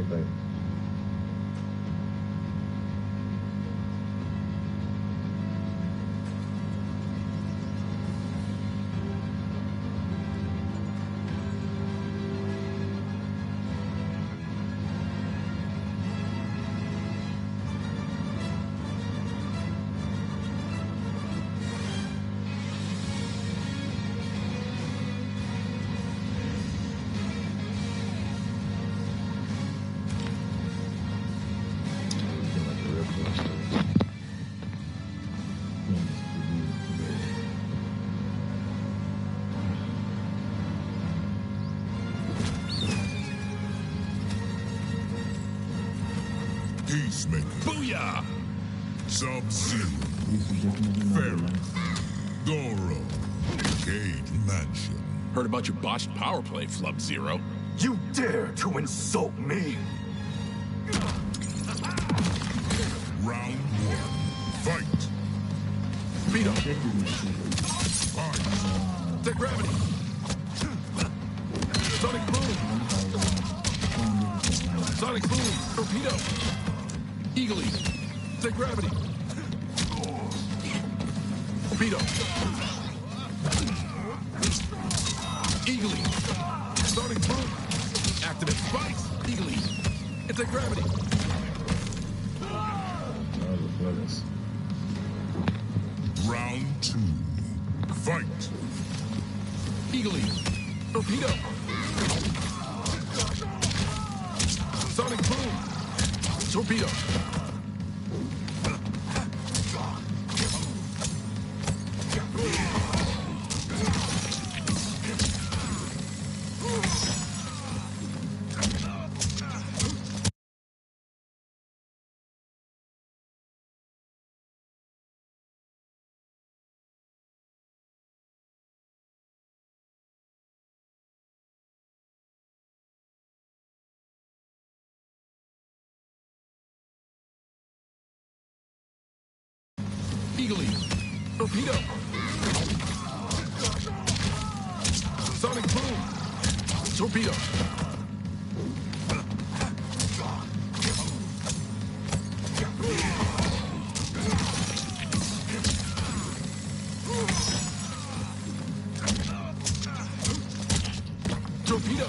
type. Peacemaker. Booyah! Sub-Zero. Pharaoh. Goro. Cage Mansion. Heard about your botched power play, Flub Zero. You dare to insult me? Round 1. Fight. Beat up. Fight. The gravity. Sonic boom. Sonic boom. Torpedo. Eagle Eagle. The gravity. Torpedo. Eagle Eagle. Sonic boom. Activate spikes. Eagle Eagle. It's a gravity. Round 2. Fight. Eagle Eagle. Torpedo. Sonic boom. Torpedo. Eagle Eagle. Torpedo. Sonic boom. Torpedo. Torpedo.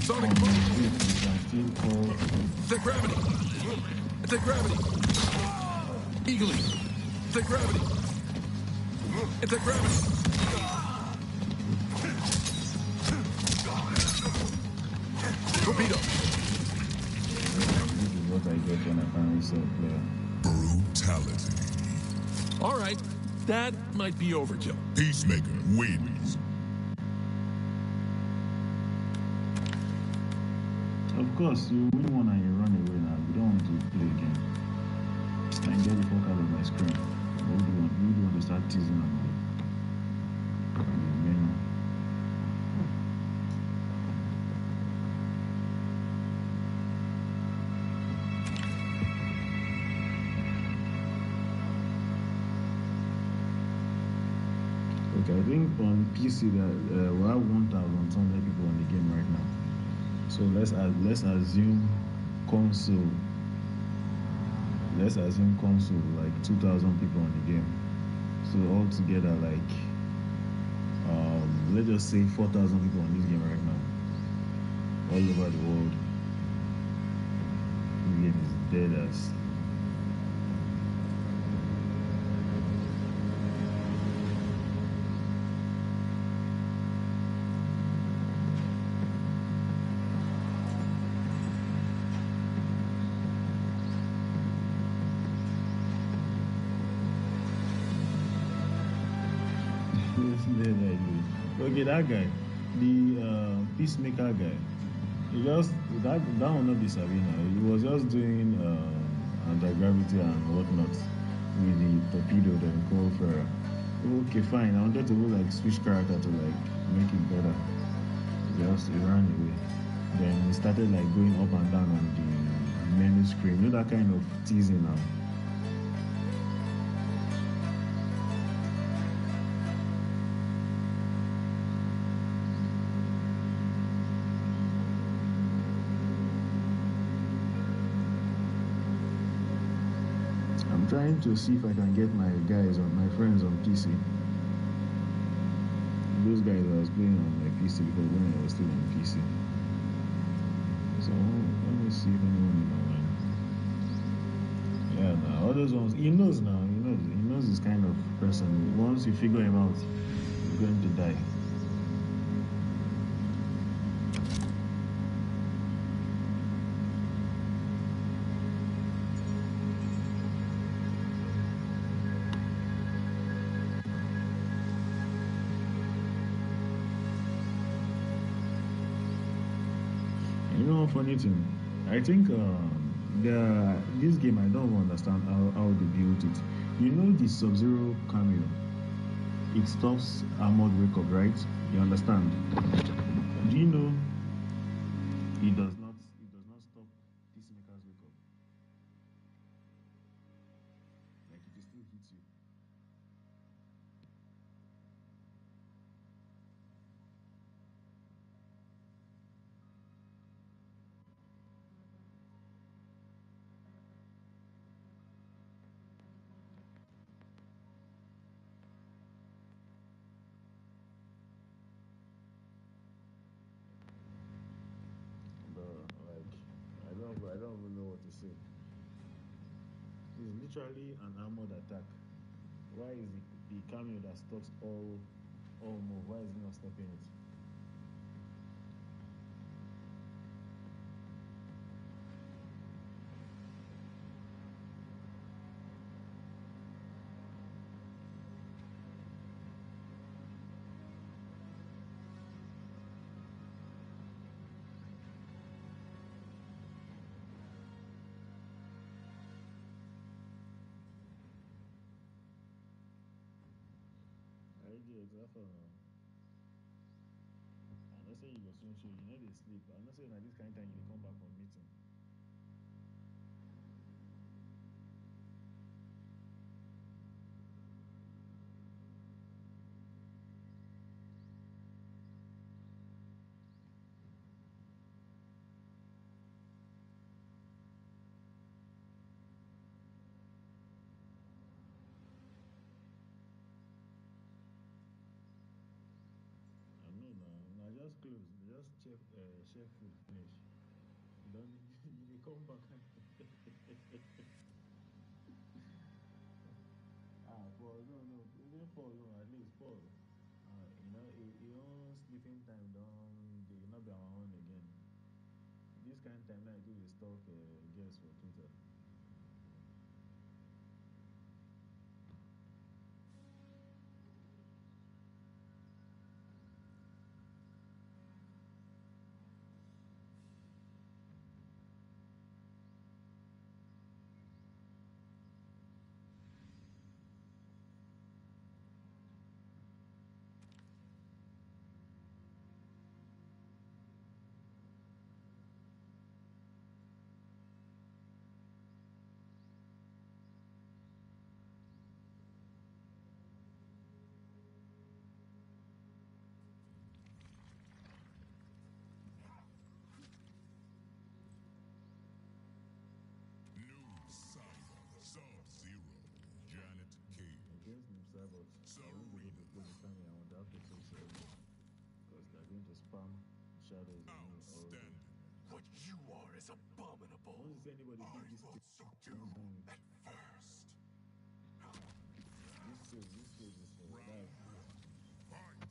Sonic boom. The gravity. The gravity. Eagle Eagle. It's a gravity. It's a gravity. Torpedo. This is what I get when I can reset player. Brutality. All right. That might be overkill. Peacemaker wins. Of course, you win one and you run away now. You don't want to play again. And get the fuck out of my screen. What do you want? You want to start teasing on me? Menu. Okay, I think on PC that we have 1,200 people on the game right now. So let's assume console. Let's assume console like 2,000 people on the game. So altogether, like let's just say 4,000 people on this game right now, all over the world. This game is dead as. Okay, that guy, the peacemaker guy, he just that will not be Sabina. He was just doing anti-gravity and whatnot with the torpedo then call for. Okay, fine. I wanted to go like switch character to like make it better. Just he ran away. Then he started like going up and down on the menu screen. You know that kind of teasing now. trying to see if I can get my guys on my friends on PC. Those guys I was playing on my PC because when I was still on PC. So let me see if anyone is online. Yeah, now all those ones he knows now. He knows this kind of person. Once you figure him out, you're going to die. You know, funny thing. I think this game I don't understand how they built it. You know the Sub-Zero cameo. It stops armored wake up, right? You understand? Do you know it does not stop Peacemaker's wake up? Like it still hits you. But like I don't even know what to say. It's literally an armored attack. Why is the cameo that stops all move? Why is it not stopping it? I do exactly. I'm not saying you go soon show, you know they sleep. I'm not saying at this kind of time you come back from meeting. I know now. I just close. Just chef food finish. Don't you dey come back. Paul, no. Even Paul, no, at least Paul. Your own sleeping time don't they not be our own again. This kind of time I do the stalk guests for Twitter. New Cyber Sub-Zero. Janet Cage. Against Nimsa, but I won't be able to play the camera. I would have to take series because they're going to spam shadows on me all day. Outstanding. What you are is abominable. Once you see anybody I pick this thought so too at first. this stage is for Round that. one. Fight.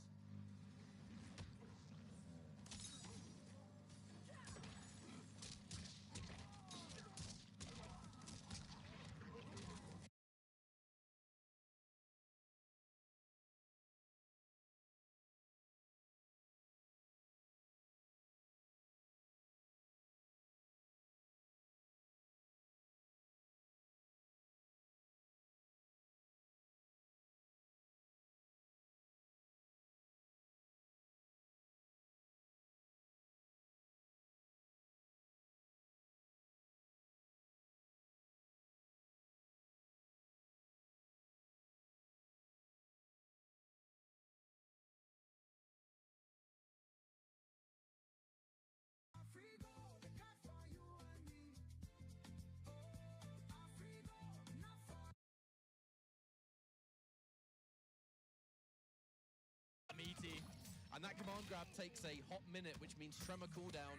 And that command grab takes a hot minute, which means Tremor cooldown.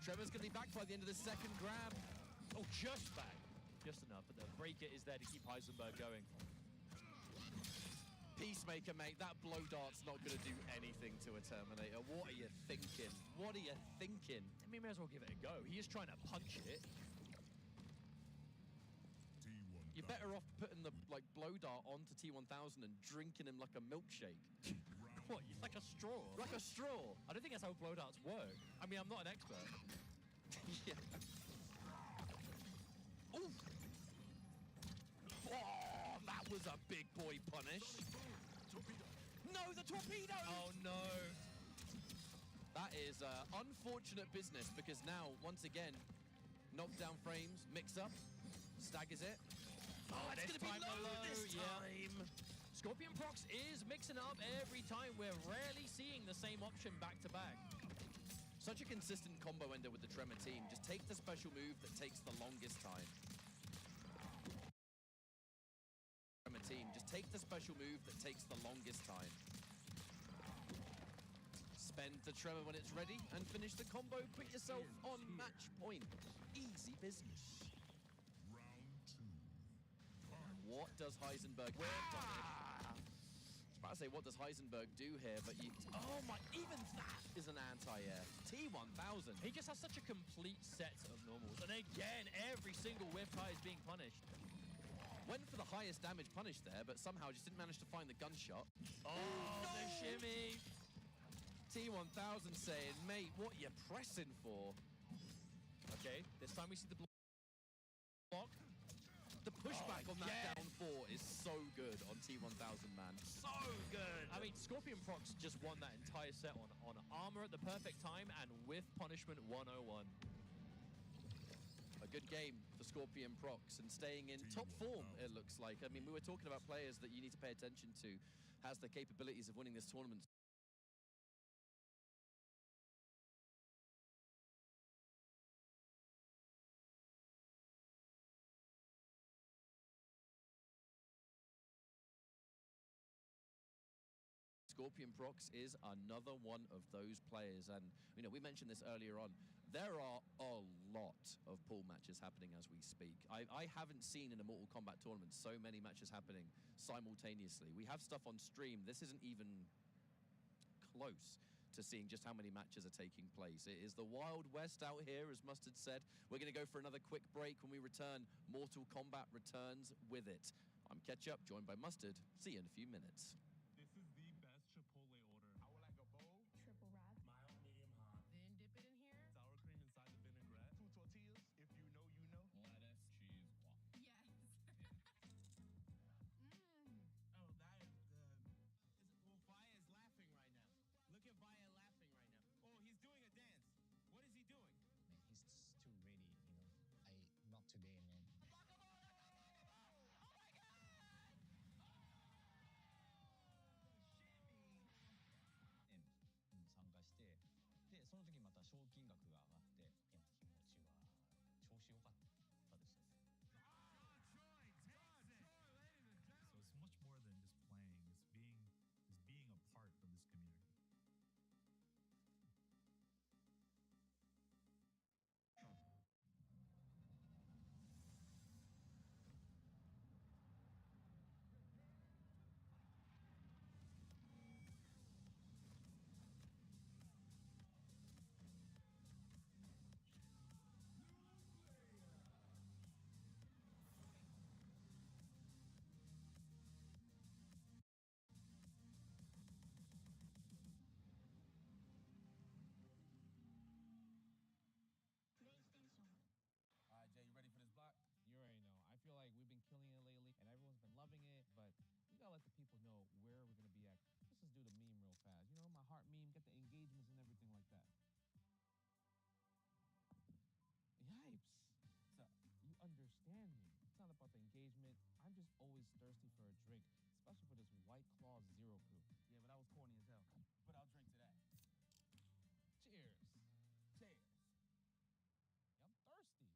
Tremor's going to be back by the end of the second grab. Oh, just back. Just enough, but the breaker is there to keep Heisenberg going. Peacemaker, mate, that blow dart's not going to do anything to a Terminator. What are you thinking? What are you thinking? I mean, may as well give it a go. He is trying to punch it. T1. You're better off putting the blow dart onto T1000 and drinking him like a milkshake. What, like a straw? Like a straw. I don't think that's how blow darts work. I mean, I'm not an expert. Yeah. Ooh. Oh, that was a big boy punish. No, the torpedo! Oh, no. That is unfortunate business because now, once again, knockdown frames, mix up, staggers it. Oh, it's going to be low this time. Scorpion Prox is mixing up every time. We're rarely seeing the same option back to back. Such a consistent combo ender with the Tremor team. Just take the special move that takes the longest time. Tremor team, just take the special move that takes the longest time. Spend the Tremor when it's ready and finish the combo. Put yourself on match point. Easy business. Round 2. What does Heisenberg do? I was about to say, what does Heisenberg do here? But you... Oh my... Even that is an anti-air. T1000. He just has such a complete set of normals. And again, every single whip high is being punished. Went for the highest damage punish there, but somehow just didn't manage to find the gunshot. Oh, no! The shimmy. T1000 saying, mate, what are you pressing for? Okay, this time we see the block. The pushback on that again. down 4 is so good on T1000, man. So good. I mean, Scorpion Prox just won that entire set on armor at the perfect time and with punishment 101. A good game for Scorpion Prox and staying in top form, it looks like. I mean, we were talking about players that you need to pay attention to, has the capabilities of winning this tournament. Scorpion Prox is another one of those players, and you know, we mentioned this earlier on. There are a lot of pool matches happening as we speak. I haven't seen in a Mortal Kombat tournament so many matches happening simultaneously. We have stuff on stream. This isn't even close to seeing just how many matches are taking place. It is the Wild West out here, as Mustard said. We're going to go for another quick break. When we return, Mortal Kombat returns with it. I'm Ketchup, joined by Mustard. See you in a few minutes. This is the best Chipotle order. I would like a bowl. Triple wrap. Mild, medium, hot. Then dip it in here. Sour cream inside the vinaigrette. 2 tortillas. If you know, you know. Lettuce, cheese, guac. Yes. Oh, that is good. Well, Vaya is laughing right now. Look at Vaya laughing right now. Oh, he's doing a dance. What is he doing? Man, he's just too ready, you know. Not today, man. So it's much more than just playing. It's being a part of this community. All right, Jay, you ready for this block? You already know. I feel like we've been killing it lately, and everyone's been loving it, but we gotta let the people know where we're gonna be at. Let's just do the meme real fast. You know, my heart meme, get the engagements and everything like that. Yipes. What's up? You understand me. It's not about the engagement. I'm just always thirsty for a drink, especially for this White Claw Zero Proof. Yeah, but that was corny as hell. But I'll drink to that. Cheers. Cheers. Yeah, I'm thirsty.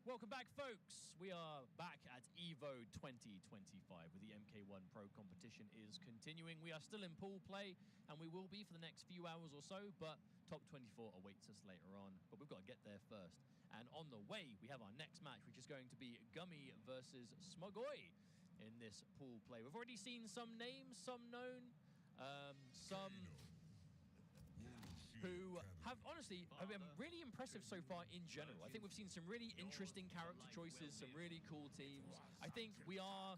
Welcome back, folks. We are back at EVO 2025 where the MK1 Pro competition is continuing. We are still in pool play, and we will be for the next few hours or so, but top 24 awaits us later on. But we've got to get there first. And on the way, we have our next match, which is going to be Gummy versus Smugoi in this pool play. We've already seen some names, some known, some who have honestly have been really impressive so far in general. I think we've seen some really interesting character choices, some really cool teams. I think we are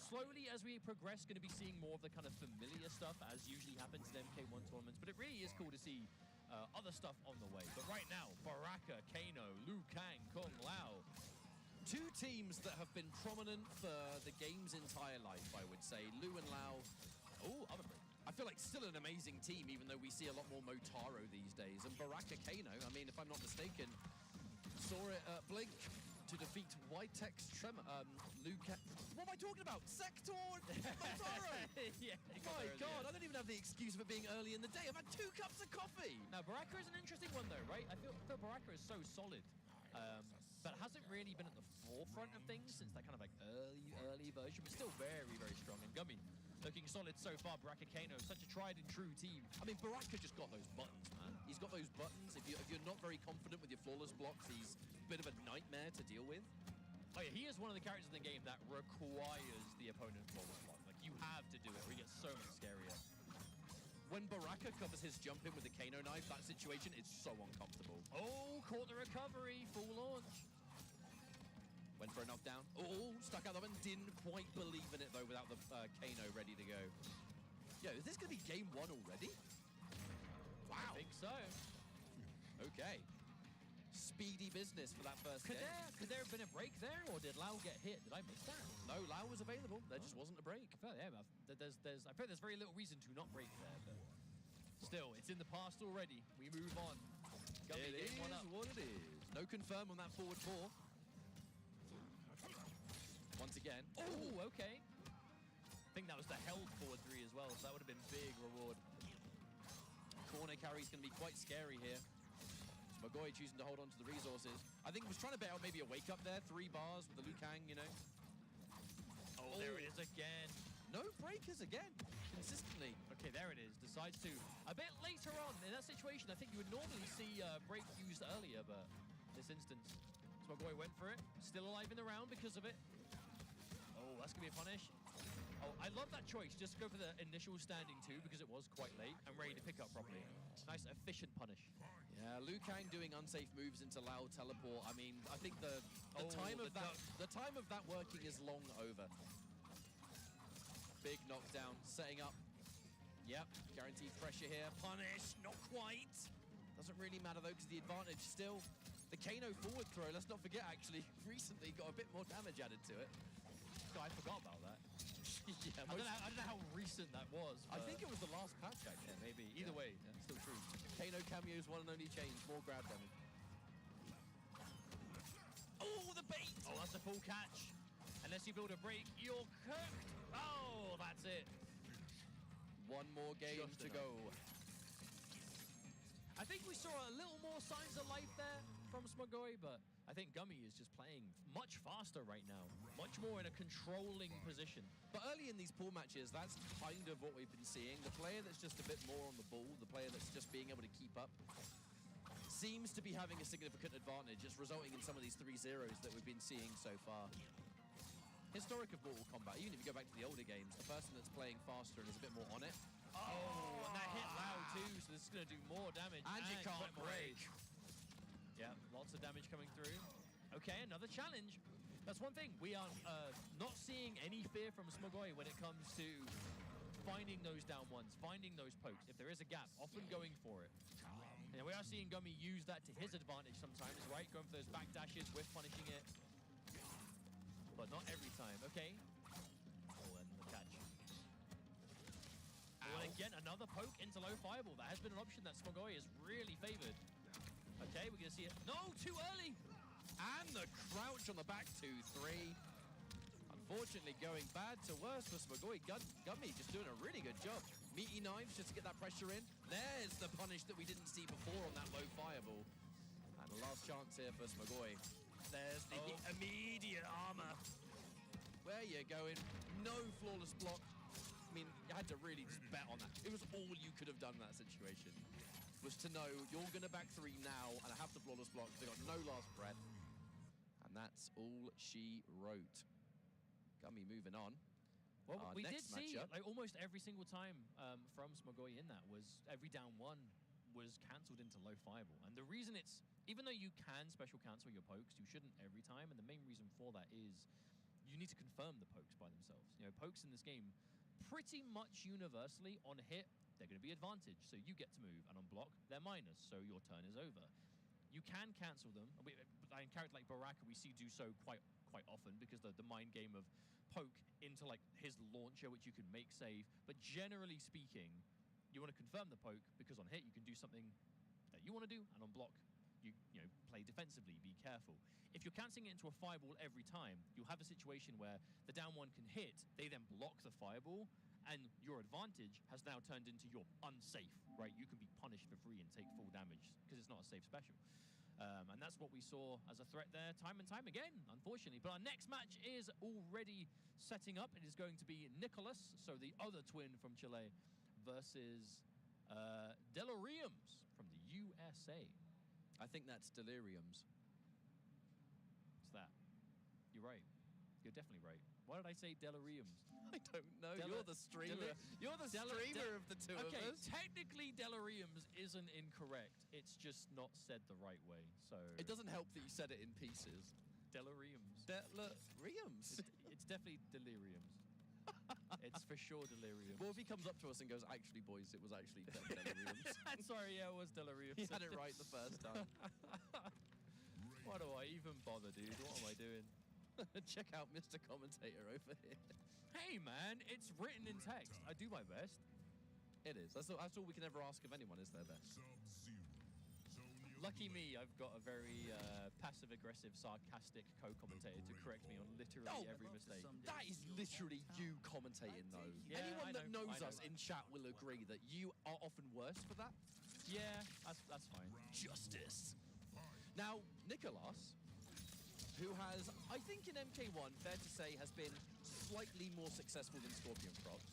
slowly, as we progress, going to be seeing more of the kind of familiar stuff as usually happens in MK1 tournaments, but it really is cool to see other stuff on the way. But right now, Baraka, Kano, Liu Kang, Kung Lao, two teams that have been prominent for the game's entire life, I would say. Liu and Lao. Oh, other break. I feel like still an amazing team, even though we see a lot more Motaro these days. And Baraka Kano, I mean, if I'm not mistaken, saw it at Blink to defeat Whitex Tremor. Luca. What am I talking about? Sector Motaro! Yeah, my God, I don't even have the excuse of it being early in the day. I've had 2 cups of coffee. Now, Baraka is an interesting one, though, right? I feel Baraka is so solid. But hasn't really been at the forefront of things since that kind of like early version, but still very, very strong. And Gummy looking solid so far. Baraka Kano, such a tried and true team. I mean, Baraka just got those buttons, man. He's got those buttons. If you're not very confident with your flawless blocks, he's a bit of a nightmare to deal with. Oh yeah, he is one of the characters in the game that requires the opponent flawless block. Like, you have to do it or he gets so much scarier. When Baraka covers his jump in with the Kano knife, that situation is so uncomfortable. Oh, caught the recovery, full launch. Went for a knockdown. Oh, stuck out of it. Didn't quite believe in it, though, without the Kano ready to go. Yo, is this going to be game 1 already? Wow. I think so. Okay. Speedy business for that first game. Could there have been a break there, or did Lau get hit? Did I miss that? No, Lau was available. There just wasn't a break. I feel, yeah, I feel there's very little reason to not break there, but still, it's in the past already. We move on. Gummy It is one up. what it is. No confirm on that forward 4. Once again. Oh, okay. I think that was the held forward 3 as well, so that would have been big reward. Corner carry's going to be quite scary here. Smugoi choosing to hold on to the resources. I think he was trying to bet out maybe a wake up there. 3 bars with the Liu Kang, you know. Oh, there it is again. No breakers again, consistently. Okay, there it is. Decides to. A bit later on in that situation, I think you would normally see break used earlier, but this instance, Smugoi went for it. Still alive in the round because of it. Oh, that's going to be a punish. Oh, I love that choice. Just go for the initial standing 2 because it was quite late and ready to pick up properly. Nice, efficient punish. Yeah, Liu Kang doing unsafe moves into Lao teleport. I mean, I think the time of that working is long over. Big knockdown, setting up. Yep, guaranteed pressure here. Punish, not quite. Doesn't really matter though, because the advantage still. The Kano forward throw, let's not forget, actually recently got a bit more damage added to it. God, I forgot about that. Yeah, I don't know how recent that was. I think it was the last patch, actually. Yeah, maybe. Either way, still true. Kano cameo's one and only change, more grab damage. Oh, the bait! Oh, that's a full catch. Unless you build a break, you're cooked. Oh, that's it. One more game to go. I think we saw a little more signs of life there from Smugoi, but I think Gummy is just playing much faster right now. Much more in a controlling position. But early in these pool matches, that's kind of what we've been seeing. The player that's just a bit more on the ball, the player that's just being able to keep up, seems to be having a significant advantage. It's resulting in some of these 3-0s that we've been seeing so far. Historic of Mortal Kombat, even if you go back to the older games, the person that's playing faster and is a bit more on it. Oh, and that hit loud too, so this is going to do more damage. And you can't break. Yeah, lots of damage coming through. Okay, another challenge. That's one thing. We are not seeing any fear from Smugoi when it comes to finding those down ones, finding those pokes. If there is a gap, often going for it. And we are seeing Gummy use that to his advantage sometimes, right? Going for those back dashes, whiff punishing it. But not every time. Okay. Oh, and the catch. Oh, and again, another poke into low fireball. That has been an option that Smugoi has really favored. Okay, we're going to see it. No, too early. And the crouch on the back 2-3. Unfortunately, going bad to worse for Smugoi. Gummy just doing a really good job. Meaty knives just to get that pressure in. There's the punish that we didn't see before on that low fireball. And the last chance here for Smugoi. There's the immediate armor. Where you're going, no flawless block. I mean, you had to really just bet on that. It was all you could have done in that situation, was to know you're going to back 3 now, and I have to flawless block. They got no last breath. And that's all she wrote. Gummy moving on. Well, Our we did next see matchup. like almost every single time from Smogoy in that was every down 1 was cancelled into low fireball. And the reason it's, even though you can special cancel your pokes, you shouldn't every time. And the main reason for that is you need to confirm the pokes by themselves. You know, pokes in this game, pretty much universally on hit, they're going to be advantage. So you get to move, and on block, they're minus. So your turn is over. You can cancel them. In character like Baraka, we see do so quite often because the mind game of poke into like his launcher, which you can make save. But generally speaking, you want to confirm the poke because on hit you can do something that you want to do, and on block you know play defensively. Be careful. If you're cancelling it into a fireball every time, you'll have a situation where the down 1 can hit, they then block the fireball, and your advantage has now turned into your unsafe, right? You can be punished for free and take full damage because it's not a safe special. And that's what we saw as a threat there time and time again, unfortunately. But our next match is already setting up. It is going to be Nicholas, so the other twin from Chile, versus Deliriums from the USA. I think that's Deliriums. What's that? You're right. You're definitely right. Why did I say Deliriums? I don't know. You're the streamer. You're the streamer of the two of Okay, us. technically Deliriums isn't incorrect. It's just not said the right way. So It doesn't help that you said it in pieces. Deliriums. Deliriums. It's definitely Deliriums. It's for sure Deliriums. Well, if he comes up to us and goes, actually, boys, it was actually Deliriums. Sorry, yeah, it was Deliriums. He had it right the first time. Why do I even bother, dude? What am I doing? Check out Mr. Commentator over here. Hey, man, it's written in text. I do my best. It is. That's all we can ever ask of anyone, is their best. Lucky me, I've got a very passive-aggressive, sarcastic co-commentator to correct me on literally every mistake. That is literally you commentating, though. Yeah, Anyone that knows I know. us in chat will agree that you are often worse for that. Yeah, that's fine. Justice. Now, Nicholas, who has, I think in MK1, fair to say, has been slightly more successful than Scorpion Prox.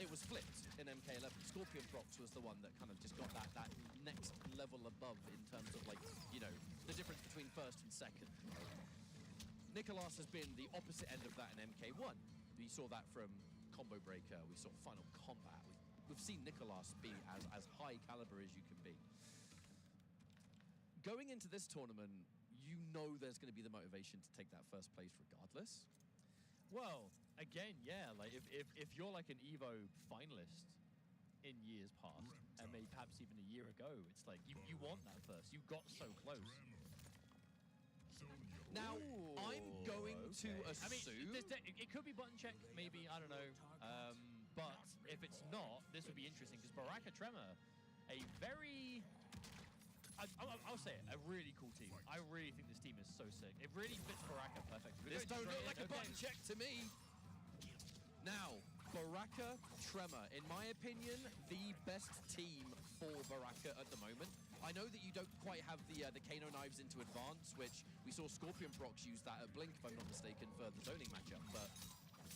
It was flipped in MK11. Scorpion Prox was the one that kind of just got that next level above in terms of, like, you know, the difference between first and second. Nicholas has been the opposite end of that in MK1. We saw that from Combo Breaker. We saw Final Combat. We've seen Nicholas be as high caliber as you can be. Going into this tournament, you know there's going to be the motivation to take that first place regardless. Well, again, yeah, like if you're like an EVO finalist in years past, and maybe perhaps even a year ago, it's like you want that first. You got so close. Now, I'm going to assume... I mean, it could be button check, maybe, I don't know. But if it's not, this would be interesting, because Baraka Tremor, a very... I'll say it, a really cool team. I really think this team is so sick. It really fits Baraka perfectly. This don't look like a button check to me. Now, Baraka Tremor, in my opinion, the best team for Baraka at the moment. I know that you don't quite have the Kano knives into advance, which we saw Scorpion Prox use that at Blink, if I'm not mistaken, for the zoning matchup. But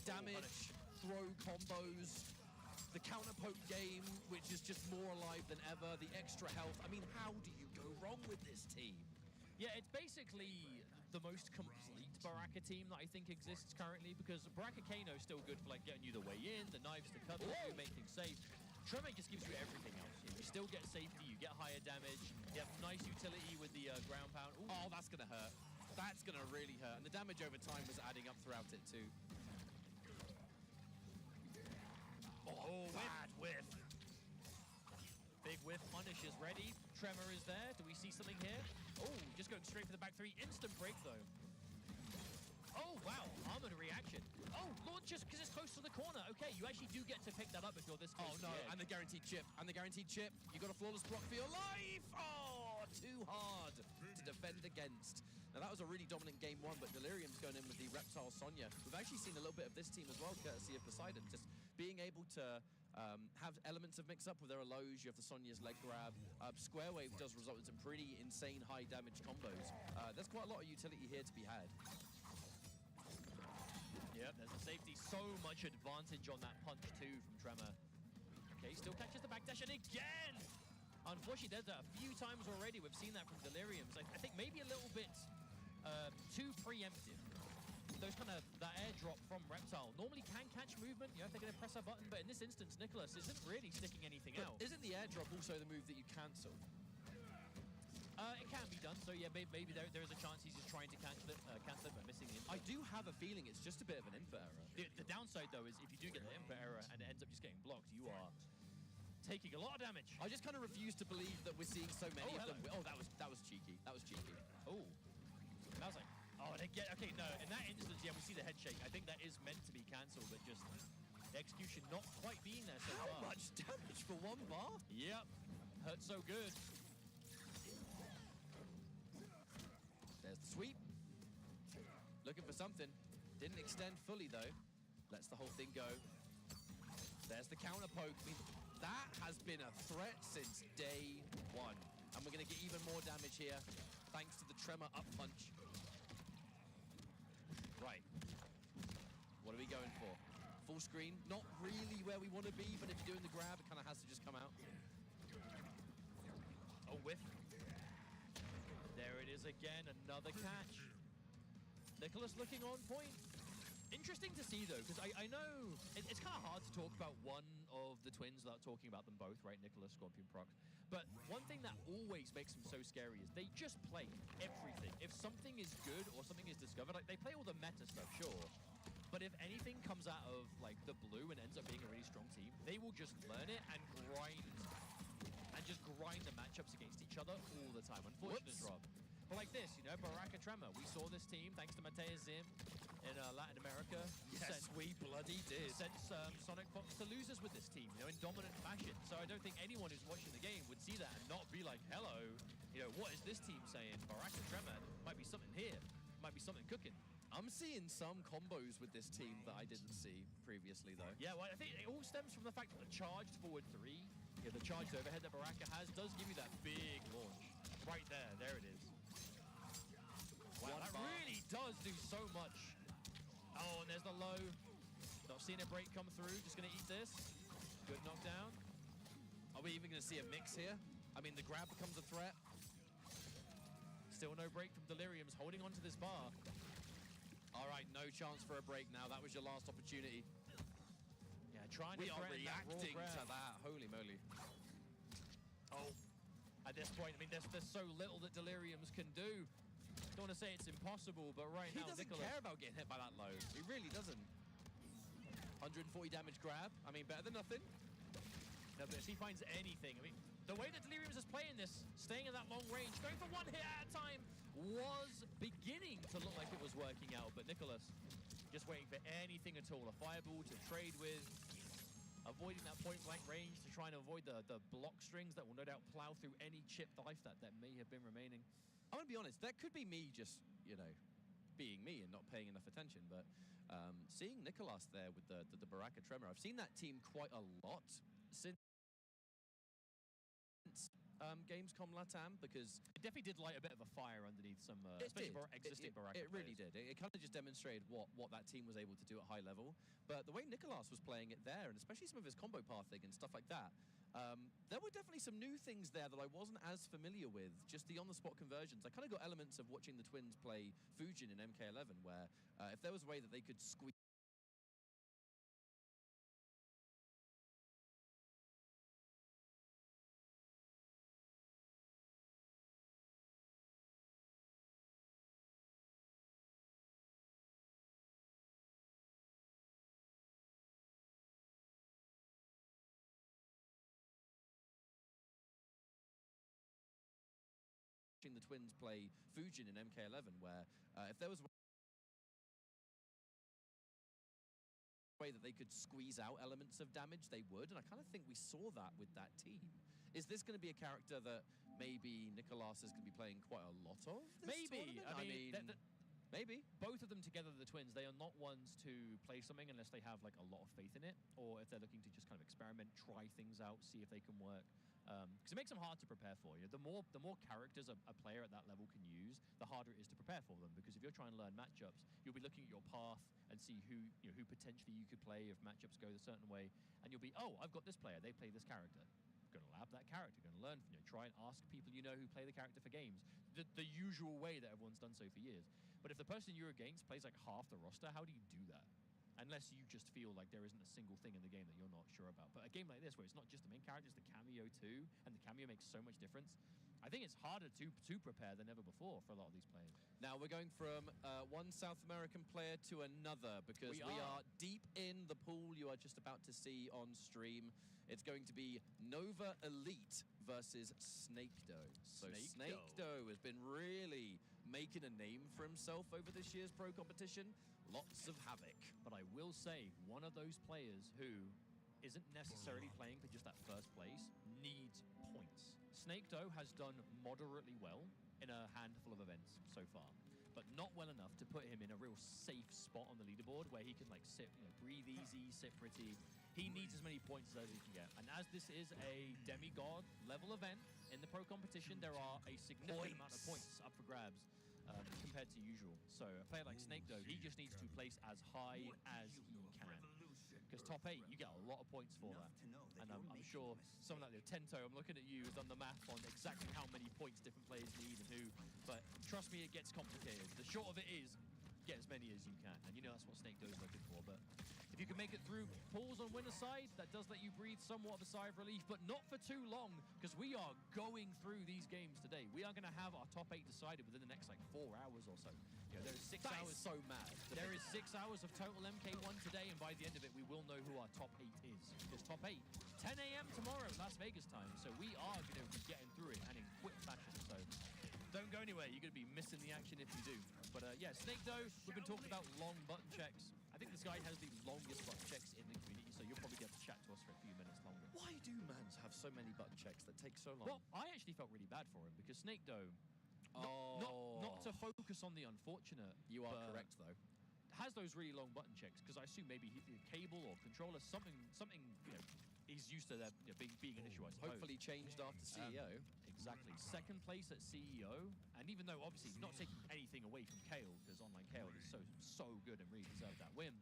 damage, throw combos, the counter poke game, which is just more alive than ever, the extra health. I mean, how do you go wrong with this team? Yeah, it's basically the most complete Baraka team that I think exists currently, because Baraka Kano is still good for like getting you the way in, the knives to cut through, making safe. Tremor just gives you everything else. You still get safety, you get higher damage, you have nice utility with the ground pound. Ooh. Oh, that's going to hurt. That's going to really hurt. And the damage over time was adding up throughout it too. Oh, bad whiff. Big whiff punish is ready. Tremor is there. Do we see something here? Oh, just going straight for the back 3. Instant break, though. Oh, wow. Armored reaction. Oh, launches because it's close to the corner. Okay, you actually do get to pick that up if you're this close. Oh, no, and the guaranteed chip. And the guaranteed chip. You got a flawless block for your life. Oh, too hard to defend against. Now, that was a really dominant game one, but Delirium's going in with the Reptile Sonya. We've actually seen a little bit of this team as well, courtesy of Poseidon. Just being able to have elements of mix-up with their lows. You have the Sonya's leg grab. Square Wave does result in some pretty insane high damage combos. There's quite a lot of utility here to be had. Yep, there's a safety. So much advantage on that punch, too, from Tremor. Okay, still catches the backdash, and again! Unfortunately, there's a few times already we've seen that from Deliriums. I think maybe a little bit too preemptive. Those kind of, that airdrop from Reptile normally can catch movement, you know, if they're going to press a button, but in this instance, Nicholas isn't really sticking anything out. Isn't the airdrop also the move that you cancel? It can be done, so yeah, maybe there is a chance he's just trying to cancel it but missing the input. I do have a feeling it's just a bit of an input error. The downside, though, is if you do get the input error and it ends up just getting blocked, you are taking a lot of damage. I just kind of refuse to believe that we're seeing so many of them. Oh, that was cheeky. That was cheeky. Oh. And I was like, oh, they get, okay, no, in that instance, yeah, we see the head shake. I think that is meant to be cancelled, but just the execution not quite being there so How far. much damage for one bar? Yep. Hurts so good. There's the sweep. Looking for something. Didn't extend fully, though. Lets the whole thing go. There's the counter poke. I mean, that has been a threat since day one. And we're going to get even more damage here, thanks to the Tremor up punch. Right. What are we going for? Full screen. Not really where we want to be, but if you're doing the grab, it kind of has to just come out. Oh, whiff. There it is again, another catch. Nicholas looking on point. Interesting to see, though, because I know it's kind of hard to talk about one of the twins without talking about them both, right? Nicholas, Scorpion Proc. But one thing that always makes them so scary is they just play everything. If something is good or something is discovered, like they play all the meta stuff, sure. But if anything comes out of like the blue and ends up being a really strong team, they will just learn it and grind the matchups against each other all the time. Unfortunate drop. But like this, you know, Baraka Tremor. We saw this team, thanks to Mateus Zim in Latin America. Yes, we bloody did. Sent Sonic Fox to losers with this team, you know, in dominant fashion. So I don't think anyone who's watching the game would see that and not be like, hello, you know, what is this team saying? Baraka Tremor, might be something here, might be something cooking. I'm seeing some combos with this team that I didn't see previously, though. Yeah, well, I think it all stems from the fact that the charged forward three, yeah, the charged overhead that Baraka has does give you that big launch. Right there, there it is. Wow, that really does do so much. Oh, and there's the low. Not seeing a break come through, just gonna eat this. Good knockdown. Are we even gonna see a mix here? I mean, the grab becomes a threat. Still no break from Deliriums, holding onto this bar. All right, no chance for a break now. That was your last opportunity. Yeah, trying to We are threaten that raw reacting grab. to that. Holy moly. Oh, at this point, I mean, there's so little that Deliriums can do. Don't want to say it's impossible, but right He now, doesn't Nicholas... care about getting hit by that low. He really doesn't. 140 damage grab. I mean, better than nothing. No, but if he finds anything, I mean, the way that Deliriums is playing this, staying in that long range, going for one hit at a time, was beginning to look like it was working out, but Nicholas just waiting for anything at all. A fireball to trade with, avoiding that point-blank range to try and avoid the block strings that will no doubt plow through any chipped life that may have been remaining. I'm gonna be honest, that could be me just, you know, being me and not paying enough attention, but seeing Nicholas there with the Baraka Tremor, I've seen that team quite a lot since Gamescom Latam, because It definitely did light a bit of a fire underneath some, especially existing Baraka It really players. did. It kind of just demonstrated what that team was able to do at high level. But the way Nicholas was playing it there, and especially some of his combo pathing and stuff like that, there were definitely some new things there that I wasn't as familiar with, just the on-the-spot conversions. I kind of got elements of watching the Twins play Fujin in MK11, where if there was a way that they could squeeze the Twins play Fujin in MK11, where if there was way that they could squeeze out elements of damage, they would. And I kind of think we saw that with that team. Is this going to be a character that maybe Nicolas is going to be playing quite a lot of this Maybe. tournament? I mean, maybe. both of them together, the twins, they are not ones to play something unless they have like a lot of faith in it, or if they're looking to just kind of experiment, try things out, see if they can work. Because it makes them hard to prepare for. You know, the more characters a player at that level can use, the harder it is to prepare for them. Because if you're trying to learn matchups, you'll be looking at your path and see who potentially you could play if matchups go a certain way, and you'll be, oh, I've got this player, they play this character. Going to lab that character, going to learn from try and ask people you know who play the character for games, the usual way that everyone's done so for years. But if the person you're against plays like half the roster, how do you do that? Unless you just feel like there isn't a single thing in the game that you're not sure about. But a game like this, where it's not just the main character, it's the cameo too, and the cameo makes so much difference, I think it's harder to prepare than ever before for a lot of these players. Now we're going from one South American player to another, because we are deep in the pool you are just about to see on stream. It's going to be Nova Elite versus Snakedoe. So Snakedoe has been really making a name for himself over this year's pro competition. Lots of havoc. But I will say, one of those players who isn't necessarily playing for just that first place needs points. Snakedoe has done moderately well in a handful of events so far, but not well enough to put him in a real safe spot on the leaderboard where he can like sit, breathe easy, sit pretty. He needs as many points as he can get. And as this is a demigod level event in the pro competition, there are a significant amount of points up for grabs compared to usual. So a player like Snakedoe, he just needs to place as high as he can. Because top 8, you get a lot of points for that. And I'm sure someone like Tento, I'm looking at you, has done the math on exactly how many points different players need and who. But trust me, it gets complicated. The short of it is, get as many as you can. And you know that's what Snakedoe is looking for. But if you can make it through pools on winner's side, that does let you breathe somewhat of a sigh of relief, but not for too long, because we are going through these games today. We are going to have our top 8 decided within the next like 4 hours or so. There is 6 hours. Is so mad. There is 6 hours of total MK1 today, and by the end of it, we will know who our top 8 is. Because top 8, 10 a.m. tomorrow, Las Vegas time. So we are going to be getting through it, and in quick fashion. So don't go anywhere. You're going to be missing the action if you do. But yeah, Snakedoe, we've been talking about long button checks. I think this guy has the longest button checks in the community, so you'll probably get to chat to us for a few minutes longer. Why do mans have so many button checks that take so long? Well, I actually felt really bad for him, because Snakedoe, not to focus on the unfortunate. You are correct, though. Has those really long button checks, because I assume maybe a cable or controller, something he's used to that being an issue, I suppose. Hopefully changed after CEO. Exactly. Second place at CEO, and even though obviously not taking anything away from Kale, because online Kale is so good and really deserved that win,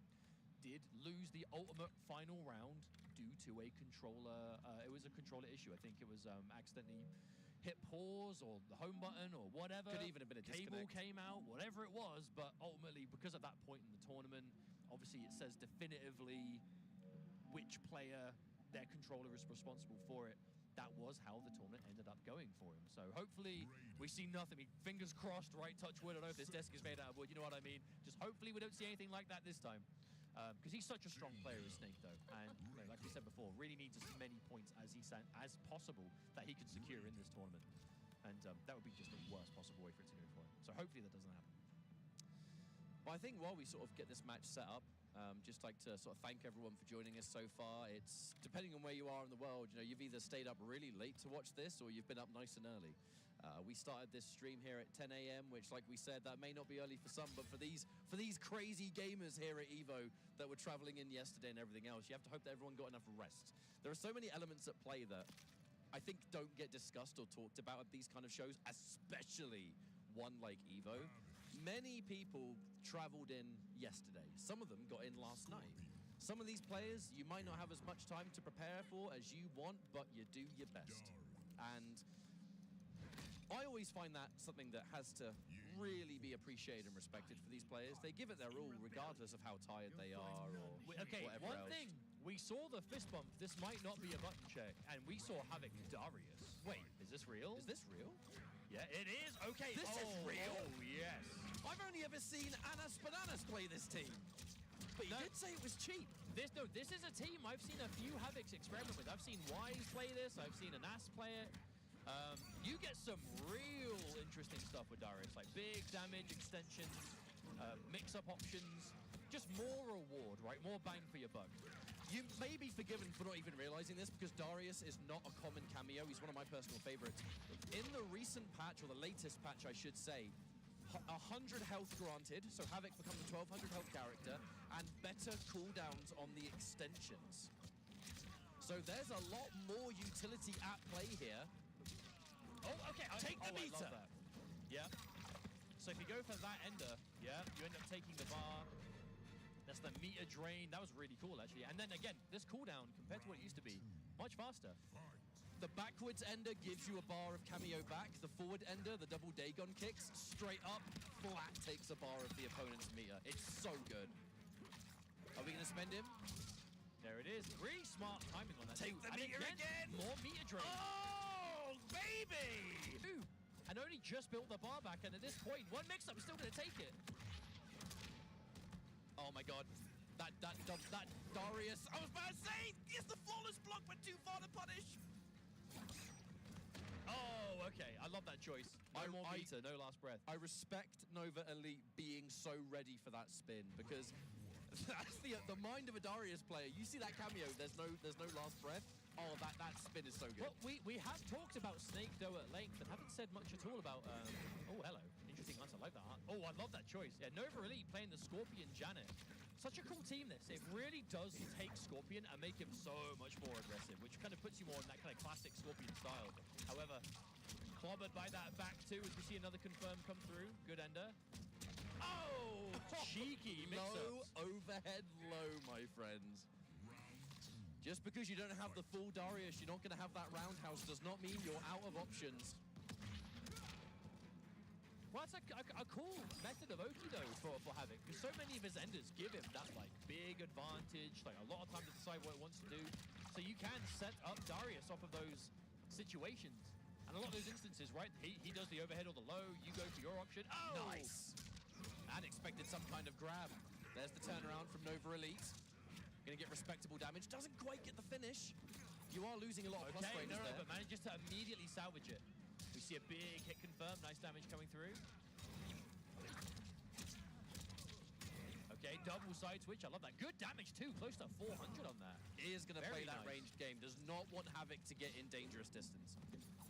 did lose the ultimate final round due to a controller. It was a controller issue. I think it was accidentally hit pause or the home button or whatever. Could even have been a cable disconnect. came out, whatever it was. But ultimately, because of that point in the tournament, obviously it says definitively which player their controller is responsible for it. That was how the tournament ended up going for him. So hopefully we see nothing. Fingers crossed, right? Touch wood. I don't know if this desk is made out of wood. You know what I mean? Just hopefully we don't see anything like that this time. Because he's such a strong player as Snakedoe. And like we said before, really needs as many points as possible that he could secure in this tournament. And that would be just the worst possible way for it to go for him. So hopefully that doesn't happen. Well, I think while we sort of get this match set up, just like to sort of thank everyone for joining us so far. It's depending on where you are in the world, you've either stayed up really late to watch this or you've been up nice and early. We started this stream here at 10 a.m., which, like we said, that may not be early for some, but for these crazy gamers here at Evo that were traveling in yesterday and everything else, you have to hope that everyone got enough rest. There are so many elements at play that I think don't get discussed or talked about at these kind of shows, especially one like Evo. Many people traveled in yesterday. Some of them got in last night. Some of these players you might not have as much time to prepare for as you want, but you do your best. And I always find that something that has to really be appreciated and respected for these players. They give it their all regardless of how tired they are or Okay, whatever one else. thing. We saw the fist bump. This might not be a button check. And we saw Havoc Darius. Wait, is this real? Is this real? Yeah, it is. Okay. This is real? Oh, yes. I've only ever seen Anas Bananas play this team. But he did say it was cheap. This is a team I've seen a few Havocs experiment with. I've seen Wise play this. I've seen Anas play it. You get some real interesting stuff with Darius, like big damage extensions, mix-up options, just more reward, right? More bang for your buck. You may be forgiven for not even realizing this because Darius is not a common cameo. He's one of my personal favorites. In the recent patch, or the latest patch, I should say, 100 health granted, so Havoc becomes a 1200 health character, and better cooldowns on the extensions. So there's a lot more utility at play here. Oh, okay. Take the meter. I love that. Yeah. So if you go for that ender, yeah, you end up taking the bar. That's the meter drain. That was really cool, actually. And then again, this cooldown, compared to what it used to be, much faster. The backwards ender gives you a bar of cameo back. The forward ender, the double Dagon kicks, straight up, flat takes a bar of the opponent's meter. It's so good. Are we going to spend him? There it is. Really smart timing on that. Take too. the And meter again. More meter drain. Oh, baby! Ooh. And only just built the bar back, and at this point, one mix-up is still going to take it. Oh my god. That Darius. I was about to say, it's the flawless block, but too far to punish. Oh, okay. I love that choice. No more meter, no last breath. I respect Nova Elite being so ready for that spin because that's the mind of a Darius player. You see that cameo, there's no last breath. Oh, that spin is so good. Well, we have talked about Snake Dough at length and haven't said much at all about... oh, hello. Interesting answer. I like that. Oh, I love that choice. Yeah, Nova Elite playing the Scorpion Janet. Such a cool team, this. It really does take Scorpion and make him so much more aggressive, which kind of puts you more in that kind of classic Scorpion style. However, clobbered by that back two as we see another confirm come through. Good ender. Oh, cheeky mix-ups. Low overhead low, my friends. Just because you don't have the full Darius, you're not going to have that roundhouse, does not mean you're out of options. Well, that's a cool method of Oki, though, for Havoc, because so many of his enders give him that, like, big advantage, like, a lot of time to decide what it wants to do. So you can set up Darius off of those situations. And a lot of those instances, right, he does the overhead or the low, you go for your option. Oh! Nice! And expected some kind of grab. There's the turnaround from Nova Elite. Gonna get respectable damage. Doesn't quite get the finish. You are losing a lot of plus ranges there. But manages to immediately salvage it. We see a big hit confirm. Nice damage coming through. Okay, double side switch. I love that. Good damage too. Close to 400 on that. He is gonna play that nice. ranged game. Does not want Havoc to get in dangerous distance.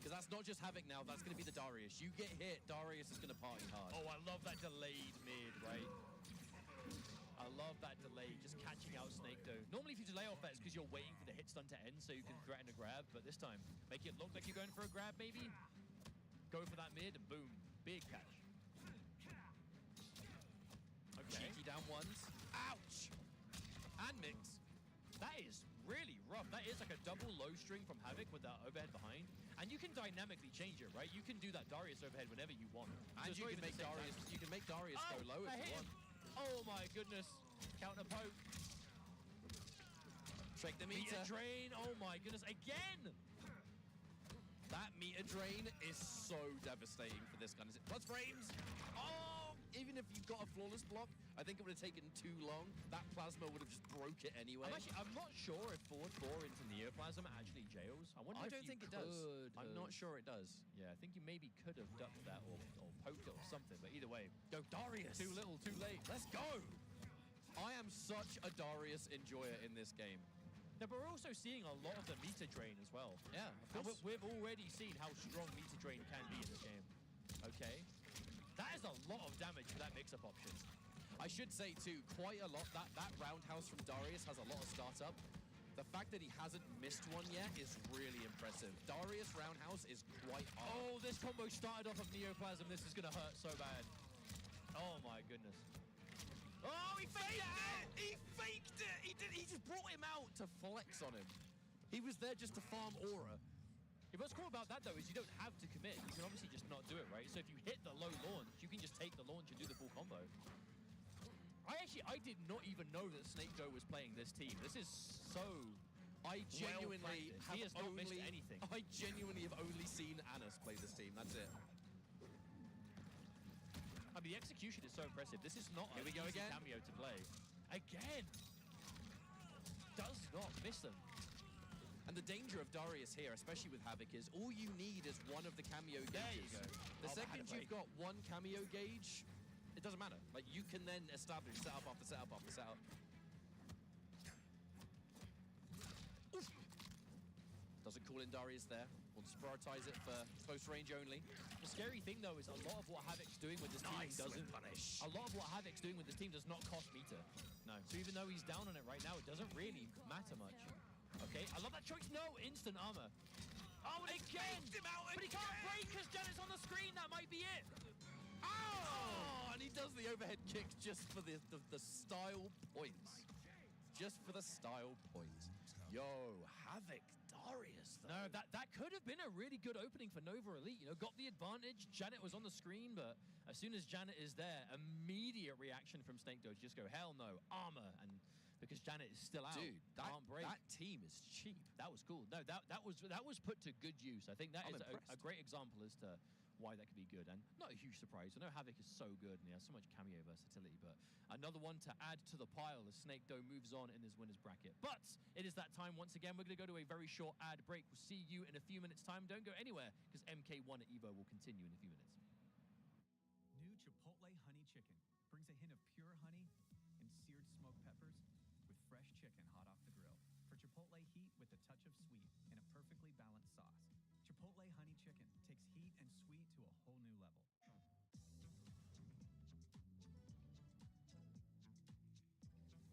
Because that's not just Havoc now. That's gonna be the Darius. You get hit, Darius is gonna party hard. Oh, I love that delayed mid, right? I love that delay, just catching out Snake Dough. Normally if you delay off that, it's because you're waiting for the hit stun to end so you can threaten a grab, but this time, make it look like you're going for a grab maybe. Go for that mid and boom, big catch. Okay. Cheeky down ones. Ouch! And mix. That is really rough. That is like a double low string from Havoc with that overhead behind. And you can dynamically change it, right? You can do that Darius overhead whenever you want. And you can make Darius go low if you want. Oh my goodness. Counter poke. Check the meter. Drain. Oh my goodness. Again. That meter drain is so devastating for this gun. Is it plus frames? Oh, even if you've got a flawless block, I think it would have taken too long. That plasma would have just broke it anyway. I'm not sure if forward 4 into Neoplasm actually jails. I don't think it does. I'm not sure it does. Yeah, I think you maybe could have ducked that or poked it or something, but either way. Go Darius! Too little, too late. Let's go! I am such a Darius enjoyer in this game. No, but we're also seeing a lot of the meter drain as well. Yeah, of course. We've already seen how strong meter drain can be in this game. Okay. That is a lot of damage for that mix-up option. I should say, too, quite a lot. That roundhouse from Darius has a lot of startup. The fact that he hasn't missed one yet is really impressive. Darius roundhouse is quite hard. Oh, this combo started off of Neoplasm. This is going to hurt so bad. Oh, my goodness. Oh, he faked it! He faked it! He just brought him out to flex on him. He was there just to farm aura. Yeah, what's cool about that, though, is you don't have to commit. You can obviously just not do it, right? So if you hit the low launch, you can just take the launch and do the full combo. I did not even know that Snake Dough was playing this team. This is so I genuinely have he has not missed anything. I genuinely have only seen Anas play this team. That's it. I mean, the execution is so impressive. This is not an easy cameo to play. Again! Does not miss them. And the danger of Darius here, especially with Havoc, is all you need is one of the cameo gauges. There you go. The second you've got one cameo gauge, doesn't matter. Like, you can then establish setup after setup after setup. Oof. Doesn't call in Darius there. Wants to prioritize it for close range only. The scary thing, though, is a lot of what Havoc's doing with this team doesn't... A lot of what Havoc's doing with this team does not cost meter. No. So even though he's down on it right now, it doesn't really matter much. Okay, I love that choice. No, instant armor. Oh, and again! But he can't break because Janet's on the screen. That might be it. Oh, and he does the overhead kick just for the style points. Just for the style points. Yo, Havoc, Darius, though. No, that could have been a really good opening for Nova Elite. You know, got the advantage. Janet was on the screen, but as soon as Janet is there, immediate reaction from Snake Doge. Just go, hell no, armor. And because Janet is still out, dude, can't break. That team is cheap. That was cool. No, that was put to good use. I think that is a great example as to why that could be good, and not a huge surprise. I know Havoc is so good and he has so much cameo versatility, but another one to add to the pile as Snake Doe moves on in his winners bracket. But it is that time once again. We're going to go to a very short ad break. We'll see you in a few minutes' time. Don't go anywhere, because MK1 at EVO will continue in a few minutes. New Chipotle Honey Chicken brings a hint of pure honey and seared smoked peppers with fresh chicken hot off the grill for Chipotle heat with a touch of sweet and a perfectly balanced sauce. Chipotle Honey Chicken takes heat and sweet to a whole new level. I make it pop like bubblegum. I'm hot now, wait till the summer come. Shake some.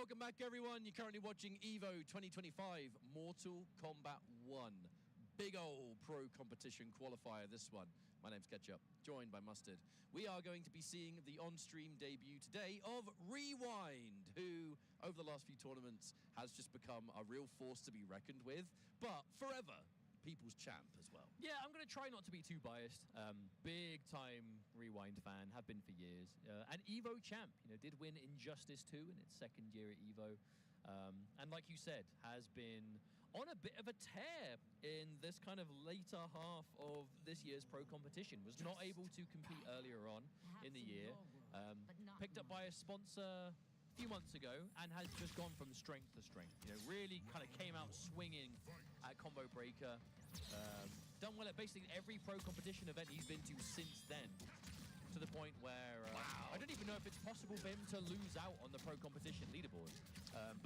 Welcome back, everyone. You're currently watching EVO 2025 Mortal Kombat 1. Big old pro competition qualifier, this one. My name's Ketchup, joined by Mustard. We are going to be seeing the on-stream debut today of Rewind, who, over the last few tournaments, has just become a real force to be reckoned with, but forever, people's champ as well. Yeah, I'm going to try not to be too biased. Big-time Rewind fan, have been for years. And EVO champ, did win Injustice 2 in its second year at EVO. And like you said, has been on a bit of a tear in this kind of later half of this year's pro competition. Was not able to compete earlier on in the year. Picked up by a sponsor a few months ago and has just gone from strength to strength. Really kind of came out swinging at Combo Breaker. Done well at basically every pro competition event he's been to since then. To the point where I don't even know if it's possible for him to lose out on the pro competition leaderboard.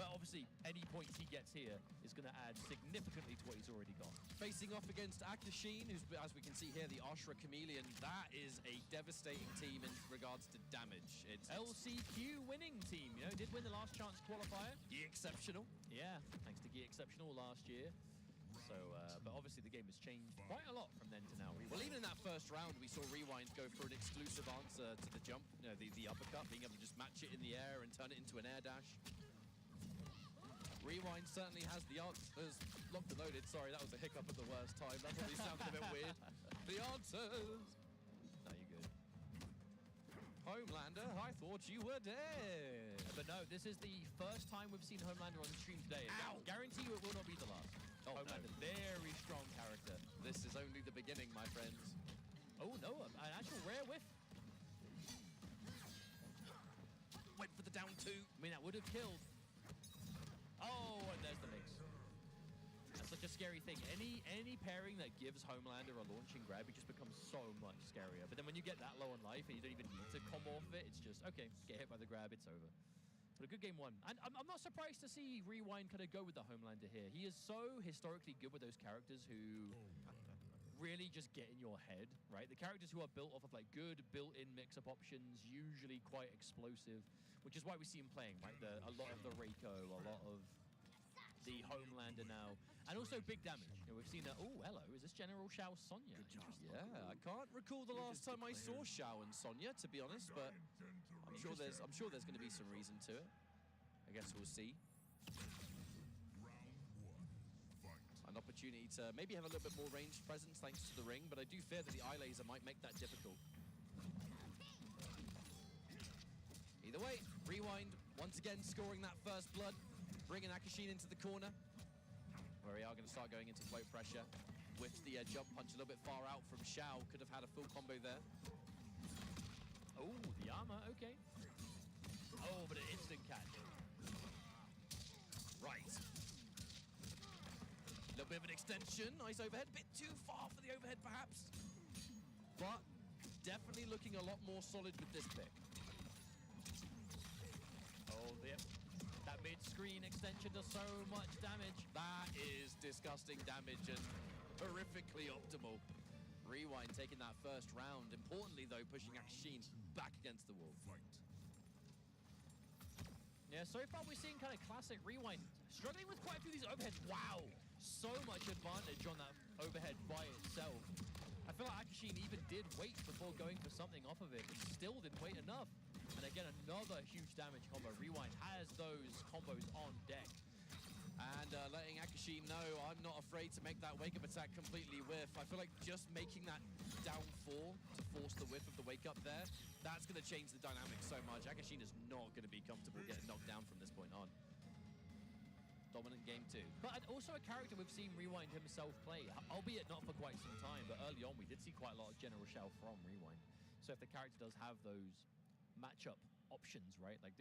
But obviously, any points he gets here is going to add significantly to what he's already got. Facing off against Akashine, who's, as we can see here, the Ashra Chameleon. That is a devastating team in regards to damage. It's LCQ winning team, did win the last chance qualifier. Gi Exceptional. Yeah, thanks to Gi Exceptional last year. So, but obviously the game has changed quite a lot from then to now. Well, even in that first round, we saw Rewind go for an exclusive answer to the jump, the uppercut, being able to just match it in the air and turn it into an air dash. Rewind certainly has the answers. Locked and loaded. Sorry, that was a hiccup at the worst time. That probably sounded a bit weird. The answers. No, you're good. Homelander, I thought you were dead. But no, this is the first time we've seen Homelander on the stream today. Ow. Guarantee you it will not be the last. Oh, Homelander, no. very strong character. This is only the beginning, my friends. Oh no, an actual rare whiff. Went for the down two. I mean, that would have killed. Oh, and there's the mix. That's such a scary thing. Any pairing that gives Homelander a launching grab, it just becomes so much scarier. But then when you get that low on life and you don't even need to combo off of it, it's just, okay, get hit by the grab, it's over. But a good game one. And I'm not surprised to see Rewind kind of go with the Homelander here. He is so historically good with those characters who really just get in your head, right? The characters who are built off of like good built-in mix-up options, usually quite explosive, which is why we see him playing, right? A lot of the Reiko, a lot of the Homelander now, and also big damage. We've seen oh, hello, is this General Shao Sonya? Yeah, I can't recall the last time I saw Shao and Sonya, to be honest, but I'm sure there's going to be some reason to it. I guess we'll see. An opportunity to maybe have a little bit more ranged presence thanks to the ring, but I do fear that the eye laser might make that difficult. Either way, Rewind once again scoring that first blood, bringing Akashine into the corner, where we are going to start going into float pressure. With the jump punch a little bit far out from Shao, could have had a full combo there. Oh, the armor, okay. Oh, but an instant catch. Right. A little bit of an extension, nice overhead, bit too far for the overhead perhaps. But definitely looking a lot more solid with this pick. Oh, yep. That mid-screen extension does so much damage. That is disgusting damage and horrifically optimal. Rewind taking that first round. Importantly, though, pushing Akashine back against the wall. Yeah, so far we're seeing kind of classic Rewind. Struggling with quite a few of these overheads. Wow! So much advantage on that overhead by itself. I feel like Akashine even did wait before going for something off of it, but still didn't wait enough. And again, another huge damage combo. Rewind has those combos on deck. And letting Akashine know, I'm not afraid to make that wake-up attack completely whiff. I feel like just making that down 4 to force the whiff of the wake-up there, that's going to change the dynamics so much. Akashine is not going to be comfortable getting knocked down from this point on. Dominant game 2. But also a character we've seen Rewind himself play, albeit not for quite some time, but early on we did see quite a lot of General Shao from Rewind. So if the character does have those matchup options, right? Like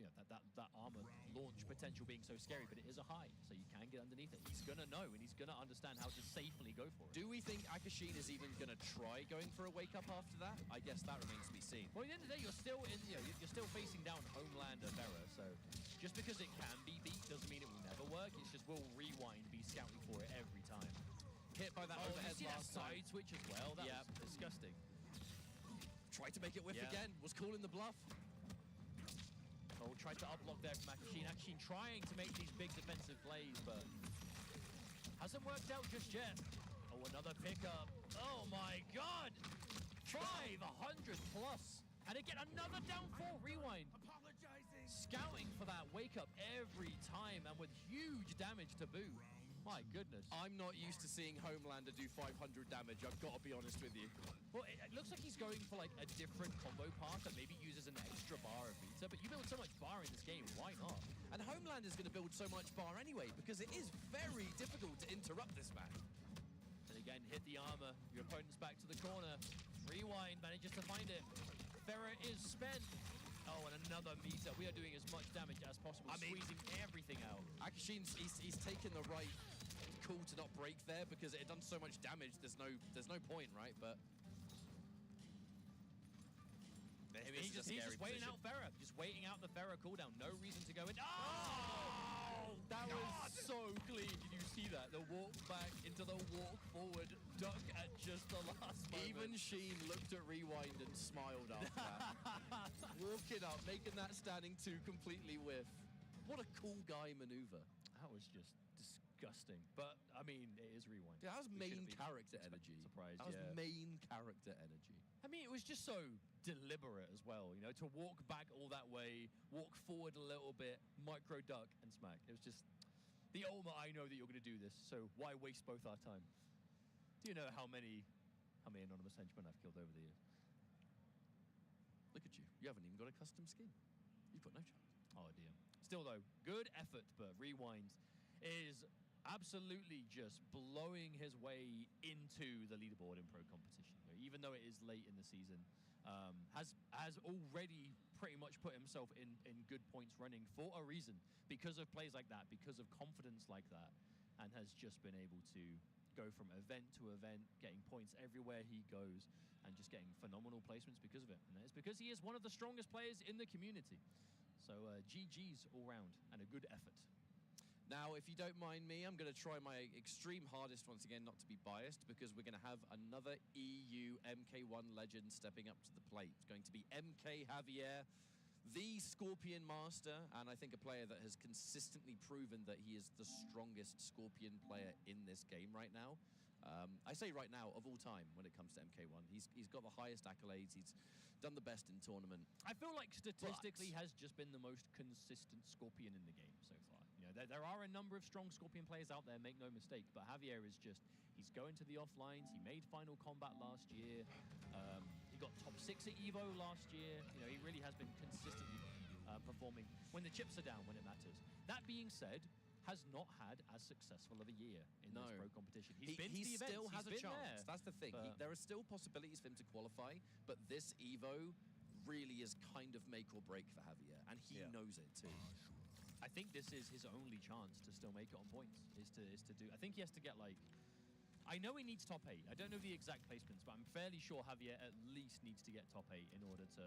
that armor launch potential being so scary, but it is a high, so you can get underneath it. He's gonna know, and he's gonna understand how to safely go for it. Do we think Akashine is even gonna try going for a wake-up after that? I guess that remains to be seen. Well, at the end of the day, you're still in, you're still facing down Homelander Vera, so just because it can be beat doesn't mean it will never work. It's just will Rewind be scouting for it every time. Hit by that you overhead see last that time. side switch as well. That was disgusting. Tried to make it whiff again. Was calling the bluff. Oh, tried to uplock there from Akashin. Akashin trying to make these big defensive plays, but hasn't worked out just yet. Oh, another pickup. Oh my god! 500 plus. And again, another down 4 rewind. Apologizing. Scouting for that wake up every time and with huge damage to boot. My goodness. I'm not used to seeing Homelander do 500 damage, I've got to be honest with you. Well, it looks like he's going for like a different combo path that maybe uses an extra bar of meter, but you build so much bar in this game, why not? And Homelander's going to build so much bar anyway, because it is very difficult to interrupt this man. And again, hit the armor. Your opponent's back to the corner. Rewind manages to find it. Ferrer is spent. Oh, and another meter. We are doing as much damage as possible, squeezing everything out. Akashin's he's taken the right call to not break there because it had done so much damage. There's no point, right? But he's just waiting out Ferrer. Just waiting out the Ferrer cooldown. No reason to go in. Oh! That was so clean. Did you see that? The walk back into the walk forward duck at just the last moment. even Sheen looked at Rewind and smiled after that. Walking up, making that standing 2 completely whiff. What a cool guy maneuver. That was just disgusting. But, I mean, it is Rewind. Yeah, that was main character energy. Surprised, that was main character energy. I mean, it was just so deliberate as well, you know, to walk back all that way, walk forward a little bit, micro duck, and smack. It was just the ultimate, I know that you're going to do this, so why waste both our time? Do you know how many anonymous henchmen I've killed over the years? Look at you. You haven't even got a custom skin. You've got no chance. Oh, dear. Still, though, good effort, but Rewind is absolutely just blowing his way into the leaderboard in pro competition. You know, even though it is late in the season, has already pretty much put himself in good points running for a reason, because of plays like that, because of confidence like that, and has just been able to go from event to event, getting points everywhere he goes, and just getting phenomenal placements because of it. And it's because he is one of the strongest players in the community. So GG's all round, and a good effort. Now, if you don't mind me, I'm going to try my extreme hardest once again not to be biased, because we're going to have another EU MK1 legend stepping up to the plate. It's going to be MK Javier, the Scorpion Master, and I think a player that has consistently proven that he is the strongest Scorpion player in this game right now. I say right now, of all time, when it comes to MK1. He's got the highest accolades. He's done the best in tournament. I feel like statistically has just been the most consistent Scorpion in the game so far. You know, there are a number of strong Scorpion players out there, make no mistake, but Javier is just, he's going to the offlines. He made Final Combat last year. He got top 6 at EVO last year. You know, he really has been consistently performing when the chips are down, when it matters. That being said, has not had as successful of a year in this pro competition. He's been to the events. Still has a chance. There, that's the thing. There are still possibilities for him to qualify, but this EVO really is kind of make or break for Javier, and he knows it too. I think this is his only chance to still make it on points, is to do. I think he has to get like, I know he needs top 8. I don't know the exact placements, but I'm fairly sure Javier at least needs to get top 8 in order to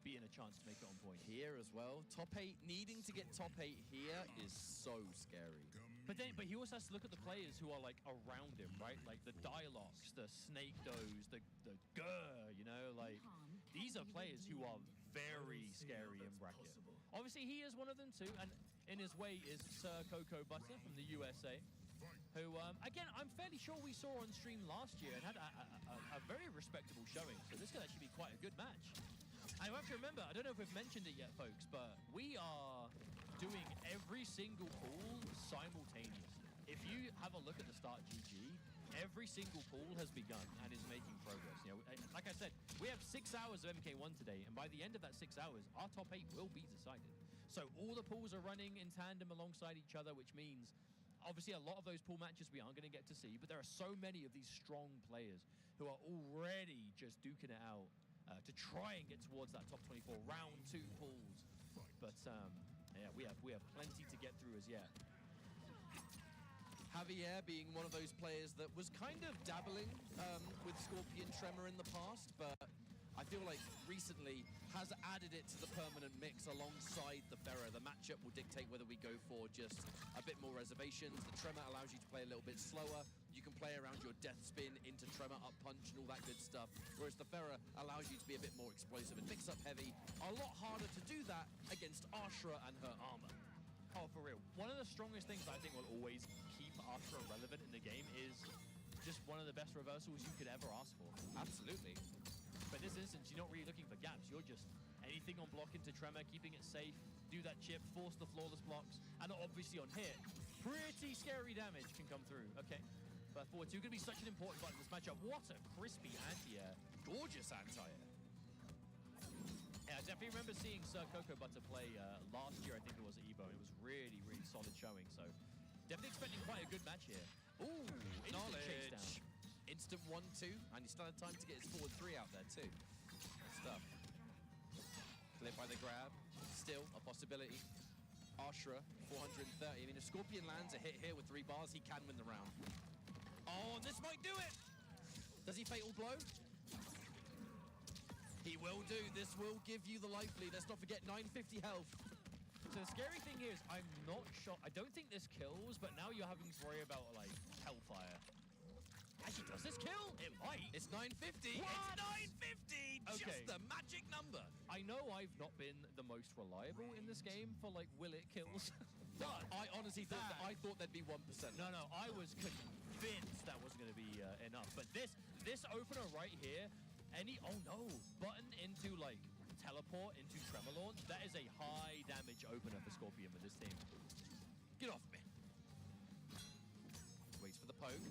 be in a chance to make it on point. Here as well, top 8, needing to get top 8 here is so scary. But he also has to look at the players who are like around him, right? Like the Dialogues, the Snake Does, the Gurr, you know, like these are players who are very scary in bracket. Obviously, he is one of them too, and in his way is Sir Cocoa Butter from the USA, who, again, I'm fairly sure we saw on stream last year and had a very respectable showing, so this could actually be quite a good match. And you have to remember, I don't know if we've mentioned it yet, folks, but we are doing every single pool simultaneously. If you have a look at the start GG, every single pool has begun and is making progress. You know, like I said, we have 6 hours of MK1 today, and by the end of that 6 hours, our top 8 will be decided. So all the pools are running in tandem alongside each other, which means obviously a lot of those pool matches we aren't going to get to see, but there are so many of these strong players who are already just duking it out to try and get towards that top 24 round 2 pools. But yeah, we have plenty to get through as yet. Javier being one of those players that was kind of dabbling with Scorpion Tremor in the past, but I I feel like recently has added it to the permanent mix alongside the Ferrer. The matchup will dictate whether we go for just a bit more reservations. The Tremor allows you to play a little bit slower. You can play around your death spin into Tremor up punch and all that good stuff. Whereas the Ferrer allows you to be a bit more explosive and mix up heavy. A lot harder to do that against Ashra and her armor. Oh, for real. One of the strongest things I think will always keep Ashra relevant in the game is just one of the best reversals you could ever ask for. Absolutely. But in this instance, you're not really looking for gaps. You're just anything on block into Tremor, keeping it safe, do that chip, force the flawless blocks, and obviously on hit, pretty scary damage can come through. Okay. But forward 2 going to be such an important part of this matchup. What a crispy anti-air. Gorgeous anti-air. Yeah, I definitely remember seeing Sir Cocoa Butter play last year, I think it was at EVO, and it was really, really solid showing. So definitely expecting quite a good match here. Ooh, instant chase down. Instant 1-2, and he still had time to get his forward 3 out there too. Good stuff. Cleared by the grab. Still a possibility. Ashra, 430. I mean, if Scorpion lands a hit here with 3 bars, he can win the round. Oh, and this might do it! Does he fatal blow? He will do. This will give you the life lead. Let's not forget 950 health. So the scary thing here is I'm not sure. I don't think this kills, but now you're having to worry about, like, Hellfire. Actually, does this kill? It might. It's 950. What? It's 950. Okay. Just the magic number. I know I've not been the most reliable in this game for, like, will it kills. But I honestly thought I thought there'd be 1%. No, I was convinced that wasn't going to be enough. But this opener right here, oh no, button into, like, teleport into Tremor Launch, that is a high damage opener for Scorpion with this team. Get off me. Waits for the poke.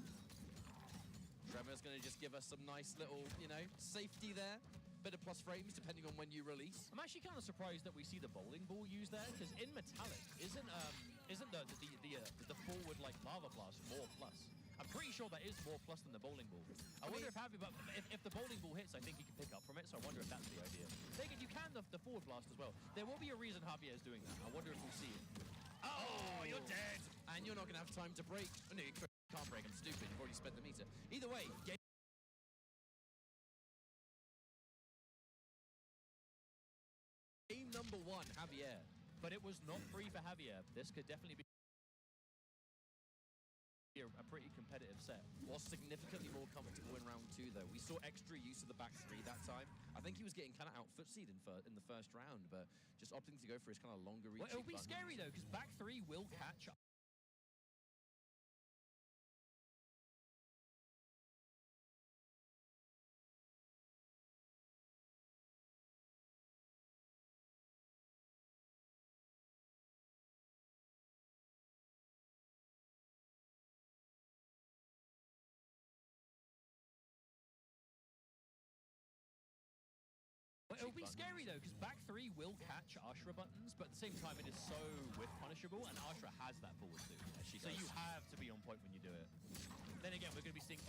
Tremor's going to just give us some nice little, safety there. Bit of plus frames depending on when you release. I'm actually kind of surprised that we see the bowling ball used there, because in Metallic, isn't the forward, like, lava blast more plus? I'm pretty sure that is more plus than the bowling ball. I wonder if the bowling ball hits, I think he can pick up from it, so I wonder if that's the idea. You can the forward blast as well. There will be a reason Javier is doing that. I wonder if we'll see it. Oh, you're dead! And you're not going to have time to break. Oh, no, you can't break. I'm stupid. You've already spent the meter. Either way, game number 1, Javier. But it was not free for Javier. This could definitely be a pretty competitive set. Was significantly more comfortable in round 2, though. We saw extra use of the back 3 that time. I think he was getting kind of out footsied in the first round, but just opting to go for his kind of longer reach. Well, it'll be scary, though, because back 3 will catch. It'll be scary, though, because back 3 will catch Ashra buttons, but at the same time, it is so whiff punishable, and Ashra has that forward too. So you have to be on point when you do it. Then again, we're going to be seeing,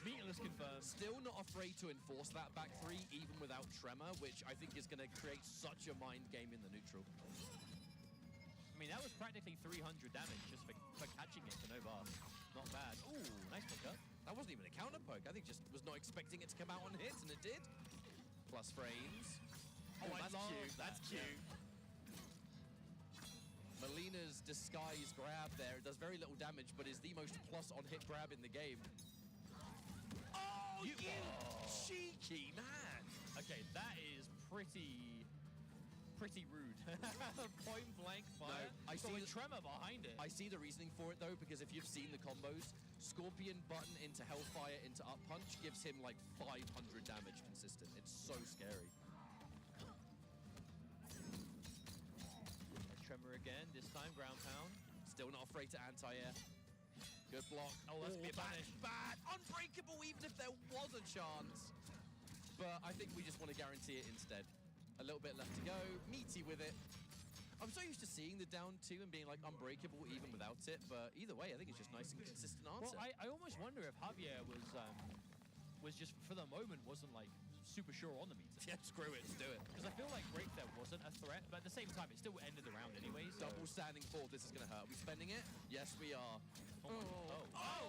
meterless confirmed. Still not afraid to enforce that back 3, even without Tremor, which I think is going to create such a mind game in the neutral. I mean, that was practically 300 damage just for catching it for no bar. Not bad. Ooh, nice pickup. That wasn't even a counter poke. I think just was not expecting it to come out on hits, and it did. Plus frames. Oh, that's cute. That's cute. Melina's disguise grab there. It does very little damage, but is the most plus on hit grab in the game. Oh, you cheeky man. Okay, that is pretty rude. Point blank fire. No, I see the Tremor behind it. I see the reasoning for it, though, because if you've seen the combos, Scorpion button into Hellfire into up punch gives him like 500 damage consistent. It's so scary. Tremor again, this time ground pound. Still not afraid to anti-air. Good block. Oh, that's gonna be that's bad. Unbreakable even if there was a chance. But I think we just want to guarantee it instead. A little bit left to go. Meaty with it. I'm so used to seeing the down 2 and being like unbreakable even without it, but either way, I think it's just nice and consistent answer. Well, I almost wonder if Javier was just, for the moment, wasn't like super sure on the meter. Yeah, screw it, let's do it. Because I feel like break there wasn't a threat, but at the same time, it still ended the round anyway. So. Double standing forward, this is going to hurt. Are we spending it? Yes, we are. Oh! Ah!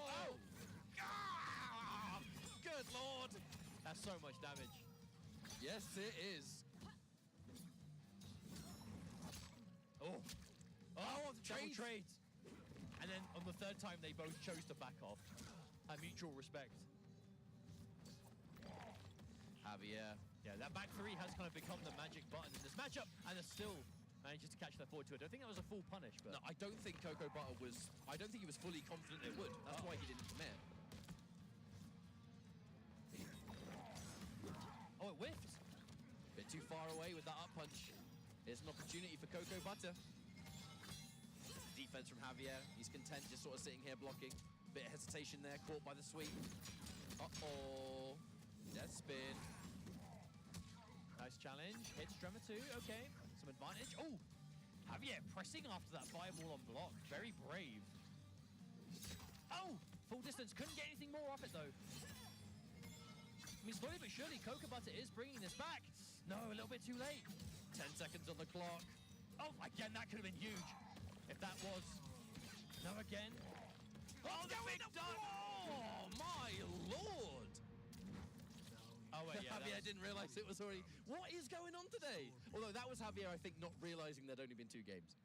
Good lord! That's so much damage. Yes, it is. Oh, the double trades. trades. And then on the third time, they both chose to back off. A mutual respect. Javier. Yeah, that back three has kind of become the magic button in this matchup, and they're still manages to catch that forward two. I don't think that was a full punish, but... No, I don't think Cocoa Butter was... I don't think he was fully confident it would. That's why he didn't commit. Oh, it whiffed. Bit too far away with that up punch. Here's an opportunity for Cocoa Butter. Defense from Javier. He's content just sort of sitting here blocking. Bit of hesitation there, caught by the sweep. Uh-oh. Death spin. Nice challenge. Hits Tremor 2. Okay. Some advantage. Oh! Javier pressing after that fireball on block. Very brave. Oh! Full distance. Couldn't get anything more off it, though. I mean, slowly but surely, Cocoa Butter is bringing this back. No, a little bit too late. 10 seconds on the clock. Oh, again, that could have been huge. If that was... No, again. Oh, the big dunk! Oh, my lord! Oh, wait, yeah. Javier didn't realize it was already... What is going on today? Although that was Javier, I think, not realizing there'd only been 2 games.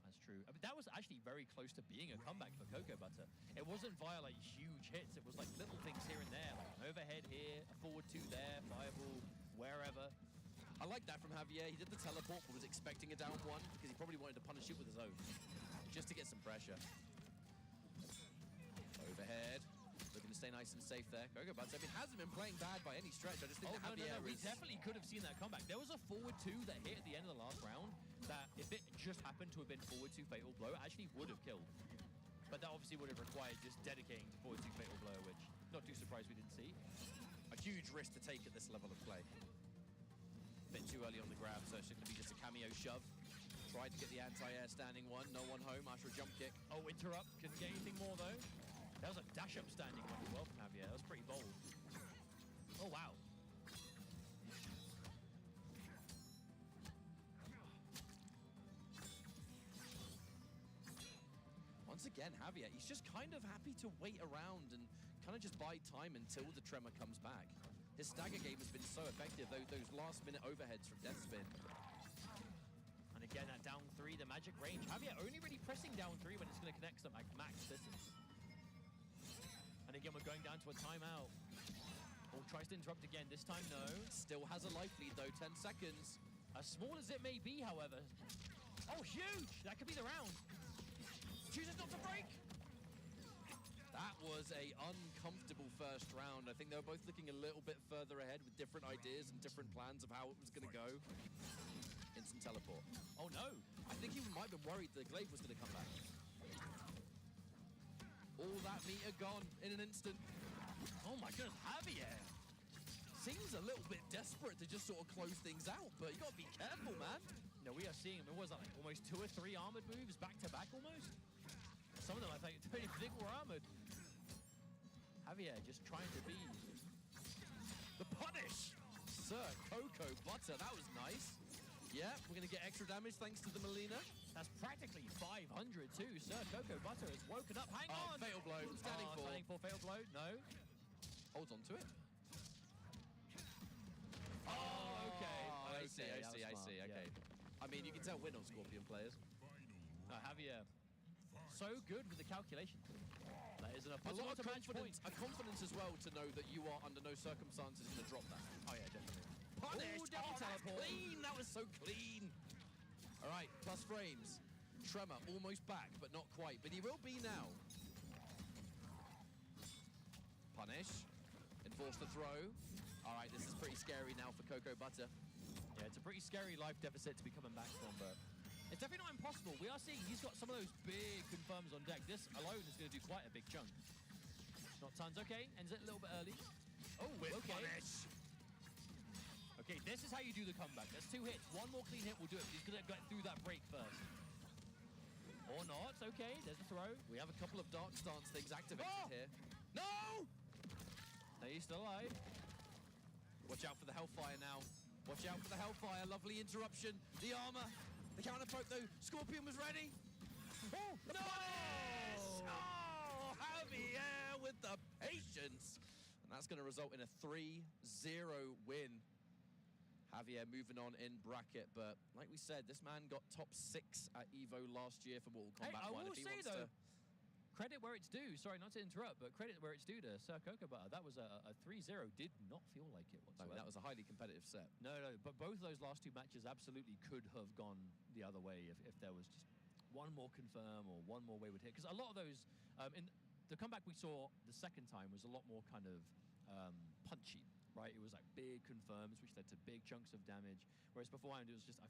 That's true. I mean, that was actually very close to being a comeback for Cocoa Butter. It wasn't via, like, huge hits. It was, like, little things here and there. Like an overhead here, a forward 2 there, fireball, wherever. I like that from Javier. He did the teleport, but was expecting a down 1 because he probably wanted to punish it with his own. Just to get some pressure. Overhead. Looking to stay nice and safe there. Cocoa Butter, I mean, hasn't been playing bad by any stretch. I just think that Javier We is... definitely could have seen that comeback. There was a forward 2 that hit at the end of the last round that, if it just happened to have been forward 2 fatal blow, actually would have killed. But that obviously would have required just dedicating to forward 2 fatal blow, which not too surprised we didn't see. A huge risk to take at this level of play. Bit too early on the grab, so it's going to be just a cameo shove. Tried to get the anti-air standing 1, no one home after a jump kick. Oh, interrupt. Couldn't get anything more, though. That was a dash-up standing 1 as well from Javier. That was pretty bold. Oh, wow. Once again, Javier, he's just kind of happy to wait around and kind of just buy time until the tremor comes back. His stagger game has been so effective, those last-minute overheads from Death Spin. And again, that down 3, the magic range. Javier only really pressing down 3 when it's going to connect some like max distance. And again, we're going down to a timeout. Oh, tries to interrupt again. This time, no. Still has a life lead, though. 10 seconds. As small as it may be, however. Oh, huge! That could be the round. Chooses not to break. That was a uncomfortable first round. I think they were both looking a little bit further ahead with different ideas and different plans of how it was going to go. Instant teleport. Oh, no. I think he might have been worried the glaive was going to come back. All that meter gone in an instant. Oh my goodness, Javier. Seems a little bit desperate to just sort of close things out, but you got to be careful, man. No, we are seeing, it was like almost 2 or 3 armored moves back to back almost. Some of them I think don't even think were armored. Javier just trying to be the punish. Sir Cocoa Butter, that was nice. Yeah, we're going to get extra damage thanks to the Melina. That's practically 500 too. Sir Cocoa Butter has woken up. Hang on! Fatal blow. Standing for. Standing for fatal blow. No. Holds on to it. Oh, okay. I see. Okay. I mean, you can tell we're not Scorpion players. Javier, so good with the calculation. That is a lot of confidence. A confidence as well to know that you are under no circumstances going to drop that. Oh yeah, definitely. Punish! Double teleport. Clean! That was so clean. All right, plus frames. Tremor almost back, but not quite. But he will be now. Punish. Enforce the throw. All right, this is pretty scary now for Cocoa Butter. Yeah, it's a pretty scary life deficit to be coming back from, but it's definitely not impossible. We are seeing he's got some of those big confirms on deck. This alone is going to do quite a big chunk. Not tons. Okay, ends it a little bit early. Oh, with okay. punish. Okay, this is how you do the comeback. That's 2 hits. 1 more clean hit will do it. He's going to get through that break first. Or not. Okay, there's the throw. We have a couple of Dark Stance things activated here. No! No, he's still alive. Watch out for the Hellfire now. Watch out for the Hellfire. Lovely interruption. The armor. The counter poke, though. Scorpion was ready. Oh, no! Oh, Javier with the patience. And that's going to result in a 3-0 win Javier moving on in bracket, but like we said, this man got top 6 at Evo last year for Mortal Hey, Kombat I 1. will If he say wants though, to... credit where it's due. Sorry, not to interrupt, but credit where it's due to Sir Cocoa Butter. That was a 3-0. Did not feel like it I whatsoever. mean, that was a highly competitive set. No, but both of those last two matches absolutely could have gone the other way if there was just one more confirm or one more wayward hit. Because a lot of those, in the comeback we saw the second time was a lot more kind of punchy, right? It was like big confirms, which led to big chunks of damage. Whereas beforehand, it was just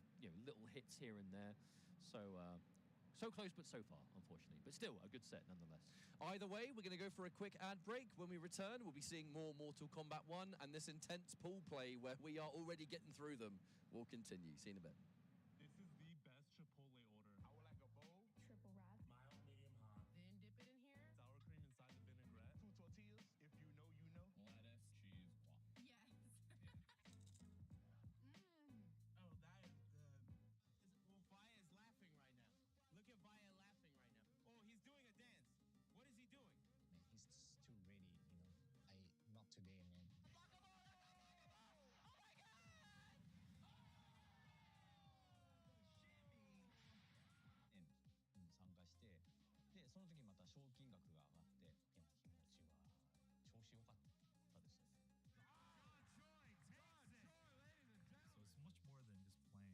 little hits here and there. So so close, but so far, unfortunately. But still, a good set nonetheless. Either way, we're going to go for a quick ad break. When we return, we'll be seeing more Mortal Kombat 1, and this intense pool play where we are already getting through them will continue. See you in a bit. This is the best Chipotle order. I would like a bowl, Triple wrap. mild, medium, hot. Then dip it in here. Sour cream inside the vinaigrette. 2 tortillas, if you know, you know. Lettuce, cheese, waffle. Yes. Oh, that is good. Well, Fire is laughing right now. Look at Fire laughing right now. Oh, he's doing a dance. What is he doing? Man, he's too ready, not today, man. So it's much more than just playing.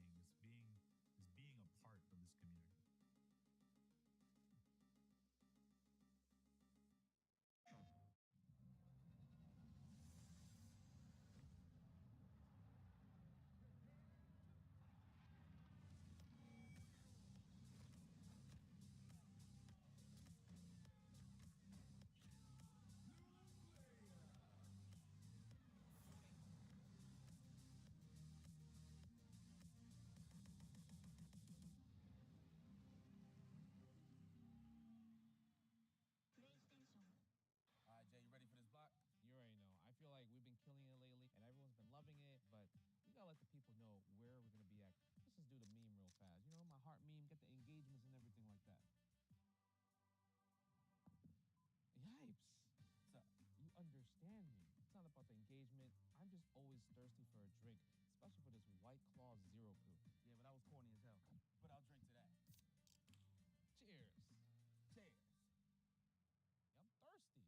It's being a part of this community. All right, Jay, you ready for this block? You already know. I feel like we've been killing it lately, and everyone's been loving it, but we gotta let the people know where we're gonna be at. Let's just do the meme real fast. You know, my heart meme, get the engagements and everything like that. Yipes. So, you understand me. It's not about the engagement. I'm just always thirsty for a drink, especially for this White Claw Zero Proof. Yeah, but that was corny as hell. But I'll drink to that. Cheers. Cheers. Yeah, I'm thirsty.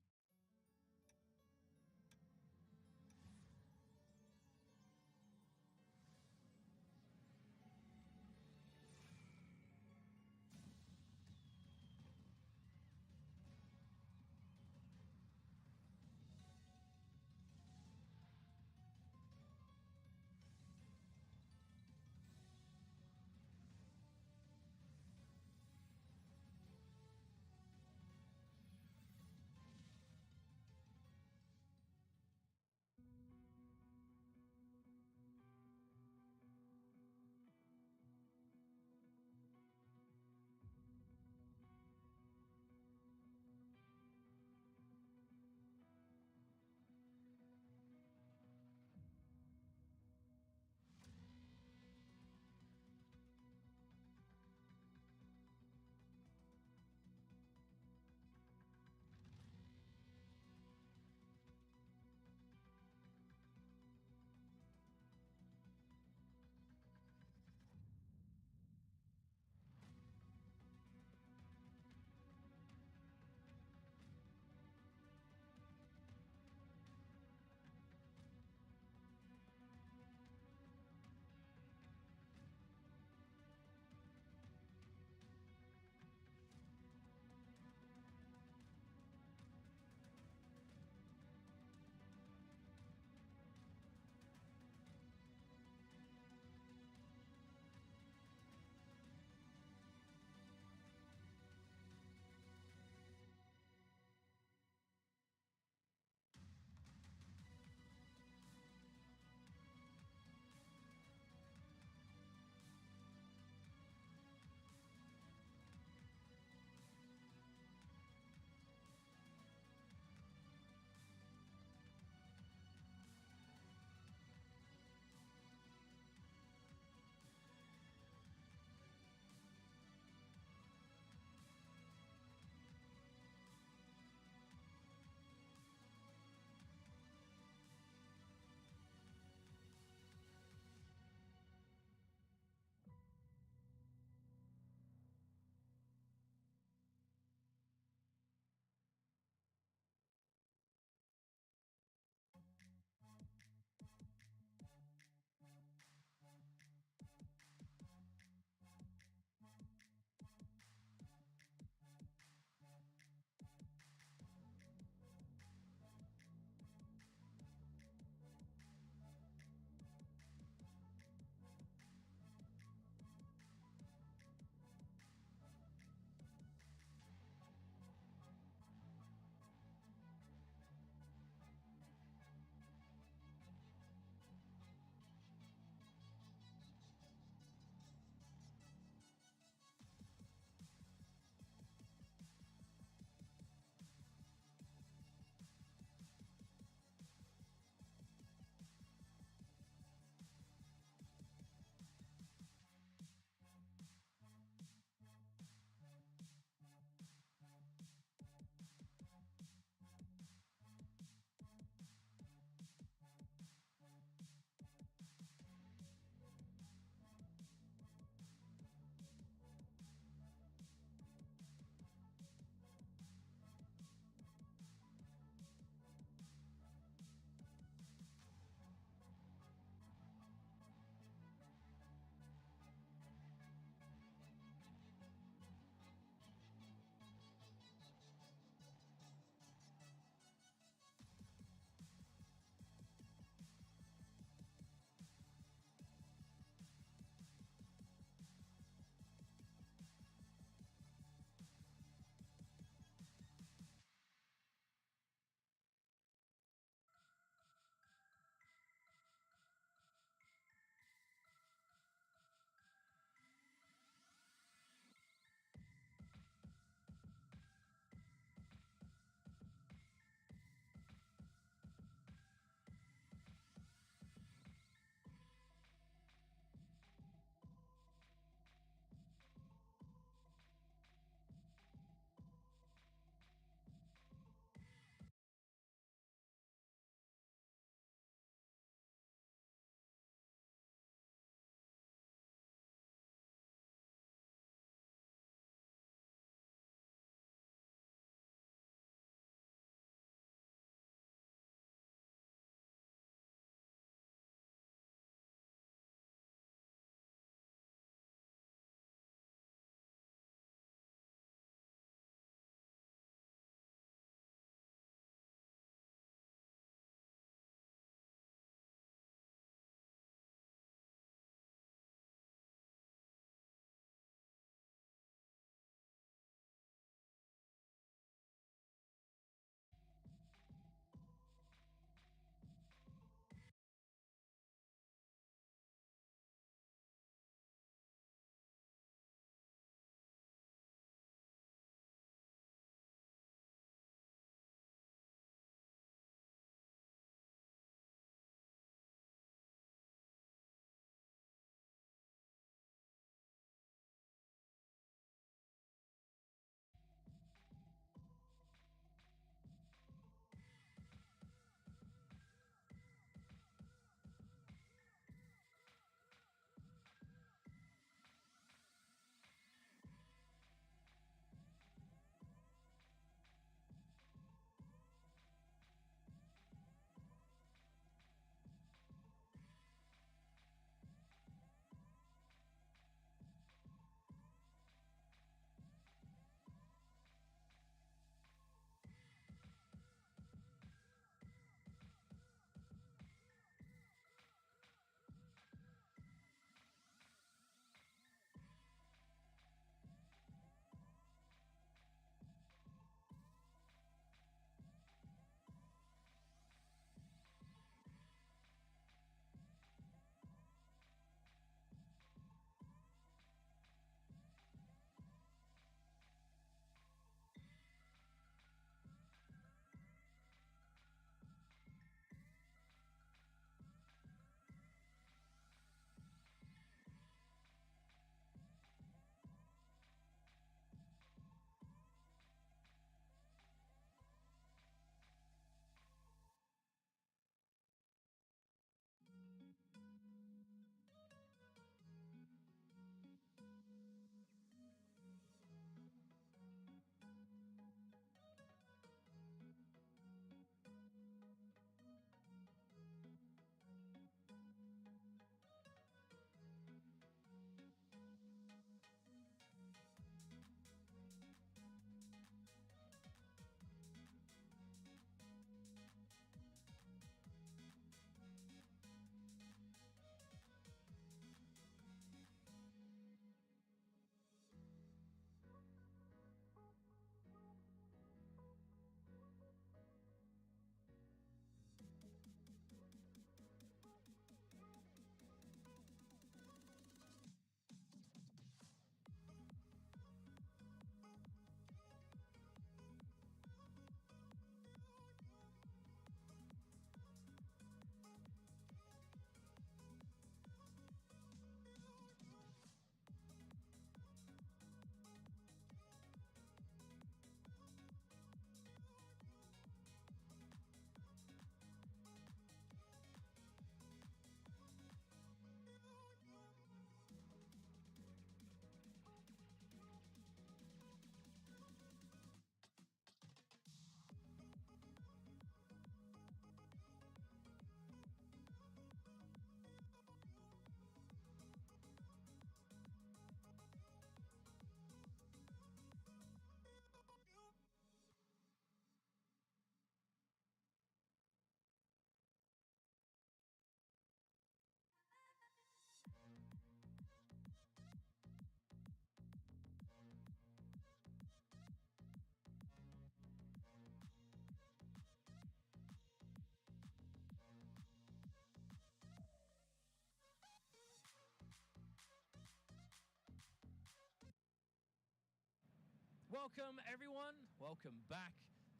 Welcome, everyone. Welcome back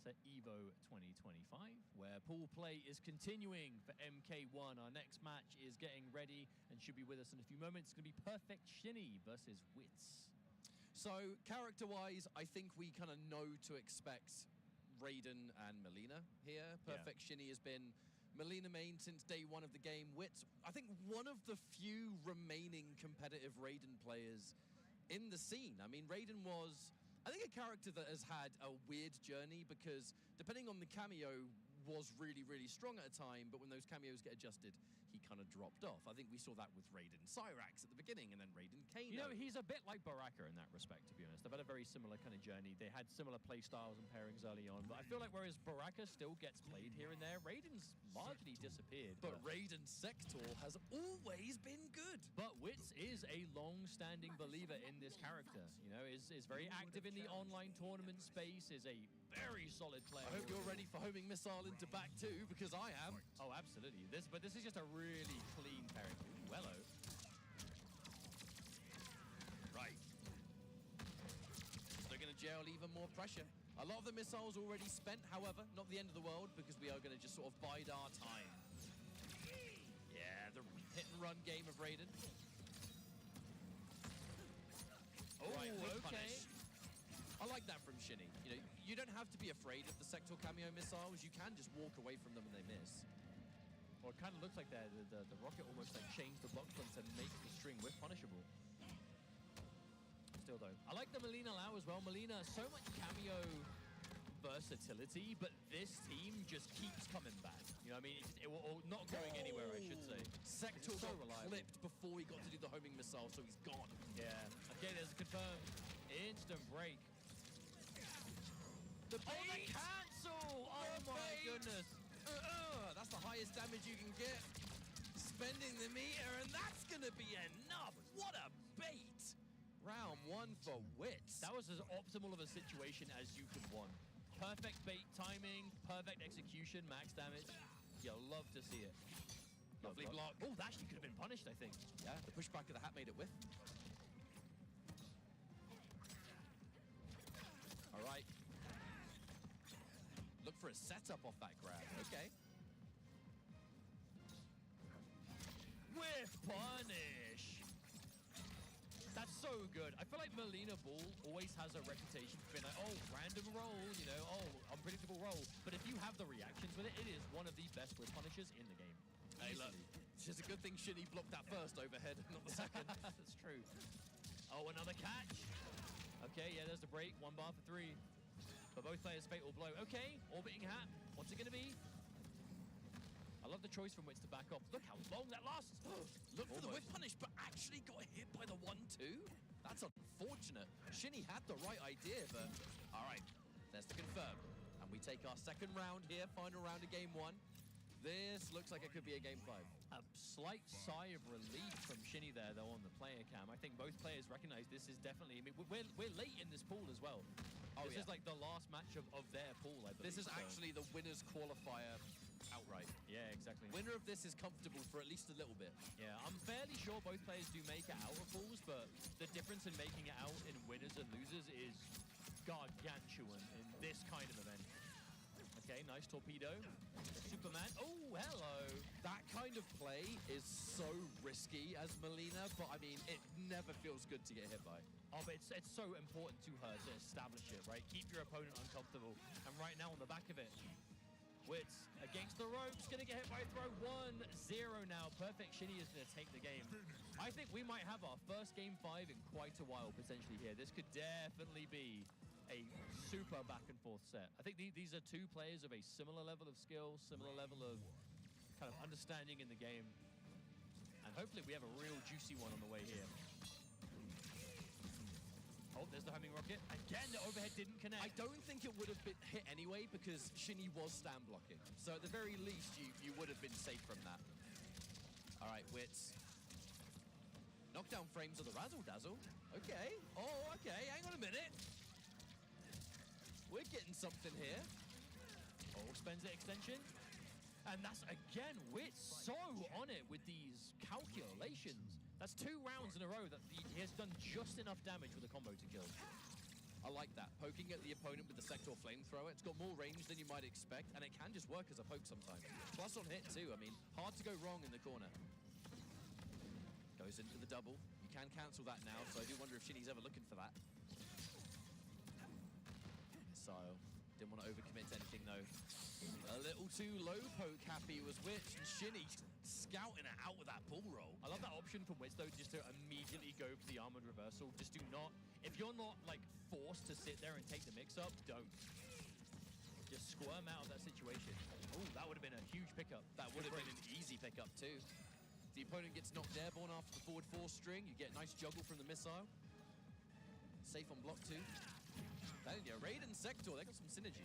to EVO 2025, where pool play is continuing for MK1. Our next match is getting ready and should be with us in a few moments. It's going to be Perfect Shinny versus Wits. So, character-wise, I think we kind of know to expect Raiden and Melina here. Perfect Shinny has been Melina main since day one of the game. Wits, I think one of the few remaining competitive Raiden players in the scene. I mean, Raiden was, I think, a character that has had a weird journey because depending on the cameo, was really, really strong at a time, but when those cameos get adjusted, he kind of dropped off. I think we saw that with Raiden Cyrax at the beginning, and then Raiden Kano. You know, he's a bit like Baraka in that respect, to be honest. They've had a very similar kind of journey. They had similar play styles and pairings early on, but I feel like whereas Baraka still gets played here and there, Raiden's largely disappeared. But Raiden Sector has always been good. But Wits is a long-standing believer in this character. You know, is very active in the online tournament space, is a very solid player. I hope you're ready for homing missile into back two, because I am. Oh, absolutely. But this is just a really clean pairing. Ooh, hello. Right. They're going to jail even more pressure. A lot of the missiles already spent, however, not the end of the world, because we are going to just sort of bide our time. Yeah, the hit and run game of Raiden. Oh, right, okay. punish. I like that from Shinny. You know, you don't have to be afraid of the Sector cameo missiles. You can just walk away from them and they miss. Well, it kind of looks like the rocket almost like changed the box length and makes the string whip punishable. Still though, I like the Melina Lau as well. Melina, so much cameo versatility, but this team just keeps coming back. You know what I mean? Or not going anywhere, I should say. Sector so got reliable. clipped before he got to do the homing missile, so he's gone. Yeah. Okay, there's a confirmed instant break. The Oh, the cancel! Oh my goodness. That's the highest damage you can get. Spending the meter, and that's gonna be enough. What a bait! Round one for Wits. That was as optimal of a situation as you could want. Perfect bait timing, perfect execution, max damage. You'll love to see it. Lovely block. Oh, that actually could have been punished, I think. Yeah, the pushback of the hat made it whiff. All right. Look for a setup off that grab. Okay. Whiff punish. That's so good. I feel like Melina Ball always has a reputation for being like, oh, random roll, you know, oh, unpredictable roll. But if you have the reactions with it, it is one of the best whip punishers in the game. Hey, look. It's just a good thing Shinny blocked that first overhead, not the second. That's true. Oh, another catch. Okay, yeah, there's the break. 1 bar for 3. But both players fatal blow. Okay, orbiting hat. What's it going to be? I love the choice from Wits to back up. Look how long that lasts. Look for the whip punish, but actually got hit by the 1-2. That's unfortunate. Shinny had the right idea, but all right, there's the confirm. And we take our second round here, final round of game 1. This looks like it could be a game 5. A slight sigh of relief from Shinny there, though, on the player cam. I think both players recognize this is definitely... I mean, we're late in this pool as well. This is like the last match of their pool, I believe. This is actually the winner's qualifier outright. Yeah, exactly. Winner of this is comfortable for at least a little bit. Yeah, I'm fairly sure both players do make it out of pools, but the difference in making it out in winners and losers is gargantuan in this kind of event. Okay, nice torpedo. Superman. Oh, hello. That kind of play is so risky as Melina, but I mean, it never feels good to get hit by. Oh, but it's so important to her to establish it, right? Keep your opponent uncomfortable. And right now on the back of it, Wits against the ropes, gonna get hit by a throw. 1-0 now. Perfect Shinny is gonna take the game. I think we might have our first game 5 in quite a while potentially here. This could definitely be a super back and forth set. I think these are two players of a similar level of skill, similar level of kind of understanding in the game. And hopefully we have a real juicy one on the way here. Oh, there's the homing rocket. Again, the overhead didn't connect. I don't think it would have been hit anyway because Shinny was stand blocking. So at the very least, you would have been safe from that. All right, Wits. Knockdown frames of the razzle dazzle. Okay. Oh, okay. Hang on a minute. We're getting something here. Oh, spends the extension. And that's, again, Wits so on it with these calculations. That's 2 rounds in a row that he has done just enough damage with a combo to kill. I like that. Poking at the opponent with the Sector Flamethrower. It's got more range than you might expect, and it can just work as a poke sometimes. Plus on hit too. I mean, hard to go wrong in the corner. Goes into the double. You can cancel that now, so I do wonder if Shinny's ever looking for that. Missile. Didn't want to overcommit to anything though. A little too low poke happy was Witch, and Shinny scouting it out with that pull roll. I love that option from Witz though, just to immediately go for the armored reversal. Just do not, if you're not like forced to sit there and take the mix up, don't. Just squirm out of that situation. Oh, that would have been a huge pickup. That would have been an easy pickup too. The opponent gets knocked airborne after the forward 4 string. You get nice juggle from the missile. Safe on block 2. Then, yeah, Raid and Sector, they got some synergy.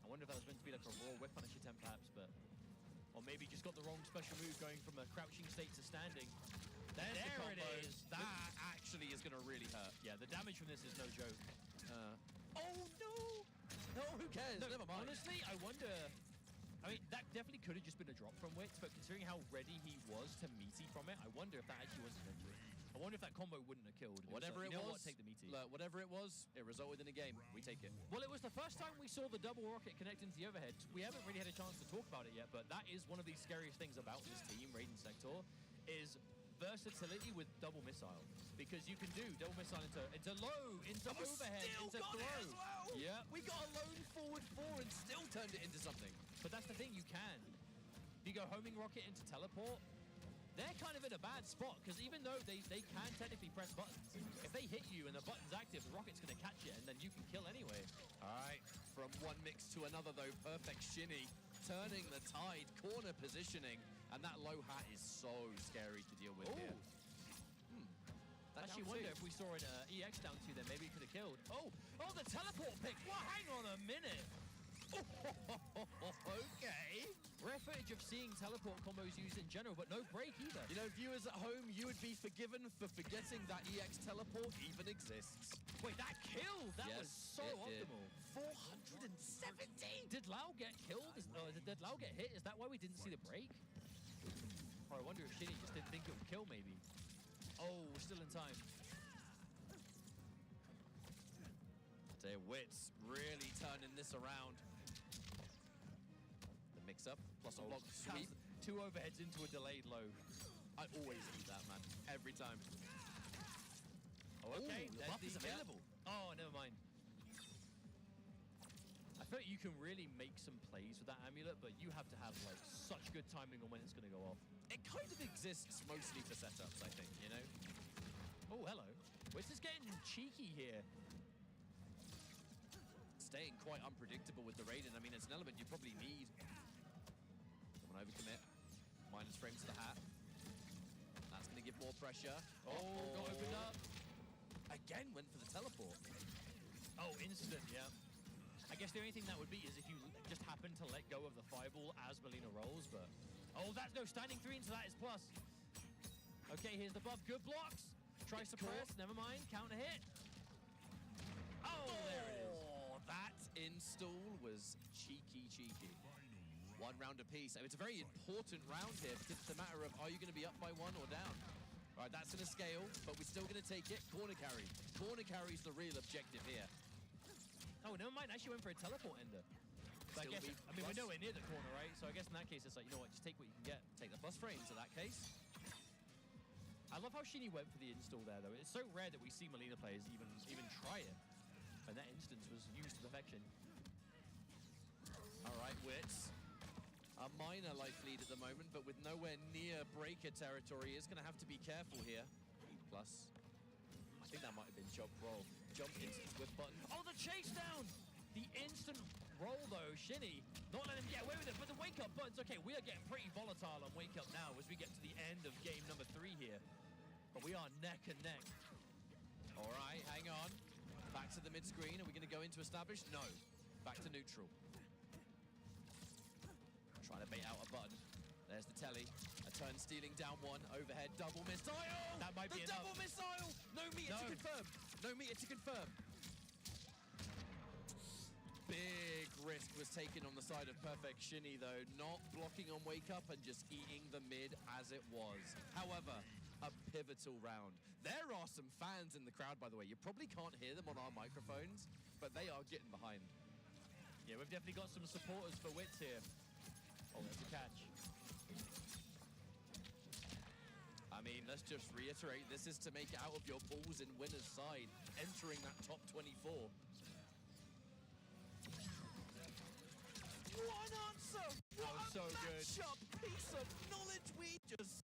I wonder if that was meant to be like a raw whip punish attempt perhaps, but... Or maybe just got the wrong special move going from a crouching state to standing. There it is. That actually is going to really hurt. Yeah, the damage from this is no joke. Oh no! No, who cares? No, Never mind. Honestly, I wonder... I mean, that definitely could have just been a drop from Witz, but considering how ready he was to meaty from it, I wonder if that actually was intentional. I wonder if that combo wouldn't have killed. Whatever it was, take the meaty. Look, whatever it was, it resulted in a game. We take it. Well, it was the first time we saw the double rocket connect into the overhead. We haven't really had a chance to talk about it yet, but that is one of the scariest things about this team, Raiden Sector, is versatility with double missile. Because you can do double missile into low, into overhead, into throw. Well. Yeah. We got a lone forward 4 and still turned it into something. But that's the thing, you can. If you go homing rocket into teleport, they're kind of in a bad spot, because even though they can technically press buttons, if they hit you and the button's active, the rocket's going to catch it, and then you can kill anyway. All right, from one mix to another, though, perfect Shinny, turning the tide, corner positioning, and that low hat is so scary to deal with here. I actually wonder if we saw an EX down 2 then, maybe it could have killed. Oh, the teleport pick! Well, hang on a minute! Okay. Rare footage of seeing teleport combos used in general, but no break either. You know, viewers at home, you would be forgiven for forgetting that EX teleport even exists. Wait, that killed! That was so optimal. 470! Did Lau get killed? Did Lau get hit? Is that why we didn't see the break? Or I wonder if Shinny just didn't think it would kill, maybe. Oh, we're still in time. Their Wits really turning this around. The mix-up, plus a block sweep. 2 overheads into a delayed low. I always eat that, man. Every time. Oh, okay. The buff is available. Oh, never mind. I feel like you can really make some plays with that amulet, but you have to have like such good timing on when it's going to go off. It kind of exists mostly for setups, I think, you know? Oh, hello. Witz is getting cheeky here. Staying quite unpredictable with the Raiden. I mean, it's an element you probably need. Someone overcommit. Minus frame to the hat. That's going to give more pressure. Oh, got opened up. Again, went for the teleport. Oh, instant, yeah. I guess the only thing that would be is if you just happen to let go of the fireball as Melina rolls, but... Oh, that's no standing 3 into that is plus. Okay, here's the buff. Good blocks. Tries to press. Never mind. Counter hit. Oh, there it is. That install was cheeky. 1 round apiece. It's a very important round here because it's a matter of are you going to be up by 1 or down? All right, that's in a scale, but we're still going to take it. Corner carry. Corner carry's the real objective here. Oh, never mind. Actually went for a teleport ender. But I mean, we're nowhere near the corner, right? So I guess in that case, it's like, you know what, just take what you can get. Take the plus frames in that case. I love how Shinny went for the install there, though. It's so rare that we see Melina players even try it. And that instance was used to perfection. All right, Wits. A minor life lead at the moment, but with nowhere near breaker territory, is going to have to be careful here. Plus, I think that might have been jump roll. Jump instant whip button. Oh, the chase down! The instant roll, though, Shinny, not letting him get away with it, but the wake-up button's okay. We are getting pretty volatile on wake-up now as we get to the end of game number 3 here. But we are neck and neck. All right, hang on. Back to the mid-screen. Are we going to go into established? No. Back to neutral. Trying to bait out a button. There's the telly. A turn stealing down 1. Overhead double missile. That might be enough. Double missile. No meter to confirm. No meter to confirm. Big risk was taken on the side of Perfect Shinny, though. Not blocking on wake up and just eating the mid as it was. However, a pivotal round. There are some fans in the crowd, by the way. You probably can't hear them on our microphones, but they are getting behind. Yeah, we've definitely got some supporters for Wits here. Oh, there's a catch. I mean, let's just reiterate, this is to make it out of your pools in winner's side, entering that top 24. What an answer! What a so good. matchup! Piece of knowledge we just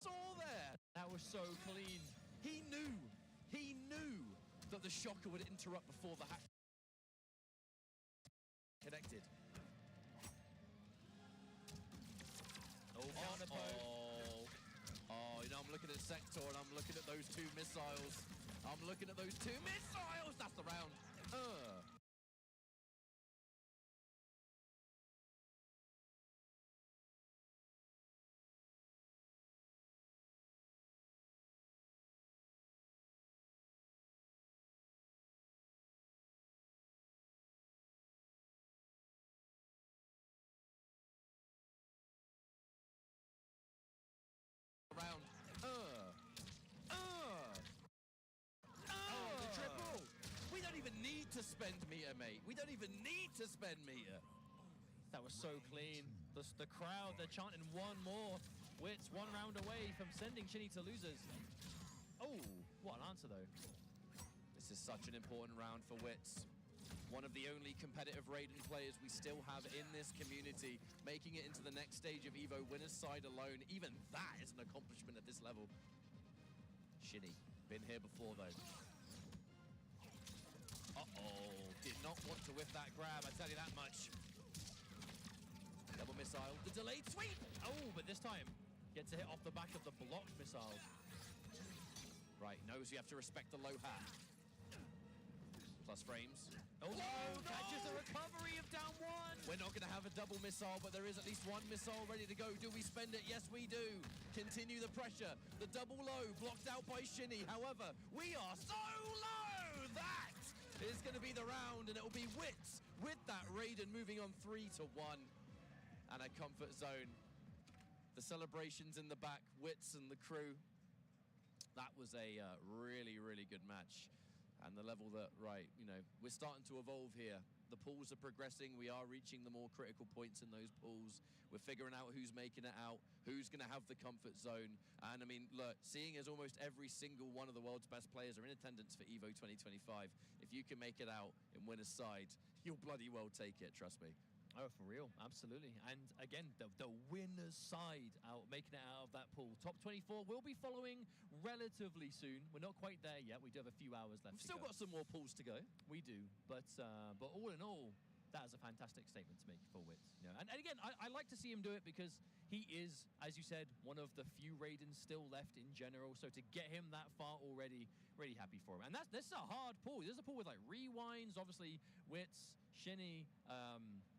saw there. That was so clean. He knew that the shocker would interrupt before the hack connected. Oh, counter poke. Oh, you know, I'm looking at Sector and I'm looking at those two missiles. That's the round. Round. The triple. We don't even need to spend meter, mate. We don't even need to spend meter. That was so clean. The crowd, they're chanting one more. Wits one round away from sending Shinny to losers. Oh, what an answer, though. This is such an important round for Wits. One of the only competitive Raiden players we still have in this community, making it into the next stage of EVO winner's side alone. Even that is an accomplishment at this level. Shinny, been here before, though. Uh-oh, did not want to whiff that grab, I tell you that much. Double missile, the delayed sweep! Oh, but this time, gets a hit off the back of the blocked missiles. Right, knows you have to respect the low hat. Plus frames. Oh, no! Catches the recovery of down one! We're not going to have a double missile, but there is at least one missile ready to go. Do we spend it? Yes, we do. Continue the pressure. The double low blocked out by Shinny. However, we are so low! That is going to be the round, and it will be Wits with that Raiden moving on 3-1. And a comfort zone. The celebrations in the back, Wits and the crew. That was a really, really good match. And the level that, right, you know, we're starting to evolve here. The pools are progressing. We are reaching the more critical points in those pools. We're figuring out who's making it out, who's going to have the comfort zone. And, I mean, look, seeing as almost every single one of the world's best players are in attendance for EVO 2025, if you can make it out in winner's side, you'll bloody well take it, trust me. Oh, for real, absolutely. And again, the winner's side out, making it out of that pool. Top 24 will be following relatively soon. We're not quite there yet. We do have a few hours left. We've still got some more pools to go. We do, but all in all, that is a fantastic statement to make for Wits. You know, and again, I like to see him do it because he is, as you said, one of the few Raidens still left in general. So to get him that far already, really happy for him. And this is a hard pool. There's a pool with like rewinds, obviously Wits, Shinny.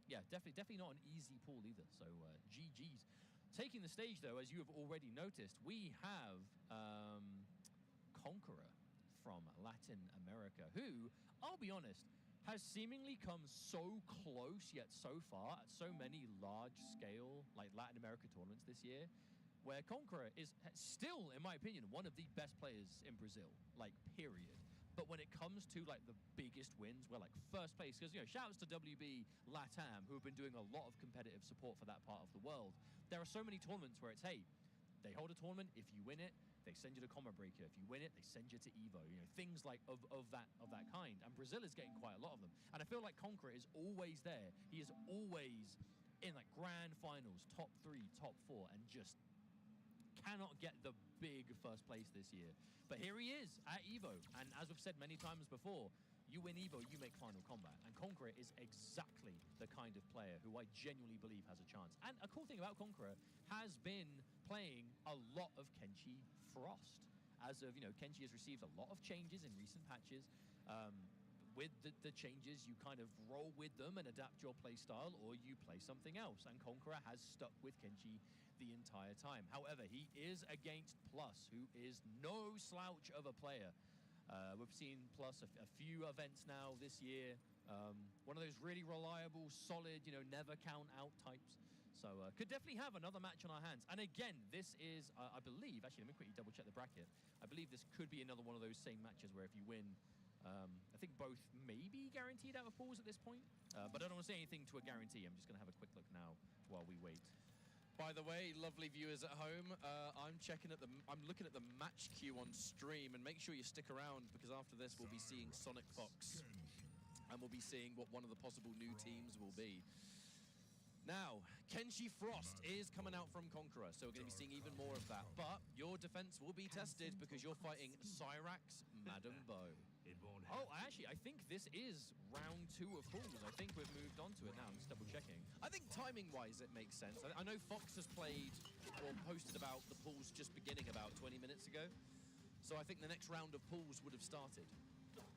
Yeah, definitely not an easy pool either. So GG's. Taking the stage though, as you have already noticed, we have Conqueror from Latin America, who, I'll be honest, has seemingly come so close yet so far at so many large-scale like Latin America tournaments this year, where Conqueror is still, in my opinion, one of the best players in Brazil, like, period. But when it comes to like the biggest wins, we're like first place, because, you know, shout outs to WB Latam, who have been doing a lot of competitive support for that part of the world. There are so many tournaments where it's, hey, they hold a tournament, if you win it, they send you to Comma Breaker. If you win it, they send you to Evo. You know, things like of that kind. And Brazil is getting quite a lot of them. And I feel like Conqueror is always there. He is always in like grand finals, top 3, top 4, and just cannot get the big first place this year. But here he is at Evo, and as we've said many times before, you win Evo, you make Final Combat, and Conqueror is exactly the kind of player who I genuinely believe has a chance. And a cool thing about Conqueror has been playing a lot of Kenshi Frost. As of, you know, Kenshi has received a lot of changes in recent patches. With the changes, you kind of roll with them and adapt your play style, or you play something else. And Conqueror has stuck with Kenshi the entire time. However, he is against Plus, who is no slouch of a player. We've seen Plus a few events now this year. One of those really reliable, solid, you know, never count out types. So could definitely have another match on our hands. And again, this is, I believe, actually, let me quickly double check the bracket. I believe this could be another one of those same matches where if you win, I think both may be guaranteed out of pools at this point. But I don't want to say anything to a guarantee. I'm just going to have a quick look now while we wait. By the way, lovely viewers at home, I'm looking at the match queue on stream, and make sure you stick around because after this we'll be seeing Sonic Fox, and we'll be seeing what one of the possible new teams will be. Now, Kenshi Frost is coming out from Conqueror, so we're going to be seeing even more of that. But your defense will be tested because you're fighting Cyrax, Madam Bo. Oh, actually, I think this is round 2 of pools. I think we've moved on to it now. I'm just double checking. I think timing-wise it makes sense. I know Fox has played or posted about the pools just beginning about 20 minutes ago. So I think the next round of pools would have started.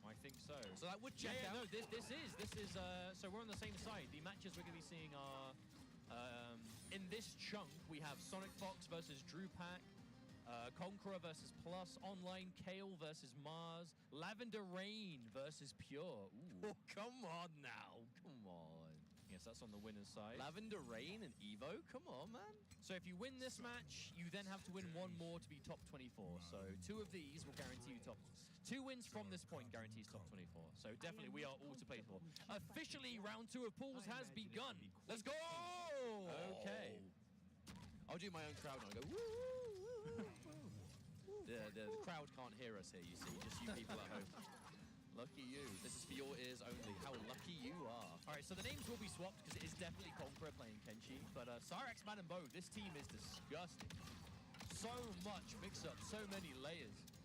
I think so. So that would check out. No, this is, so we're on the same side. The matches we're going to be seeing are, in this chunk, we have Sonic Fox versus Drew Pack, Conqueror versus Plus, Online Kale versus Mars, Lavender Rain versus Pure. Ooh. Oh, come on now. Come on. Yes, that's on the winner's side. Lavender Rain and Evo? Come on, man. So if you win this match, you then have to win one more to be top 24. So 2 of these will guarantee you top... 2 wins from this point guarantees top 24. So definitely we are all to play for. Officially, round 2 of pools has begun. Let's go! Okay. I'll do my own crowd and I'll go, woo, woo, woo. The crowd can't hear us here, you see. Just you people at home. Lucky you. This is for your ears only. How lucky you are. All right, so the names will be swapped because it is definitely Conqueror playing Kenshi. But Cyrax, Madam Bo, this team is disgusting. So much mix-up, so many layers.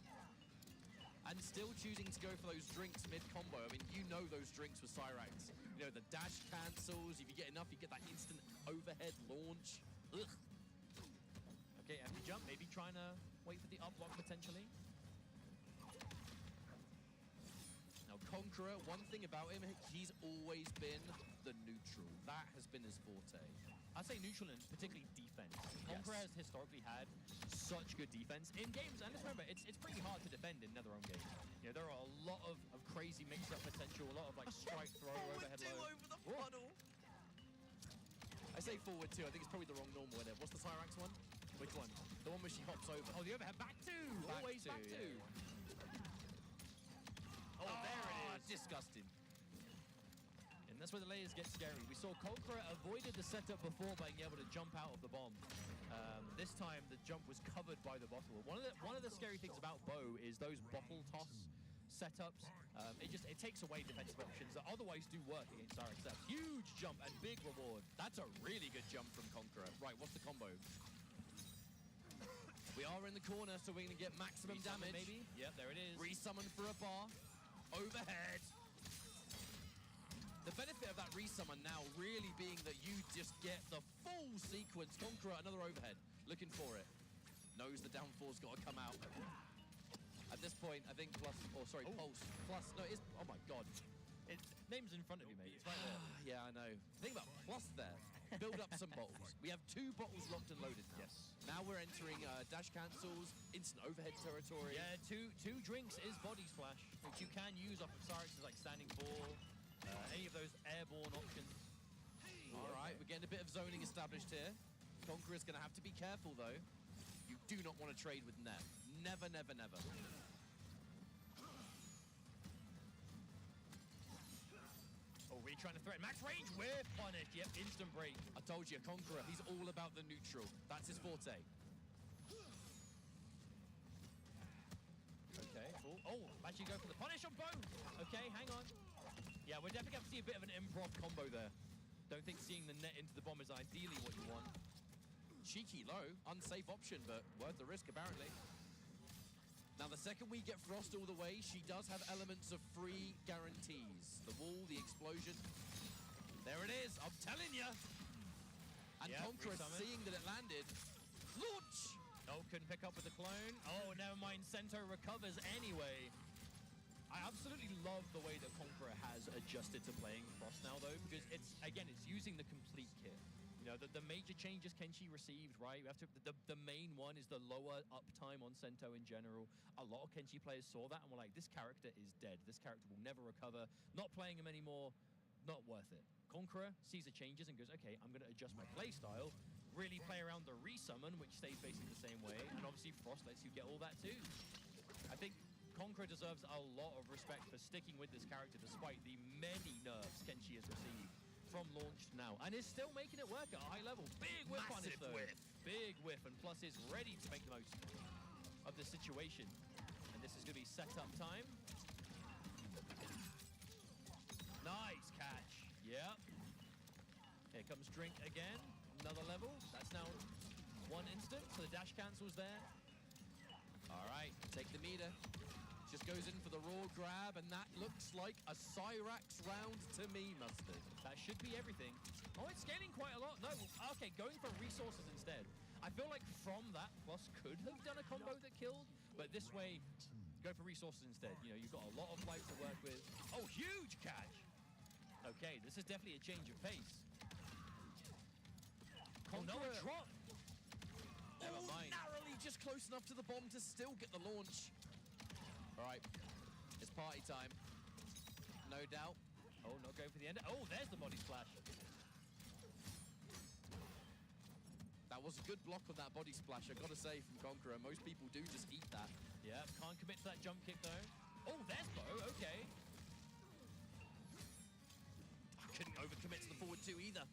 And still choosing to go for those drinks mid-combo. I mean, you know those drinks with Cyrax. You know, the dash cancels. If you get enough, you get that instant overhead launch. Ugh. Okay, empty jump. Maybe trying to wait for the up block potentially. Now, Conqueror, one thing about him, he's always been the neutral. That has been his forte. I'd say neutral and particularly defense. Conqueror has historically had such good defense in games, and just remember, it's pretty hard to defend in NetherRealm games. You know, there are a lot of crazy mix-up potential, a lot of like strike throw, overhead low. Over the funnel. I say forward two. I think it's probably the wrong normal in it. What's the Cyrax one? Which one? The one where she hops over. Oh, the overhead back two. Always back two. Oh, there it is. Disgusting. And that's where the layers get scary. We saw Conqueror avoided the setup before by being able to jump out of the bomb. This time, the jump was covered by the bottle. One of the scary things about Bo is those bottle toss setups. It takes away defensive options that otherwise do work against Cyrax. Huge jump and big reward. That's a really good jump from Conqueror. Right, what's the combo? We are in the corner, so we're going to get maximum damage. Maybe. Yep, there it is. Resummon for a bar. Overhead. The benefit of that resummon now really being that you just get the full sequence. Conqueror, another overhead. Looking for it. Knows the downfall's got to come out. At this point, I think Pulse. Plus, no, it's, oh my God. Name's in front of you, mate. It's right there. Yeah, I know. Think about Plus there. Build up some bottles. We have 2 bottles locked and loaded now. Yes. Now we're entering dash cancels, instant overhead territory. Yeah, two drinks is body splash, which you can use off of Cyrax's like standing ball, any of those airborne options. All right, we're getting a bit of zoning established here. Conqueror's going to have to be careful, though. You do not want to trade with Net. Never, never, never. Oh, really trying to threaten max range. We're punished. Yep, instant break. I told you, Conqueror, he's all about the neutral. That's his forte. Okay, cool. Oh, actually go for the punish on both. Okay, hang on. Yeah, we're definitely going to see a bit of an improv combo there. Don't think seeing the net into the bomb is ideally what you want. Cheeky low, unsafe option, but worth the risk, apparently. Now, the second we get Frost all the way, she does have elements of free guarantees. The wall, the explosion. There it is, I'm telling you. And yep, Conqueror, seeing that it landed, launch! Oh, couldn't pick up with the clone. Oh, never mind, Sento recovers anyway. I absolutely love the way that Conqueror has adjusted to playing Frost now, though, because it's using the complete kit. You know, the major changes Kenshi received, right? We have to, the main one is the lower uptime on Sento in general. A lot of Kenshi players saw that and were like, this character is dead. This character will never recover. Not playing him anymore. not worth it. Conqueror sees the changes and goes, okay, I'm going to adjust my play style, really play around the resummon, which stays basically the same way, and obviously Frost lets you get all that too. I think Conqueror deserves a lot of respect for sticking with this character despite the many nerfs Kenshi has received from launch to now, and is still making it work at a high level. Big whiff punish though. Big whiff, and Plus is ready to make the most of the situation. And this is going to be setup time. Nice catch. Yep. Here comes Drink again. Another level. That's now one instant, so the dash cancels there. All right, take the meter. Just goes in for the raw grab, and that looks like a Cyrax round to me, Mustard. That should be everything. Oh, it's scaling quite a lot. No, okay, going for resources instead. I feel like from that, Plus could have done a combo that killed, but this way, go for resources instead. You know, you've got a lot of life to work with. Oh, huge catch! Okay, this is definitely a change of pace. Oh, no, a drop! Never mind. Narrowly just close enough to the bomb to still get the launch. All right, it's party time. No doubt. Oh, not going for the end. Oh, there's the body splash. That was a good block on that body splash, I gotta say, from Conqueror. Most people do just eat that. Yeah, can't commit to that jump kick, though. Oh, there's Bo, okay. I couldn't overcommit to the forward two either.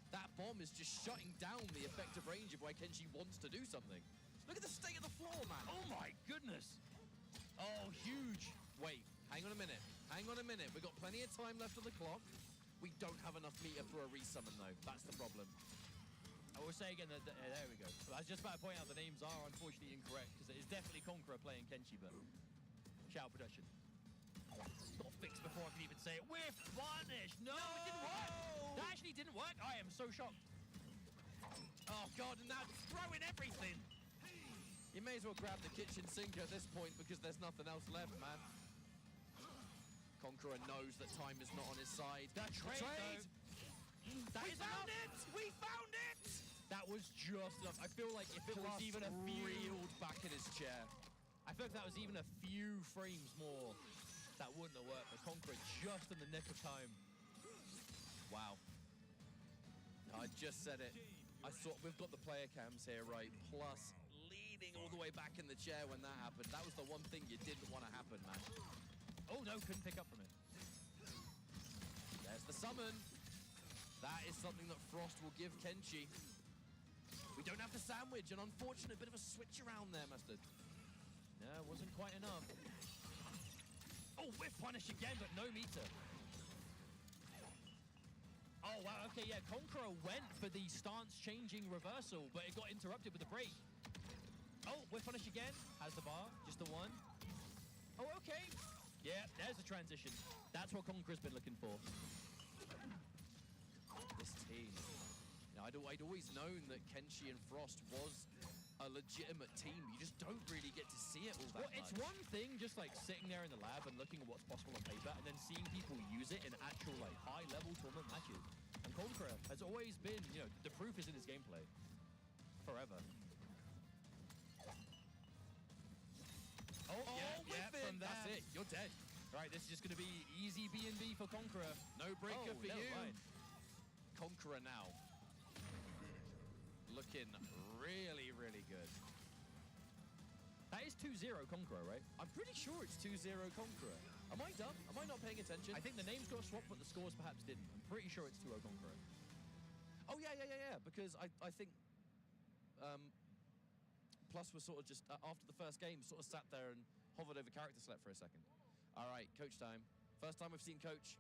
That bomb is just shutting down the effective range of why Kenshi wants to do something. Look at the state of the floor, man. Oh my goodness. Oh, huge. Wait, hang on a minute. Hang on a minute. We've got plenty of time left on the clock. We don't have enough meter for a resummon, though. That's the problem. I will say again that, there we go. So I was just about to point out the names are unfortunately incorrect, because it is definitely Conqueror playing Kenshi, but shout production. Not fixed before I can even say it. Whiff punish! No, it didn't work! That actually didn't work. I am so shocked. Oh god, and now throwing everything! You may as well grab the kitchen sink at this point because there's nothing else left, man. Conqueror knows that time is not on his side. The trade! We found it! We found it! That was just enough. I feel like if it was even a few... reeled back in his chair. I feel like that was even a few frames more. That wouldn't have worked. The Conqueror just in the nick of time. Wow. I just said it. I saw we've got the player cams here, right? Plus leaning all the way back in the chair when that happened. That was the one thing you didn't want to happen, man. Oh no, couldn't pick up from it. There's the summon. That is something that Frost will give Kenshi. We don't have the sandwich, an unfortunate bit of a switch around there, Mustard. No, it wasn't quite enough. Oh, whiff punish again, but no meter. Oh, wow, okay, yeah, Conqueror went for the stance-changing reversal, but it got interrupted with a break. Oh, whiff punish again. Has the bar, just the one. Oh, okay. Yeah, there's the transition. That's what Conqueror's been looking for. This team. Now, I'd always known that Kenshi and Frost was a legitimate team. You just don't really get to see it all that much. It's one thing just like sitting there in the lab and looking at what's possible on paper and then seeing people use it in actual like high-level tournament matches. And Conqueror has always been, you know, the proof is in his gameplay. Forever. Oh, yeah, from that. That's it. You're dead. All right, this is just going to be easy B&B for Conqueror. No breaker for you. Mind. Conqueror now. Looking really, really good. That is 2-0 Conqueror, right? I'm pretty sure it's 2-0 Conqueror. Am I dumb? Am I not paying attention? I think the names got swapped, but the scores perhaps didn't. I'm pretty sure it's 2-0 Conqueror. Oh, yeah. Because I think Plus was sort of just, after the first game, sort of sat there and hovered over character select for a second. All right, coach time. First time we've seen coach.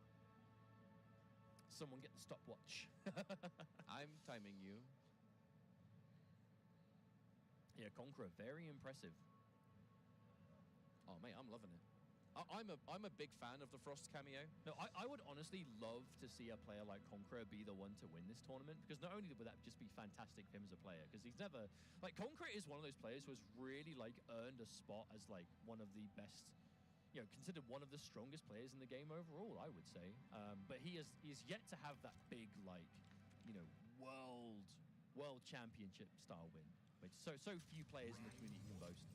Someone get the stopwatch. I'm timing you. Yeah, Conqueror, very impressive. Oh, mate, I'm loving it. I'm a big fan of the Frost cameo. No, I would honestly love to see a player like Conqueror be the one to win this tournament, because not only would that just be fantastic for him as a player, because he's never... Like, Conqueror is one of those players who has really, like, earned a spot as, like, one of the best... You know, considered one of the strongest players in the game overall, I would say. But he's yet to have that big, like, you know, world championship style win, which so few players in the community can boast.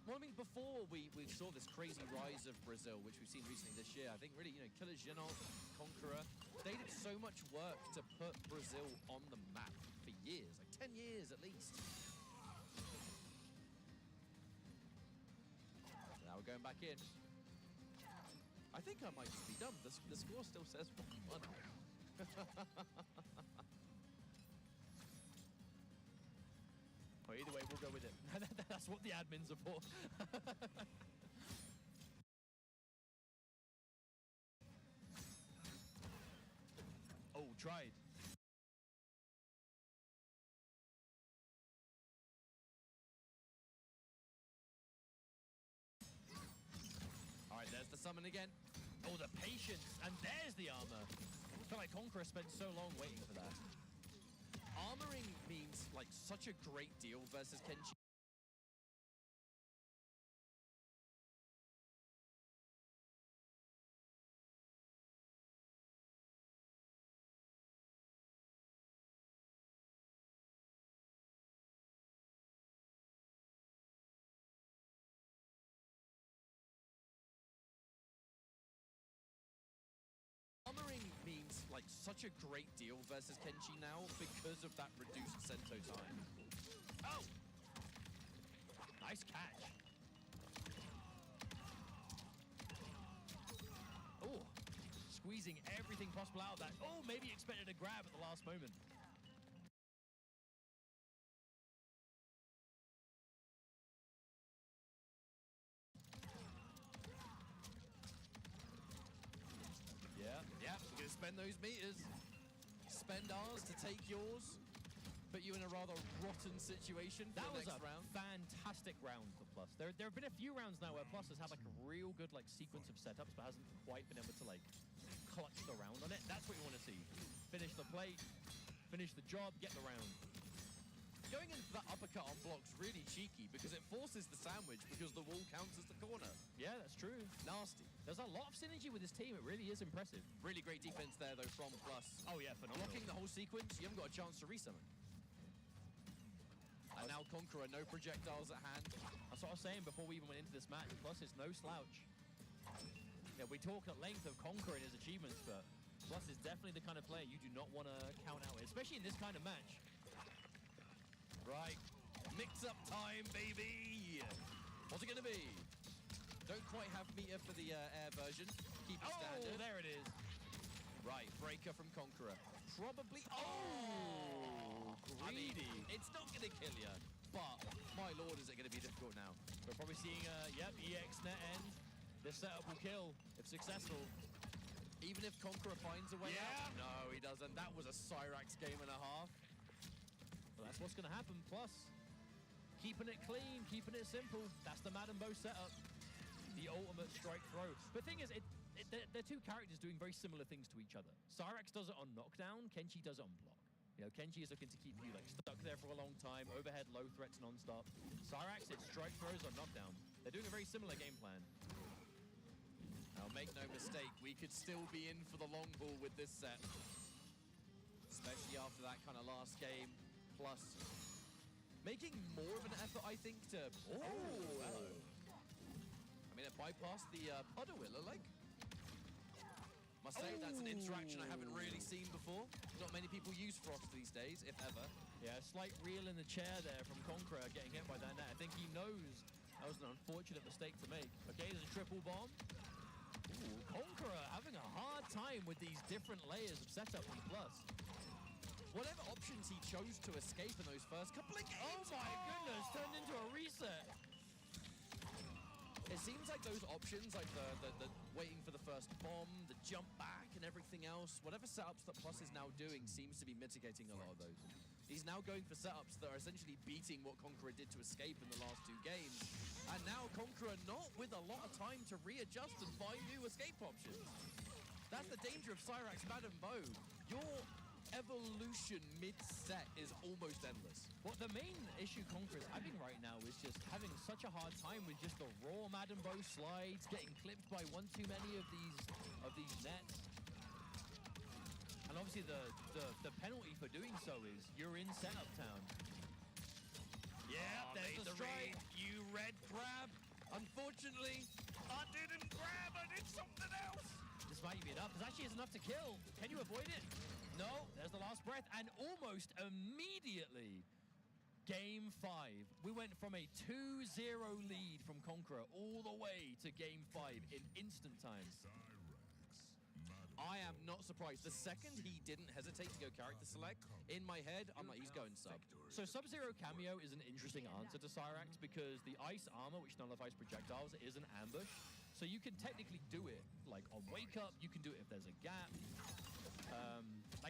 Well, I mean, before we saw this crazy rise of Brazil, which we've seen recently this year, I think really, you know, Killer Genov, Conqueror, they did so much work to put Brazil on the map for years, like 10 years at least. Now we're going back in. I think I might just be dumb. The score still says 1-1. Well, either way, we'll go with it. That's what the admins are for. Oh, tried. All right, there's the summon again. Oh, the patience, and there's the armor. I feel like Conqueror spent so long waiting for that. Armoring means like such a great deal versus Kenshi. Armoring means like such a great deal versus Kenshi now because of that reduced Sento time. Oh! Nice catch. Oh, squeezing everything possible out of that. Oh, maybe expected a grab at the last moment. Yeah, We're gonna spend those meters. Spend ours to take yours. Put you in a rather rotten situation for that the was next a round. fantastic round for Plus. There have been a few rounds now where Plus has had like a real good like sequence of setups, but hasn't quite been able to like clutch the round on it. That's what you want to see. Finish the plate, finish the job, get the round. Going in for that uppercut on block's really cheeky because it forces the sandwich because the wall counts as the corner. Yeah, that's true. Nasty. There's a lot of synergy with this team. It really is impressive. Really great defense there though from Plus. Oh yeah, phenomenal. Blocking the whole sequence, you haven't got a chance to resummon. And now Conqueror, no projectiles at hand. That's what I was saying before we even went into this match. Plus is no slouch. Yeah, we talk at length of Conqueror and his achievements, but Plus is definitely the kind of player you do not want to count out with, especially in this kind of match. Right, mix-up time, baby! What's it gonna be? Don't quite have meter for the air version. Keep it standard. Oh, there it is. Right, breaker from Conqueror. Probably, Greedy. I mean, it's not gonna kill you, but my lord, is it gonna be difficult now? We're probably seeing, EX net end. This setup will kill if successful. Even if Conqueror finds a way Yeah. out? No, he doesn't. That was a Cyrax game and a half. Well, that's what's going to happen. Plus, keeping it clean, keeping it simple. That's the Madden Bow setup. The ultimate strike throw. But the thing is, they're two characters doing very similar things to each other. Cyrax does it on knockdown. Kenshi does it on block. You know, Kenshi is looking to keep you like stuck there for a long time, overhead, low threats non-stop. Cyrax, it's strike throws on knockdown. They're doing a very similar game plan. Now, make no mistake, we could still be in for the long haul with this set. Especially after that kind of last game. Plus, making more of an effort, I think, to... Oh, hello. I mean, it bypassed the puddle wheeler, like. Must say, that's an interaction I haven't really seen before. Not many people use Frost these days, if ever. Yeah, a slight reel in the chair there from Conqueror getting hit by that net. I think he knows that was an unfortunate mistake to make. Okay, there's a triple bomb. Ooh, Conqueror having a hard time with these different layers of setup from Plus. Whatever options he chose to escape in those first couple of games. Oh my goodness, turned into a reset. It seems like those options, like the waiting for the first bomb, the jump back and everything else, whatever setups that Plus is now doing seems to be mitigating a lot of those. He's now going for setups that are essentially beating what Conqueror did to escape in the last two games. And now Conqueror not with a lot of time to readjust and find new escape options. That's the danger of Cyrax Madden Bow. Your evolution mid-set is almost endless. What the main issue Conqueror is having right now is just having such a hard time with just the raw Madden Bow slides, getting clipped by one too many of these nets. And obviously the penalty for doing so is you're in setup town. Yeah, there's the strike. You red crab. Unfortunately, I didn't grab, I did something else. This might be enough. This actually is enough to kill. Can you avoid it? No, there's the last breath. And almost immediately, Game 5. We went from a 2-0 lead from Conqueror all the way to Game 5 in instant time. I am not surprised. The second he didn't hesitate to go character select, in my head, I'm like, he's going sub. So Sub-Zero cameo is an interesting answer to Cyrax because the ice armor, which nullifies projectiles, is an ambush. So you can technically do it like on wake up. You can do it if there's a gap.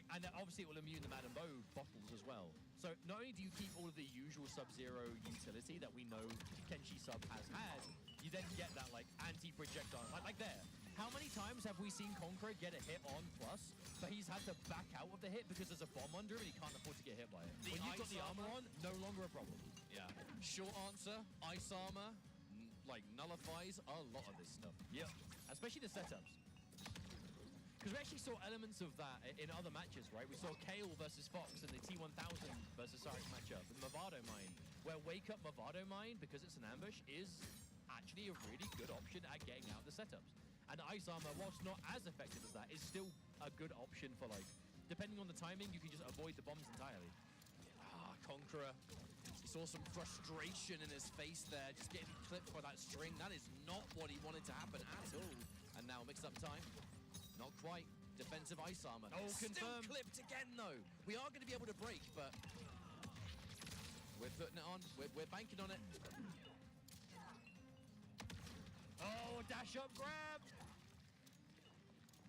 And obviously it will immune the Madame Bow bottles as well. So not only do you keep all of the usual Sub-Zero utility that we know Kenshi Sub has had, you then get that like anti-projectile, like there. How many times have we seen Conqueror get a hit on plus, but he's had to back out of the hit because there's a bomb under him and he can't afford to get hit by it? When you've got the armor on, no longer a problem. Yeah. Short answer, ice armor, like nullifies a lot of this stuff. Yep. Especially the setups. Because we actually saw elements of that in other matches, right? We saw Kale versus Fox in the T1000 versus Cyrax matchup, with Movado Mine, where Wake Up Movado Mine, because it's an ambush, is actually a really good option at getting out the setups. And Ice Armor, whilst not as effective as that, is still a good option for, like, depending on the timing, you can just avoid the bombs entirely. Conqueror. He saw some frustration in his face there, just getting clipped by that string. That is not what he wanted to happen at all. And now mixed up time. Not quite. Defensive ice armor. Oh, still confirmed. clipped again, though. We are going to be able to break, but we're putting it on. We're banking on it. Oh, dash up grab.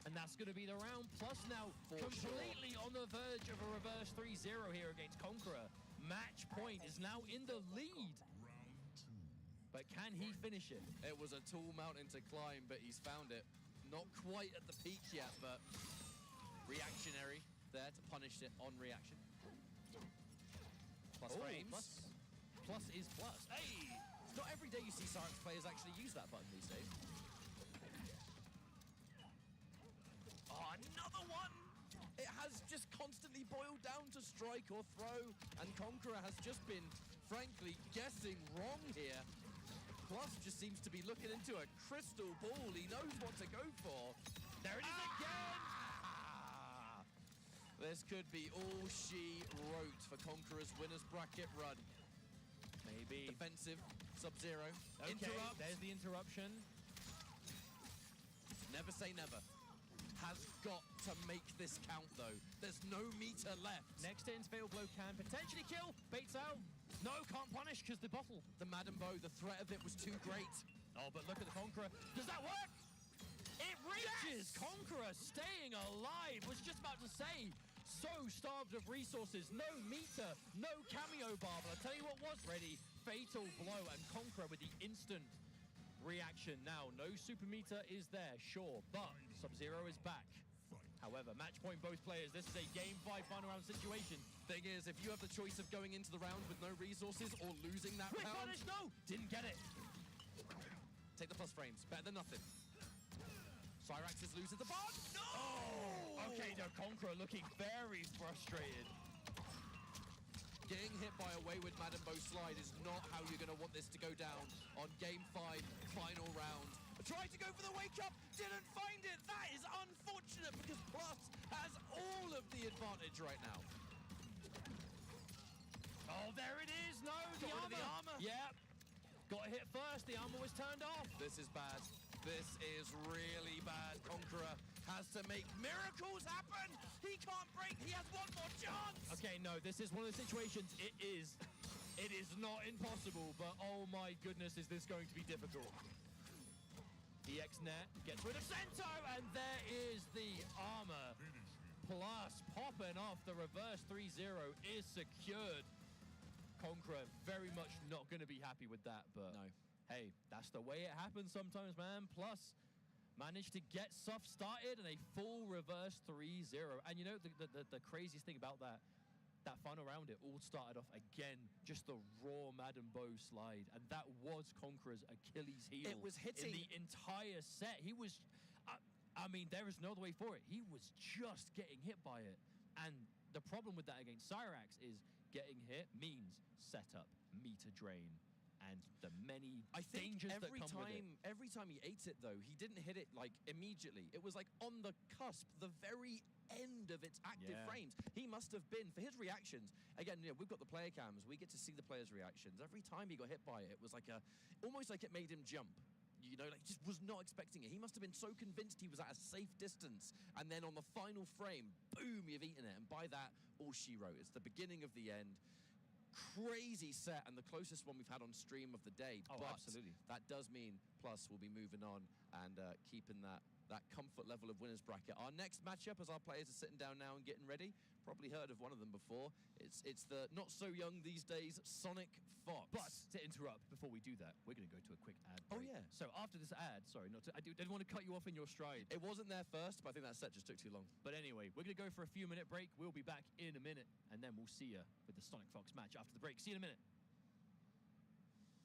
And that's going to be the round. Plus now, completely on the verge of a reverse 3-0 here against Conqueror. Match point is now in the lead. But can he finish it? It was a tall mountain to climb, but he's found it. Not quite at the peak yet, but reactionary there to punish it on reaction. Plus frames. Plus is plus. Hey! It's not every day you see Cyrax players actually use that button these days. Oh, another one! It has just constantly boiled down to strike or throw, and Conqueror has just been, frankly, guessing wrong here. Plus just seems to be looking into a crystal ball. He knows what to go for. There it is again! This could be all she wrote for Conqueror's winner's bracket run. Maybe. Defensive, Sub-Zero. Okay, Interrupt. there's the interruption. Never say never. Has got to make this count, though. There's no meter left. Next ins, Fatal Blow can potentially kill. Baits out. No, can't punish because the bottle. The Madame Bow, the threat of it was too great. Oh, but look at the Conqueror. Does that work? It reaches! Yes! Conqueror staying alive. Was just about to say, so starved of resources. No meter, no cameo bar. But I'll tell you what was ready. Fatal Blow and Conqueror with the instant reaction. Now, no super meter is there, sure, but Sub-Zero is back. However, match point both players. This is a Game 5 final round situation. Thing is, if you have the choice of going into the round with no resources or losing that Quick round... punish, no! Didn't get it. Take the plus frames. Better than nothing. Cyrax is losing the bar. No! Oh! Okay, no, Conqueror looking very frustrated. Getting hit by a wayward Madame Bow slide is not how you're going to want this to go down on Game 5, final round. Tried to go for the wake up, didn't find it. That is unfortunate because Plus has all of the advantage right now. Oh, there it is. No, the armor. Yeah. Got hit first. The armor was turned off. This is bad. This is really bad. Conqueror has to make miracles happen. He can't break. He has one more chance. Okay, no, this is one of the situations. It is not impossible, but oh my goodness, is this going to be difficult. EX net gets rid of Sento, and there is the armor. Plus, popping off the reverse 3-0 is secured. Conqueror very much not going to be happy with that, but no. Hey, that's the way it happens sometimes, man. Plus, managed to get stuff started and a full reverse 3-0. And you know, the craziest thing about that final round, it all started off again, just the raw Madame Bow slide. And that was Conqueror's Achilles heel. It was hitting in the entire set. He was, I mean, there is no other way for it. He was just getting hit by it. And the problem with that against Cyrax is getting hit means setup, meter drain. and the many I think dangers that come with it. every time he ate it though, he didn't hit it like immediately. It was like on the cusp, the very end of its active Yeah. frames. He must have been, for his reactions. Again, you know, we've got the player cams. We get to see the players' reactions. Every time he got hit by it, it was like almost like it made him jump. You know, like just was not expecting it. He must have been so convinced he was at a safe distance. And then on the final frame, boom, you've eaten it. And by that, all she wrote. It's the beginning of the end. Crazy set and the closest one we've had on stream of the day. Oh, but absolutely. that does mean Plus will be moving on and keeping that comfort level of winners bracket. Our next matchup, as our players are sitting down now and getting ready, probably heard of one of them before. It's the not so young these days Sonic Fox. But to interrupt, before we do that, we're going to go to a quick ad break. Oh, yeah. So after this ad, sorry, I didn't want to cut you off in your stride. It wasn't there first, but I think that set just took too long. But anyway, we're going to go for a few-minute break. We'll be back in a minute, and then we'll see you with the Sonic Fox match after the break. See you in a minute.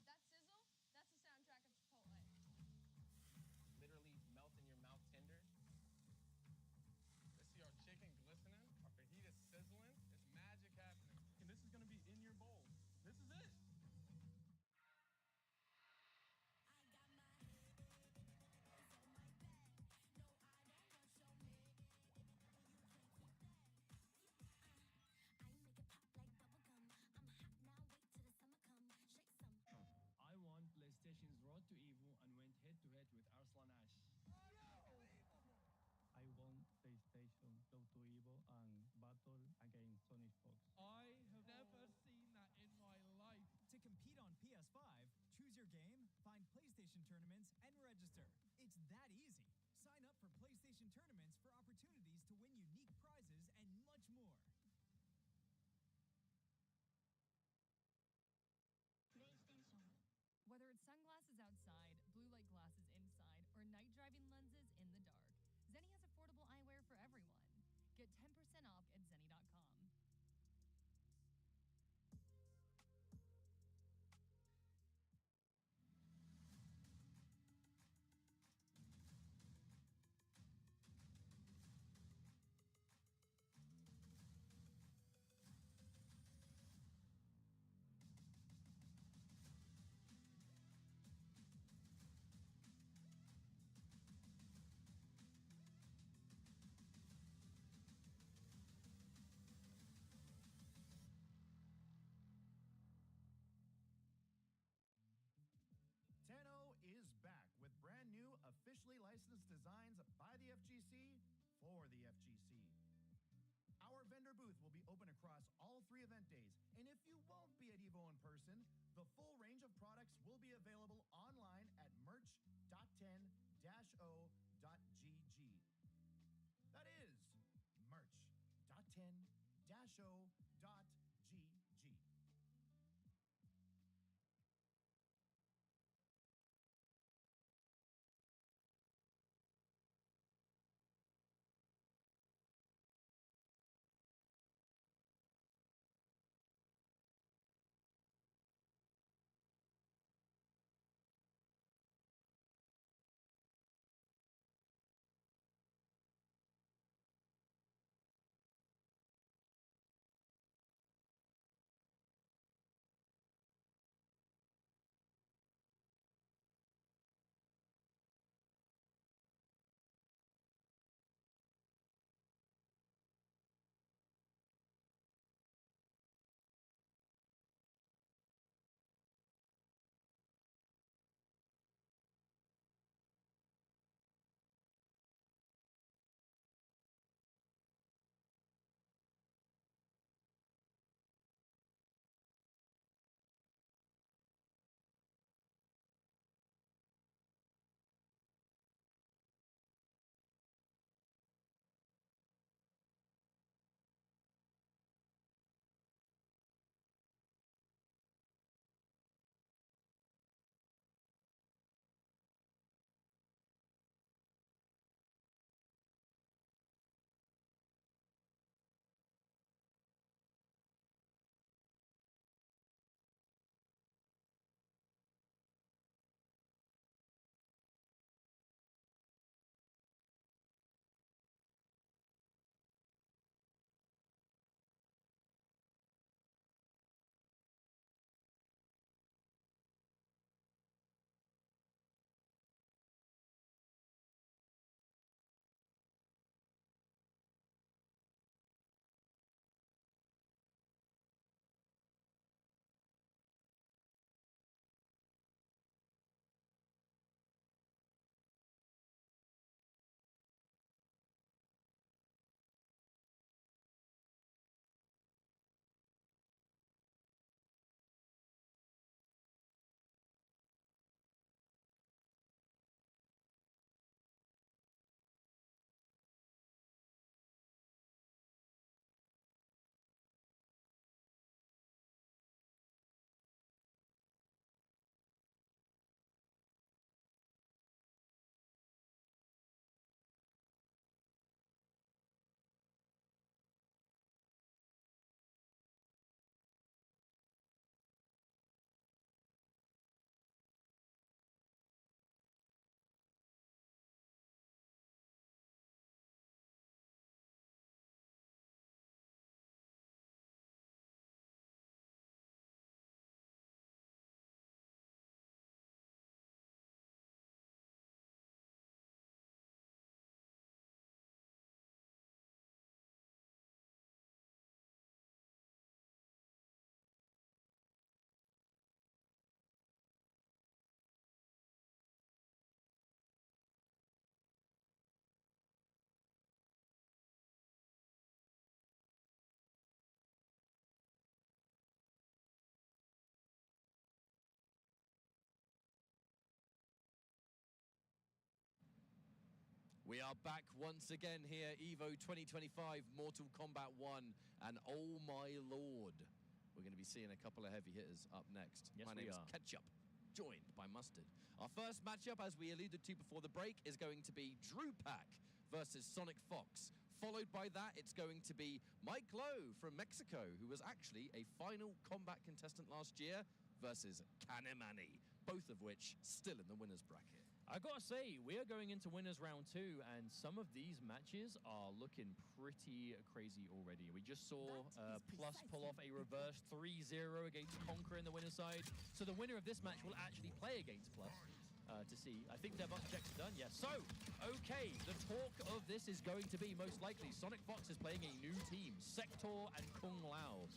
That sizzle, that's the soundtrack of Chipotle. Literally melt in your mouth tender. Let's see our chicken glistening, our fajita sizzling. It's magic happening. And this is gonna be in your bowl. This is it. I won PlayStation's Road to Evo and went head-to-head with Arslan Ash. I won PlayStation Road to Evo and battled against Sonic Fox. I have never seen that in my life. To compete on PS5, choose your game, find PlayStation tournaments, and register. It's that easy. Sign up for PlayStation tournaments for opportunities to win unique prizes and much more. Whether it's sunglasses outside, blue light glasses inside, or night driving lenses in the dark, Zenni has affordable eyewear for everyone. Get 10% off at zenni.com. Tenno is back with brand new officially licensed designs by the FGC for the FGC. Our vendor booth will be open across all 3 event days, and if you won't be at EVO in person, the full range of products will be available online at merch.10-o.gg. That is merch.10-o.gg. We are back once again here, EVO 2025, Mortal Kombat 1, and oh my lord, we're going to be seeing a couple of heavy hitters up next. Yes, my we name is are. Ketchup, joined by Mustard. Our first matchup, as we alluded to before the break, is going to be Drupak versus Sonic Fox. Followed by that, it's going to be Mike Lowe from Mexico, who was actually a final combat contestant last year, versus Kanemani, both of which still in the winner's bracket. I gotta say, we are going into winners round 2, and some of these matches are looking pretty crazy already. We just saw Plus pull off a reverse 3-0 against Conqueror in the winner's side. So the winner of this match will actually play against Plus to see. I think their box checks are done, yes. So, okay, the talk of this is going to be most likely Sonic Fox is playing a new team, Sector and Kung Lao.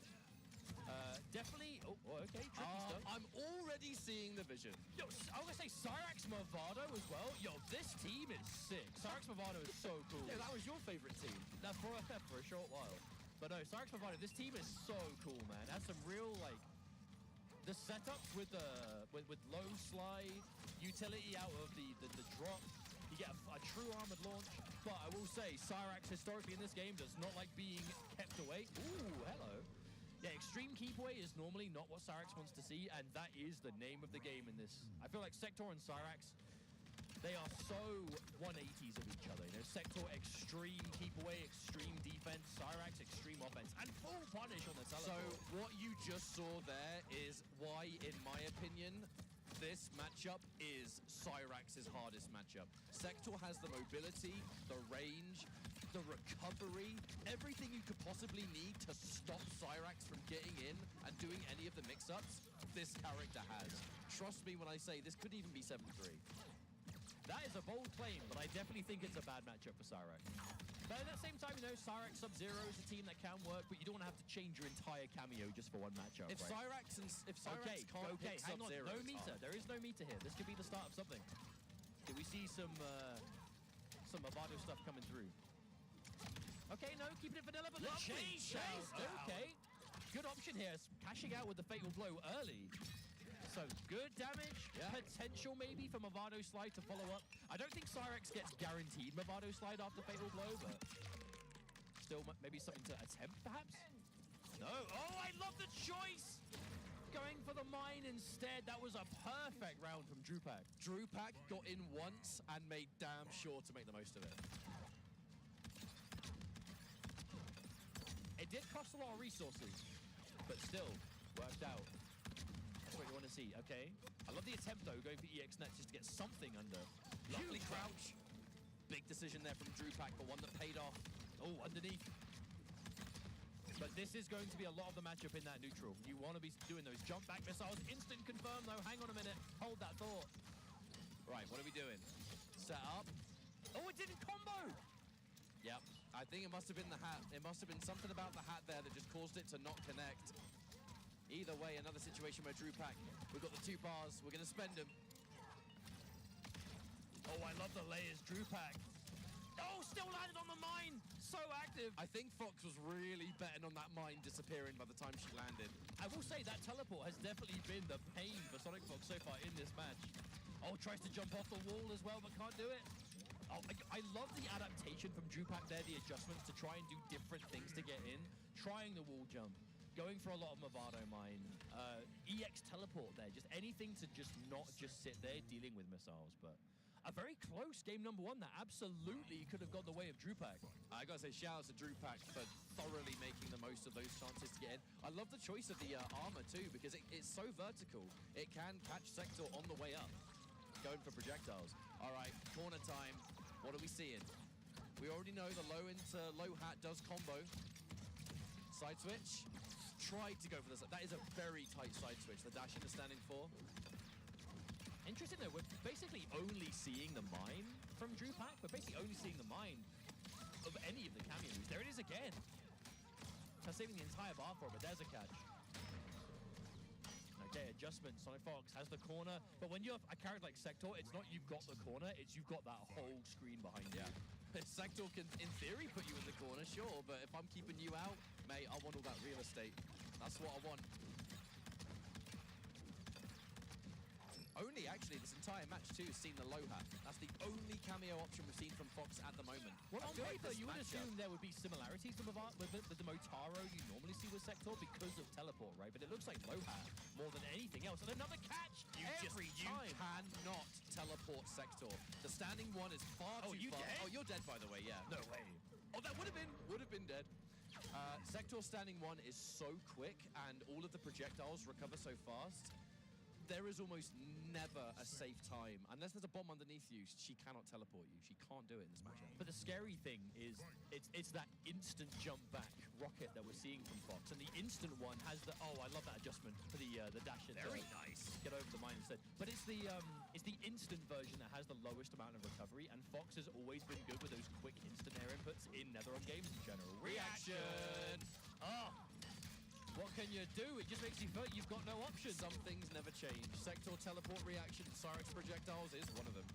Definitely. Oh, okay. Tricky stuff. I'm already seeing the vision. Yo, I was gonna say Cyrax Movado as well. Yo, this team is sick. Cyrax Movado is so cool. Yeah, that was your favorite team. Now, for a short while. But no, Cyrax Movado, this team is so cool, man. It has some real, like, the setups with low slide, utility out of the drop. You get a true armored launch. But I will say, Cyrax historically in this game does not like being kept away. Ooh, hello. Yeah, extreme keep away is normally not what Cyrax wants to see, and that is the name of the game in this. I feel like Sector and Cyrax, they are so 180s of each other. You know, Sector extreme keep away, extreme defense, Cyrax extreme offense, and full punish on the teleport. So what you just saw there is why, in my opinion, this matchup is Cyrax's hardest matchup. Sector has the mobility, the range, the recovery, everything you could possibly need to stop Cyrax from getting in and doing any of the mix-ups, this character has. Trust me when I say this could even be 7-3. That is a bold claim, but I definitely think it's a bad matchup for Cyrax. But at the same time, you know, Cyrax Sub-Zero is a team that can work, but you don't want to have to change your entire cameo just for one matchup, If right? Cyrax can't pick hang on, Sub-Zero, no it's meter. hard. There is no meter here. This could be the start of something. Do we see some Movado stuff coming through? Okay, no, keeping it vanilla, but the chase! Okay. Good option here, cashing out with the fatal blow early. So good damage, potential maybe for Movado slide to follow up. I don't think Cyrax gets guaranteed Movado slide after fatal blow, but still maybe something to attempt, perhaps? No. Oh, I love the choice! Going for the mine instead. That was a perfect round from Drupak. Drupak got in once and made damn sure to make the most of it. It did cost a lot of resources, but still worked out. That's what you want to see, okay? I love the attempt, though, going for EX Nets just to get something under. Lovely crouch. Big decision there from Drupak, but one that paid off. Oh, underneath. But this is going to be a lot of the matchup in that neutral. You want to be doing those jump back missiles. Instant confirm, though. Hang on a minute. Hold that thought. Right, what are we doing? Set up. Oh, it didn't combo! Yep. I think it must have been the hat. It must have been something about the hat there that just caused it to not connect. Either way, another situation where Drupak, we've got the 2 bars, we're going to spend them. Oh, I love the layers, Drupak. Oh, still landed on the mine! So active. I think Fox was really betting on that mine disappearing by the time she landed. I will say that teleport has definitely been the pain for Sonic Fox so far in this match. Oh, tries to jump off the wall as well, but can't do it. Oh, I love the adaptation from Drupak there, the adjustments to try and do different things to get in. Trying the wall jump, going for a lot of Movado mine, EX teleport there, just anything to just not just sit there dealing with missiles. But a very close game number 1 that absolutely could have got the way of Drupak. I gotta say, shout out to Drupak for thoroughly making the most of those chances to get in. I love the choice of the armor too, because it's so vertical. It can catch Sector on the way up. Going for projectiles. All right, corner time. What are we seeing? We already know the low into low hat does combo. Side switch. Tried to go for this. That is a very tight side switch. The dash into standing 4. Interesting though, we're basically only seeing the mine from Drupak. We're basically only seeing the mine of any of the cameos. There it is again. That's saving the entire bar for it, but there's a catch. Okay, adjustment. Sonic Fox has the corner, but when you have a character like Sector, it's not you've got the corner, it's you've got that whole screen behind you. Sector can, in theory, put you in the corner, sure, but if I'm keeping you out, mate, I want all that real estate. That's what I want. only actually this entire match too has seen the low hat. That's the only cameo option we've seen from Fox at the moment. Well, I on feel like paper, this you would matchup- assume there would be similarities with the Motaro you normally see with Sector because of teleport, right? But it looks like low hat more than anything else. And another catch every time. You cannot teleport Sector. The standing one is far too you far. dead? Oh, you're dead, by the way, yeah. No way. Oh, that would have been dead. Sector standing one is so quick, and all of the projectiles recover so fast. There is almost never a safe time. Unless there's a bomb underneath you, she cannot teleport you. She can't do it in this matchup. But the scary thing is it's that instant jump back rocket that we're seeing from Fox. And the instant one has the, oh, I love that adjustment for the dash it. Very nice. Get over the mine instead. But it's the instant version that has the lowest amount of recovery, and Fox has always been good with those quick instant air inputs in NetherRealm games in general. Reaction! Oh! What can you do? It just makes you feel like you've got no options. Some things never change. Sector teleport reaction, Cyrex projectiles is one of them.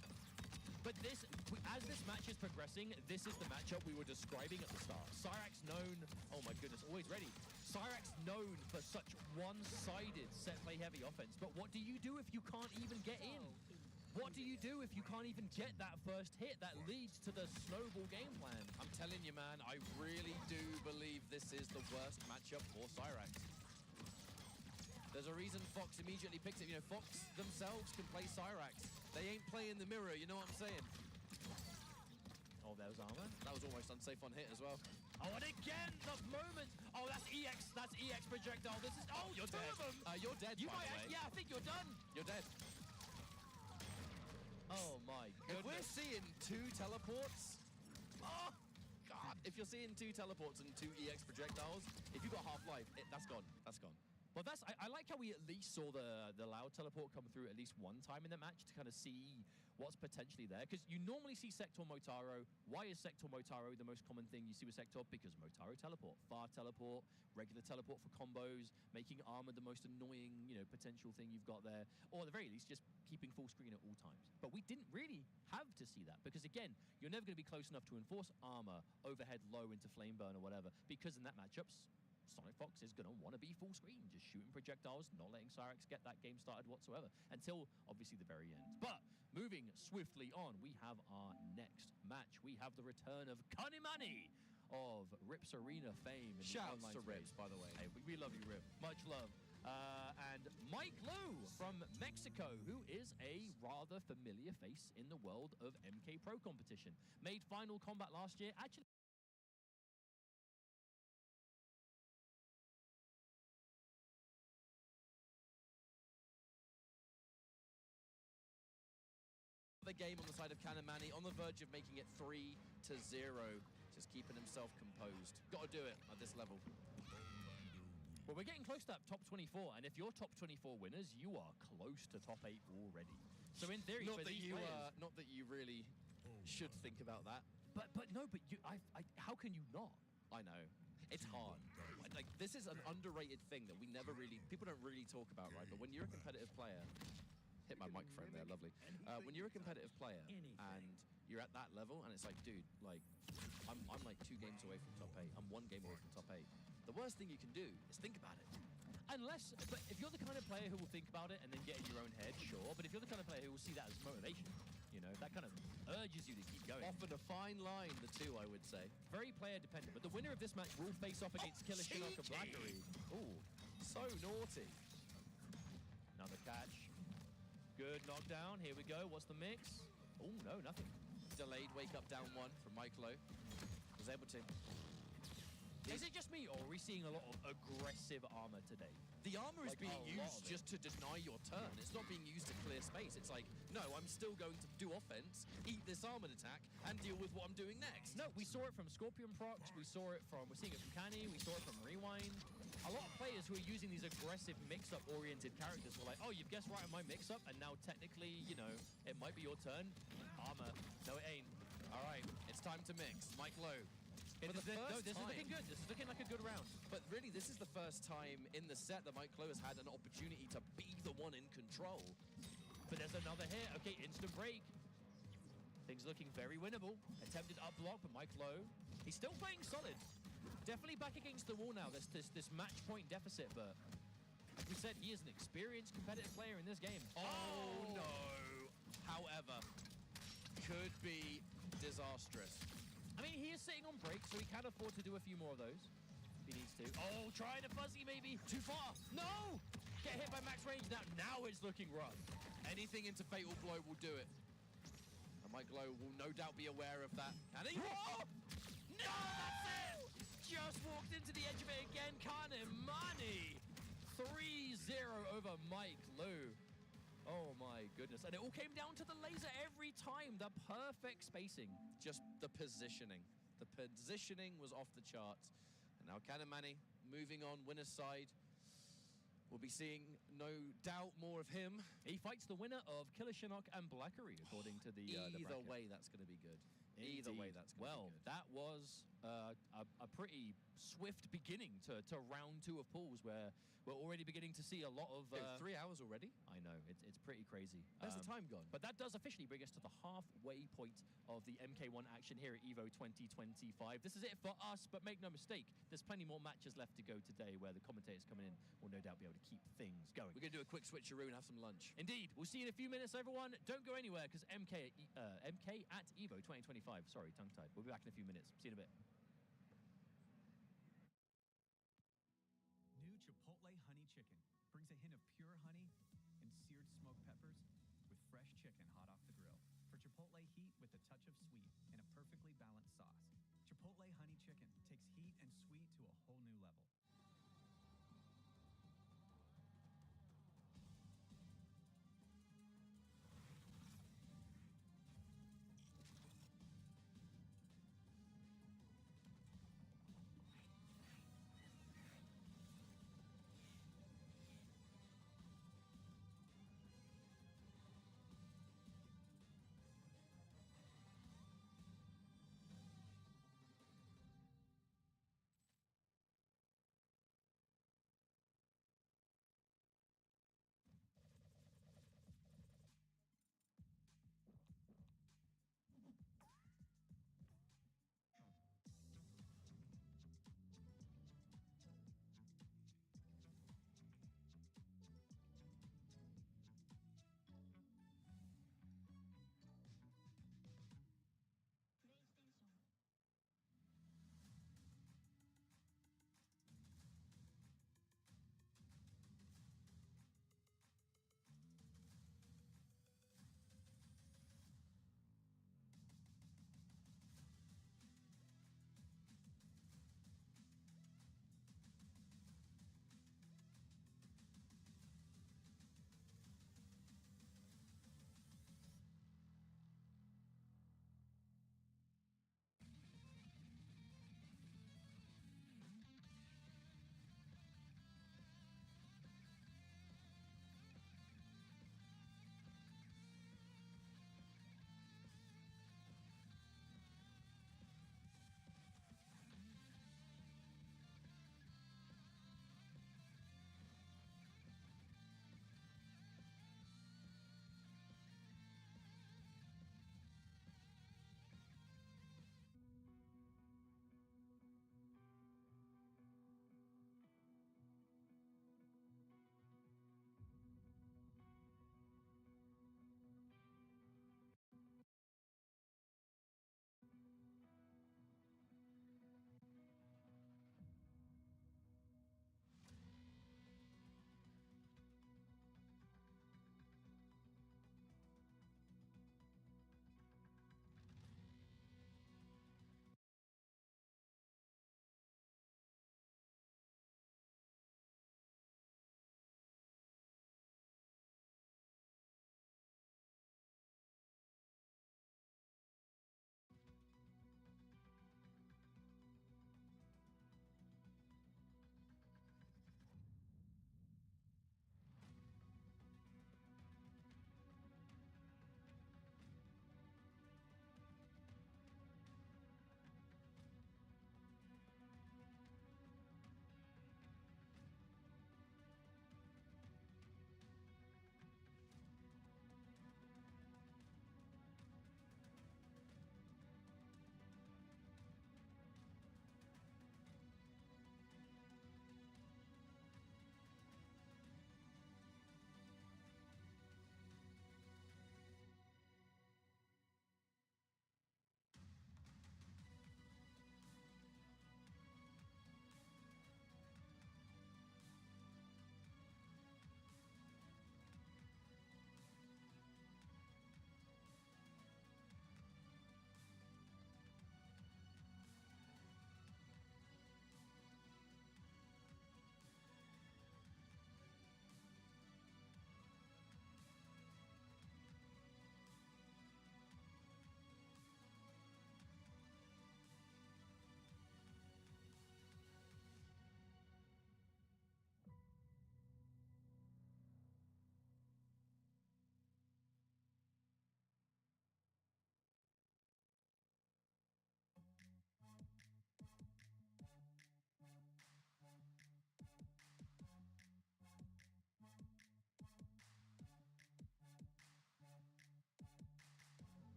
But as this match is progressing, this is the matchup we were describing at the start. Cyrax known, oh my goodness, always ready. Cyrax known for such one-sided set play heavy offense. But what do you do if you can't even get in? What do you do if you can't even get that first hit that leads to the snowball game plan? I'm telling you, man, I really do believe this is the worst matchup for Cyrax. There's a reason Fox immediately picked it. You know, Fox themselves can play Cyrax. They ain't playing the mirror, you know what I'm saying? Oh, there's armor. That was almost unsafe on hit as well. Oh, and again, the moment. Oh, that's EX projectile. This is, oh, You're two dead. of them. You're dead, You by might, the way. yeah, I think you're done. You're dead. Oh my If goodness. we're seeing two teleports, oh god! If you're seeing two teleports and two EX projectiles, if you've got half-life, that's gone. That's gone. Well, I like how we at least saw the loud teleport come through at least one time in the match to kind of see what's potentially there. Because you normally see Sector Motaro. Why is Sector Motaro the most common thing you see with Sector? Because Motaro teleport, far teleport, regular teleport for combos, making armor the most annoying, potential thing you've got there. Or at the very least, just keeping full screen at all times. But we didn't really have to see that. Because again, you're never going to be close enough to enforce armor, overhead low into flame burn or whatever. Because in that matchup, Sonic Fox is going to want to be full screen, just shooting projectiles, not letting Cyrax get that game started whatsoever, until obviously the very end. But moving swiftly on, we have our next match. We have the return of Kanimani of Rip's Arena fame. Shouts in the to online Rips, space. by the way. Hey, we love you, Rip. Much love. And Mike Lou from Mexico, who is a rather familiar face in the world of MK Pro competition. Made Final Combat last year. Actually, the game on the side of Kanimani, on the verge of making it 3-0, just keeping himself composed. Got to do it at this level. well, we're getting close to that top 24, and if you're top 24 winners, you are close to top 8 already. So in theory, Not for that these you, players, not that you really should think about that. but you, how can you not? I know. It's hard. Like, this is an underrated thing that people don't really talk about, right? But when you're a competitive player, hit my microphone there, lovely. When you're a competitive player and you're at that level, and it's like, dude, like, I'm like 2 games away from top 8. I'm 1 game away from top 8. The worst thing you can do is think about it. But if you're the kind of player who will think about it and then get in your own head, sure. But if you're the kind of player who will see that as motivation, that kind of urges you to keep going. Often a fine line, the two, I would say. Very player dependent. But the winner of this match will face off against Killer Shinnok of Blackery. Ooh, so naughty. Another catch. Good knockdown. Here we go. What's the mix? Oh, no, nothing. Delayed wake up down 1 from Mike Lowe. Was able to. Is it just me, or are we seeing a lot of aggressive armor today? The armor is Like, being a lot used of it. just to deny your turn. It's not being used to clear space. It's like, no, I'm still going to do offense, eat this armored attack, and deal with what I'm doing next. No, we saw it from Scorpion Procs, we're seeing it from Canny, we saw it from Rewind. A lot of players who are using these aggressive mix-up oriented characters were like, oh, you've guessed right on my mix-up, and now technically, it might be your turn. Armor. No, it ain't. All right, it's time to mix. Mike Lowe. This is looking good. This is looking like a good round. But really, this is the first time in the set that Mike Lowe has had an opportunity to be the one in control. But there's another hit. Okay, instant break. Things looking very winnable. Attempted up block, but Mike Lowe, he's still playing solid. Definitely back against the wall now. This match point deficit, but Like we said, he is an experienced competitive player in this game. Oh no! However, could be disastrous. I mean, he is sitting on break, so he can afford to do a few more of those if he needs to. Oh, trying a fuzzy maybe. Too far. No! Get hit by max range. Now it's looking rough. Anything into Fatal Blow will do it. And Mike Glow will no doubt be aware of that. And he... Oh! No! That's it! Just walked into the edge of it again. Kanemani. 3-0 over Mike Lou. Oh my goodness. And it all came down to the laser every time. The perfect spacing. Just the positioning. The positioning was off the charts. And now Kanemani moving on winner's side. We'll be seeing, no doubt, more of him. He fights the winner of Killer Shinnok and Blackery, according to the Either bracket. way, that's going to be good. Either way, that's going to be good. That was a pretty swift beginning to round 2 of pools, where we're already beginning to see a lot of... 3 hours already? I know, it's pretty crazy. Where's the time gone? But that does officially bring us to the halfway point of the MK1 action here at EVO 2025. This is it for us, but make no mistake, there's plenty more matches left to go today, where the commentators coming in will no doubt be able to keep things going. We're going to do a quick switcheroo and have some lunch. Indeed. We'll see you in a few minutes, everyone. Don't go anywhere, because MK at EVO 2025. Sorry, tongue-tied. We'll be back in a few minutes. See you in a bit. New Chipotle honey chicken brings a hint of pure honey and seared smoked peppers with fresh chicken hot off the grill. For Chipotle heat with a touch of sweet and a perfectly balanced sauce. Chipotle honey chicken takes heat and sweet to a whole new level.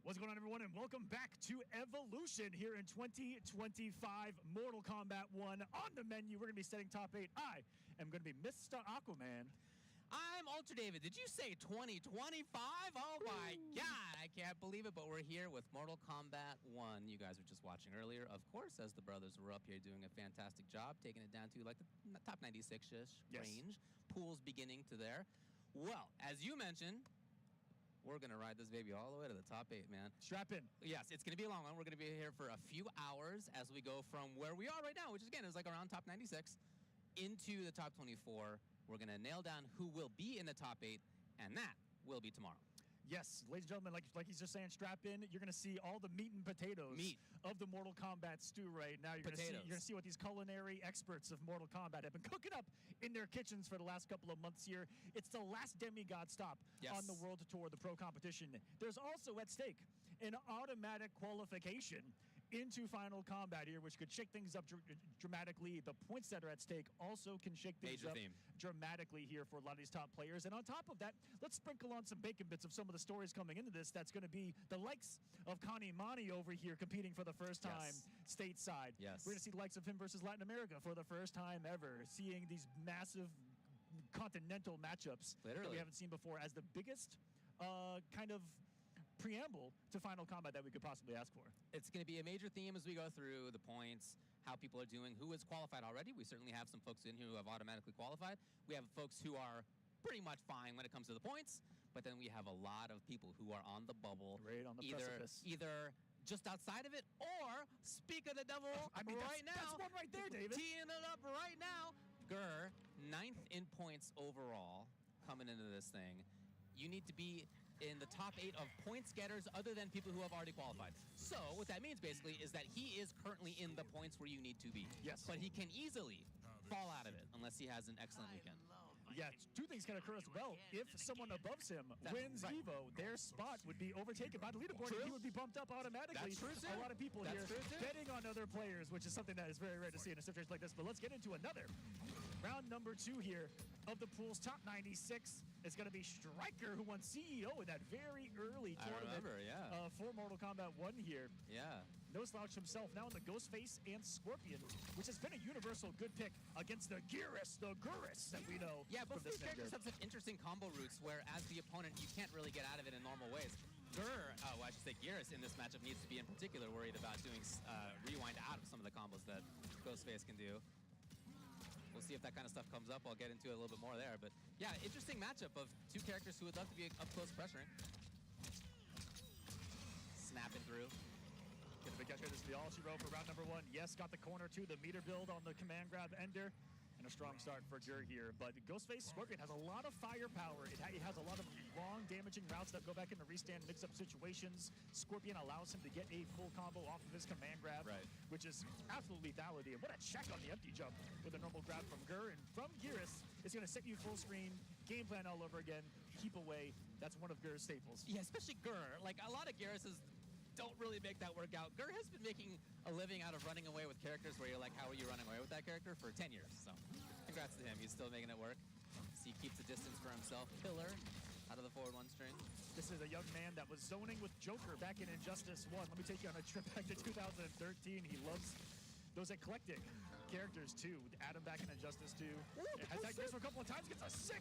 What's going on, everyone, and welcome back to Evolution here in 2025 Mortal Kombat 1. On the menu, we're going to be setting top 8. I am going to be Mr. Aquaman. I'm Ultra David. Did you say 2025? Oh my God, I can't believe it, but we're here with Mortal Kombat 1. You guys were just watching earlier, of course, as the brothers were up here doing a fantastic job, taking it down to like the top 96-ish range. Pools beginning to there. Well, as you mentioned, we're going to ride this baby all the way to the top 8, man. Strap in. Yes, it's going to be a long one. We're going to be here for a few hours as we go from where we are right now, which, again, is like around top 96, into the top 24. We're going to nail down who will be in the top 8, and that will be tomorrow. Yes, ladies and gentlemen, like he's just saying, strap in. You're going to see all the meat and potatoes of the Mortal Kombat stew right now. You're going to see what these culinary experts of Mortal Kombat have been cooking up in their kitchens for the last couple of months here. It's the last demigod stop on the World Tour, the pro competition. There's also at stake an automatic qualification into Final Combat here, which could shake things up dramatically. The points that are at stake also can shake things up dramatically here for a lot of these top players. And on top of that, let's sprinkle on some bacon bits of some of the stories coming into this. That's going to be the likes of Connie Mani over here competing for the first time stateside. We're going to see the likes of him versus Latin America for the first time ever, seeing these massive continental matchups that we haven't seen before as the biggest kind of preamble to Final Combat that we could possibly ask for. It's going to be a major theme as we go through the points, how people are doing, who is qualified already. We certainly have some folks in here who have automatically qualified. We have folks who are pretty much fine when it comes to the points, but then we have a lot of people who are on the bubble, right on the precipice. Either just outside of it, or speak of the devil, right now. That's one right there, David. Teeing it up right now. Gurr, 9th in points overall coming into this thing. You need to be in the top 8 of points getters other than people who have already qualified. So what that means basically is that he is currently in the points where you need to be. Yes. But he can easily fall out of it unless he has an excellent weekend. Yeah, two things can occur as well. If someone above him wins Evo, their spot would be overtaken by the leaderboard, and he would be bumped up automatically. That's true, too. A lot of people here betting on other players, which is something that is very rare to see in a situation like this. But let's get into another. Round number 2 here of the pool's top 96 is going to be Striker, who won CEO in that very early tournament for Mortal Kombat 1 here. No slouch himself, now in the Ghostface and Scorpion, which has been a universal good pick against the Gearus, the Gurus that we know. Yeah, both these characters have such interesting combo routes where, as the opponent, you can't really get out of it in normal ways. I should say Gearus in this matchup needs to be in particular worried about doing rewind out of some of the combos that Ghostface can do. We'll see if that kind of stuff comes up. I'll get into it a little bit more there. But yeah, interesting matchup of two characters who would love to be up close pressuring. Snapping through. Get a big catch here. This is the all-she-wrote for round number 1. Yes, got the corner too. The meter build on the command grab ender. And a strong start for Gur here. But Ghostface Scorpion has a lot of firepower. It has a lot of long, damaging routes that go back into restand mix-up situations. Scorpion allows him to get a full combo off of his command grab, which is absolute lethality. And what a check on the empty jump with a normal grab from Gur. And from Gearus, it's going to set you full screen, game plan all over again, keep away. That's one of Gur's staples. Yeah, especially Gur. Like, a lot of Gearus's don't really make that work out. Gur has been making a living out of running away with characters where you're like, how are you running away with that character for 10 years? So congrats to him. He's still making it work. So he keeps a distance for himself. Pillar out of the forward 1 string. This is a young man that was zoning with Joker back in Injustice 1. Let me take you on a trip back to 2013. He loves those eclectic characters too. Adam back in Injustice 2. Has that Gears for a couple of times. Gets a sick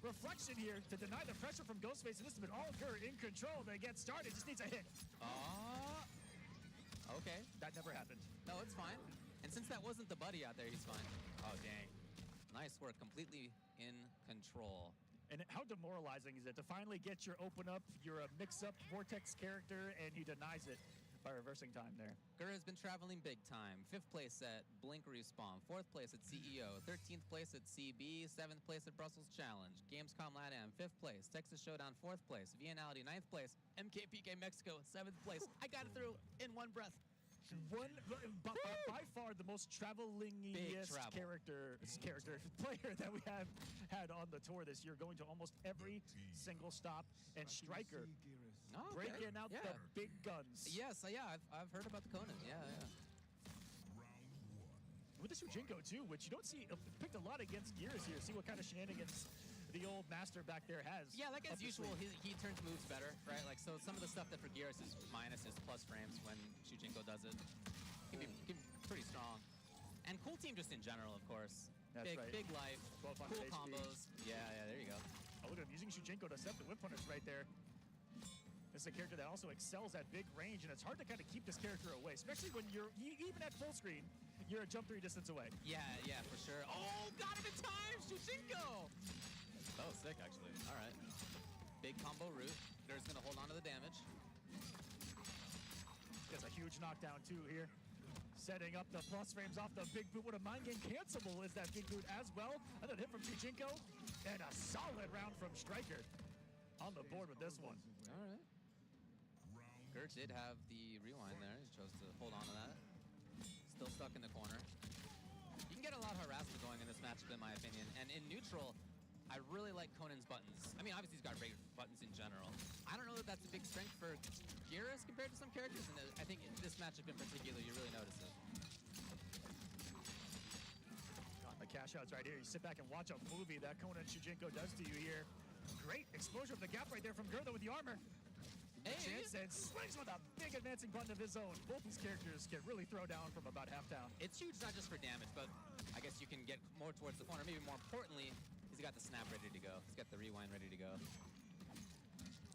reflection here to deny the pressure from Ghostface, and this has been all Gur in control. They get started, just needs a hit. Okay. That never happened. No, it's fine. And since that wasn't the buddy out there, he's fine. Oh, dang. Nice work. Completely in control. And how demoralizing is it to finally get your open up, you're a mix-up Vortex character, and he denies it by reversing time there. Gur has been traveling big time. 5th place at Blink Respawn, 4th place at CEO, 13th place at CB, 7th place at Brussels Challenge, Gamescom LATAM, 5th place, Texas Showdown, 4th place, Viennality, 9th place, MKPK Mexico, 7th place. I got it through in one breath. By far the most traveling-iest player that we have had on the tour this year, going to almost every single stop, and Striker breaking out the big guns. Yes, I've heard about the Conan. With the Shujinko too, which you don't see picked a lot against Gears here. See what kind of shenanigans the old master back there has. Yeah, like as up the usual, sleeve. he turns moves better, right? Like, so some of the stuff that for Gears is minus is plus frames when Shujinko does it. Can be pretty strong. And cool team just in general, of course. That's right. Big life, 1200 cool HP. combos. Yeah, there you go. Oh, look at him using Shujinko to set the whip punish right there. This is a character that also excels at big range, and it's hard to kind of keep this character away, especially when you're, even at full screen, you're a jump 3 distance away. Yeah, for sure. Oh, got him in time, Shujinko! That was sick, actually. All right. Big combo root. There's going to hold on to the damage. Gets a huge knockdown, too, here. Setting up the plus frames off the big boot. What a mind game cancelable is that big boot as well. Another hit from Shujinko, and a solid round from Striker. On the board with this one. All right. Gert did have the rewind there. He chose to hold on to that. Still stuck in the corner. You can get a lot of harassment going in this matchup, in my opinion. And in neutral, I really like Conan's buttons. I mean, obviously he's got great buttons in general. I don't know that that's a big strength for Geras compared to some characters, and I think in this matchup in particular, you really notice it. Got the cash outs right here. You sit back and watch a movie that Conan Shujinko does to you here. Great exposure of the gap right there from Gertha with the armor. Chance and swings with a big advancing button of his own. Both these characters can really throw down from about half down. It's huge not just for damage, but I guess you can get more towards the corner. Maybe more importantly, he's got the snap ready to go. He's got the rewind ready to go.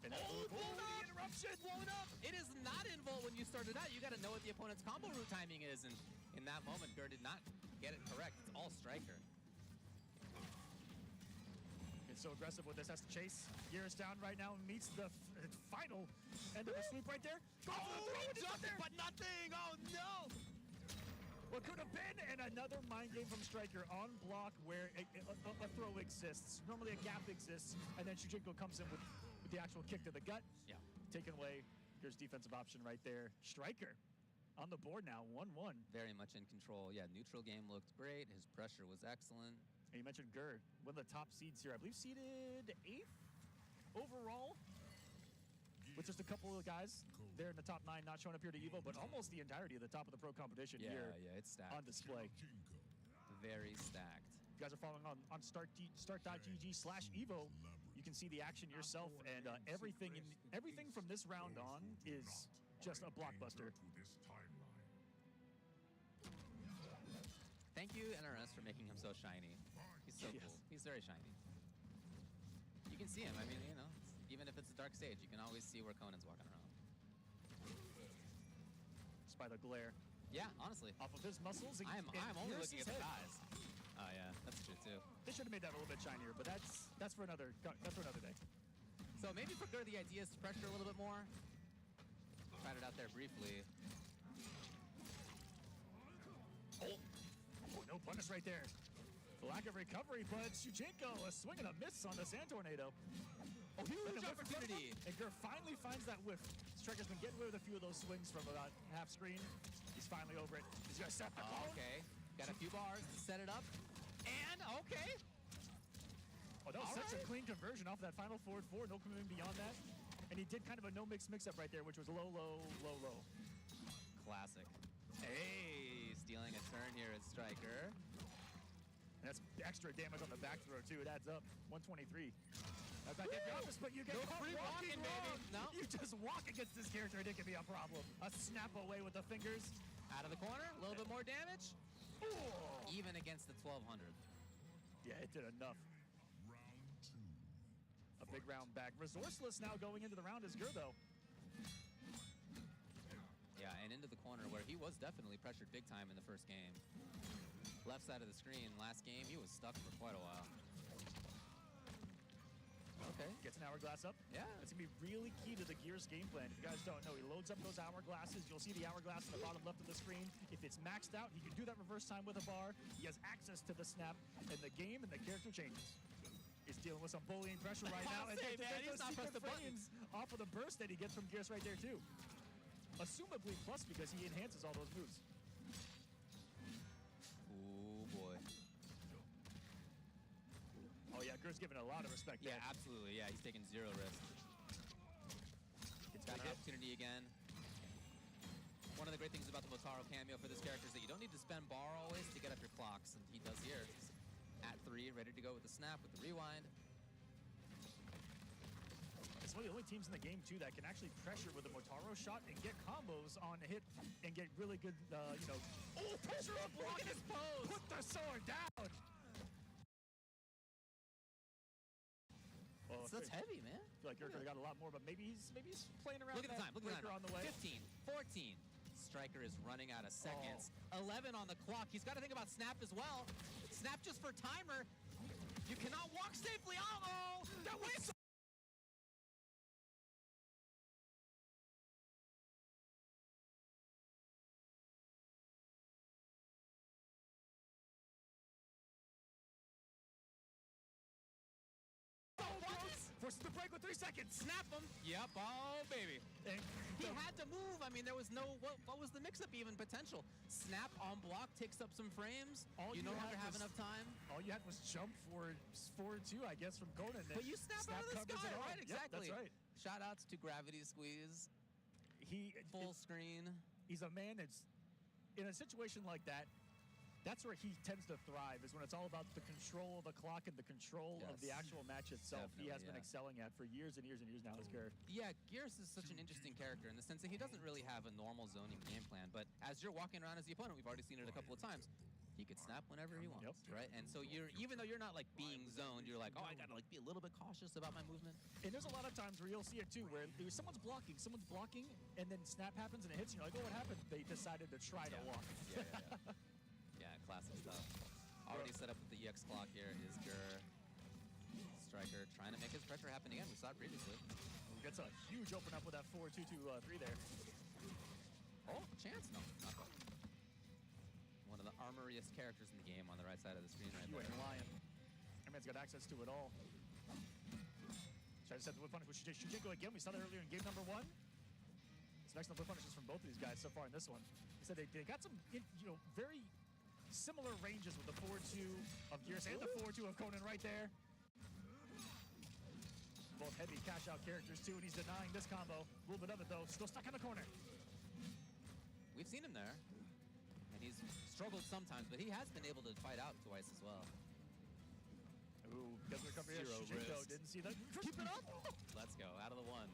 And blown up! Interruption! Blown up! It is not invul when you started out. You got to know what the opponent's combo route timing is, and in that moment, Gert did not get it correct. It's all Striker. It's so aggressive with this, has to chase. Geras down right now, meets the final end of the sweep right there. Go for the throw, it's not there! But nothing! Oh no! What could have been, and another mind game from Striker on block where a throw exists. Normally a gap exists, and then Shujinko comes in with the actual kick to the gut. Yeah. Taken away. Here's defensive option right there. Striker on the board now, 1-1. Very much in control. Yeah, neutral game looked great. His pressure was excellent. And you mentioned Gert, one of the top seeds here. I believe seeded 8th overall, with just a couple of guys there in the top 9 not showing up here to EVO, but almost the entirety of the top of the pro competition here it's stacked. on display. Very stacked. If you guys are following on start.gg/EVO, you can see the action yourself, and everything from this round on is just a blockbuster. Thank you, NRS, for making him so shiny. He's so cool. He's very shiny. You can see him. I mean, you know, even if it's a dark stage, you can always see where Conan's walking around. Just by the glare. Yeah, honestly. Off of his muscles. I'm only looking at the eyes. Oh yeah, that's true too. They should have made that a little bit shinier, but that's for another day. So maybe for Gert, the idea is to pressure a little bit more. Tried it out there briefly. Oh, no punish right there. Lack of recovery, but Shujinko a swing and a miss on the Sand Tornado. Oh, huge opportunity. And Gert finally finds that whiff. Striker's been getting away with a few of those swings from about half screen. He's finally over it. He's gonna set the cone. Okay, got a few bars to set it up. And, okay. Oh, that was such a clean conversion off that final forward 4. No coming beyond that. And he did kind of a no-mix mix-up right there, which was low, low, low, low. Classic. Hey, stealing a turn here at Striker. And that's extra damage on the back throw, too. It adds up. 123. That's not the office, but you get caught walking wrong. No. You just walk against this character, and it can be a problem. A snap away with the fingers. Out of the corner, a little bit more damage. Ooh. Even against the 1200. Yeah, it did enough. A big round back. Resourceless now going into the round is Gertha. Yeah, and into the corner where he was definitely pressured big time in the first game. Left side of the screen, last game, he was stuck for quite a while. Okay, gets an hourglass up. Yeah. That's going to be really key to the Gears game plan. If you guys don't know, he loads up those hourglasses. You'll see the hourglass in the bottom left of the screen. If it's maxed out, he can do that reverse time with a bar. He has access to the snap, and the game and the character changes. He's dealing with some bullying pressure right now. And he's not pressing the buttons. Off of the burst that he gets from Gears right there, too. Assumably plus because he enhances all those moves. Oh, boy. Oh, yeah, Gert's giving a lot of respect Yeah, there. absolutely. Yeah, he's taking zero risk. Got an opportunity again. One of the great things about the Motaro cameo for this character is that you don't need to spend bar always to get up your clocks, and he does here. He's at 3, ready to go with the snap, with the rewind. is one of the only teams in the game, too, that can actually pressure with a Motaro shot and get combos on a hit and get really good, you know... Oh, pressure up! Look at his pose! Put the sword down! Oh, So that's heavy, man. I feel like Gurk got a lot more, but maybe he's playing around. Look at the time. Look at the time. On the way. 15, 14. Striker is running out of seconds. 11 on the clock. He's got to think about Snap as well. Snap just for timer. You cannot walk safely. Uh-oh! That was forces the break with 3 seconds. Snap him. Yep. Oh, baby. And he had to move. I mean, there was no... What was the mix-up even potential? Snap on block takes up some frames. You no longer have enough time. All you had was jump for 4-2, I guess, from Conan. But you snap out of the sky, right? Exactly. Yep, that's right. Shout-outs to Gravity Squeeze. Full screen. He's a man that's... In a situation like that, that's where he tends to thrive, is when it's all about the control of the clock and the control of the actual match itself. Definitely, he has been excelling at for years and years and years now, as Garrett. Yeah, Gears is such an interesting character in the sense that he doesn't really have a normal zoning game plan, but as you're walking around as the opponent, we've already seen it a couple of times, he could snap whenever he wants, right? And so even though you're not like being zoned, you're like, oh, I gotta like be a little bit cautious about my movement. And there's a lot of times where you'll see it too, where someone's blocking, and then snap happens and it hits, and you're like, oh, what happened? They decided to try to walk. Yeah, classic stuff. Already set up with the EX clock here is Gur. Striker trying to make his pressure happen again. We saw it previously. Gets a huge open up with that 4-2-2-3 there. Oh, chance? No, not quite. One of the armoriest characters in the game on the right side of the screen right there. Lion. Man's got access to it all. Try to set the whip punish with Shujinko again. We saw that earlier in game number 1. Some excellent whip punishes from both of these guys so far in this one. He said they got some, very similar ranges with the 4-2 of Gears and the 4-2 of Conan right there. Both heavy cash-out characters too, and he's denying this combo. A little bit of it though, still stuck in the corner. We've seen him there, and he's struggled sometimes, but he has been able to fight out twice as well. Ooh, doesn't recover here. Shujinko didn't see that. Keep it up! Let's go, out of the 1.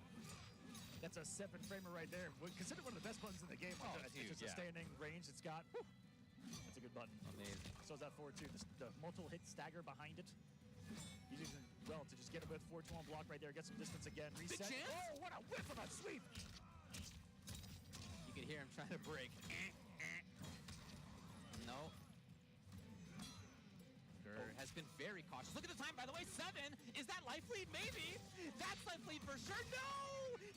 That's a 7-framer right there. Considered one of the best buttons in the game. It's huge, just a standing range it's got. Whew. That's a good button. Amazing. So is that 4-2. The multiple hit stagger behind it. He's using well to just get a bit 4-2 on block right there. Get some distance again. Reset. Big chance. Oh, what a whiff of a sweep! You could hear him trying to break. No. Gur has been very cautious. Look at the time, by the way. 7. Is that life lead? Maybe. That's life lead for sure. No!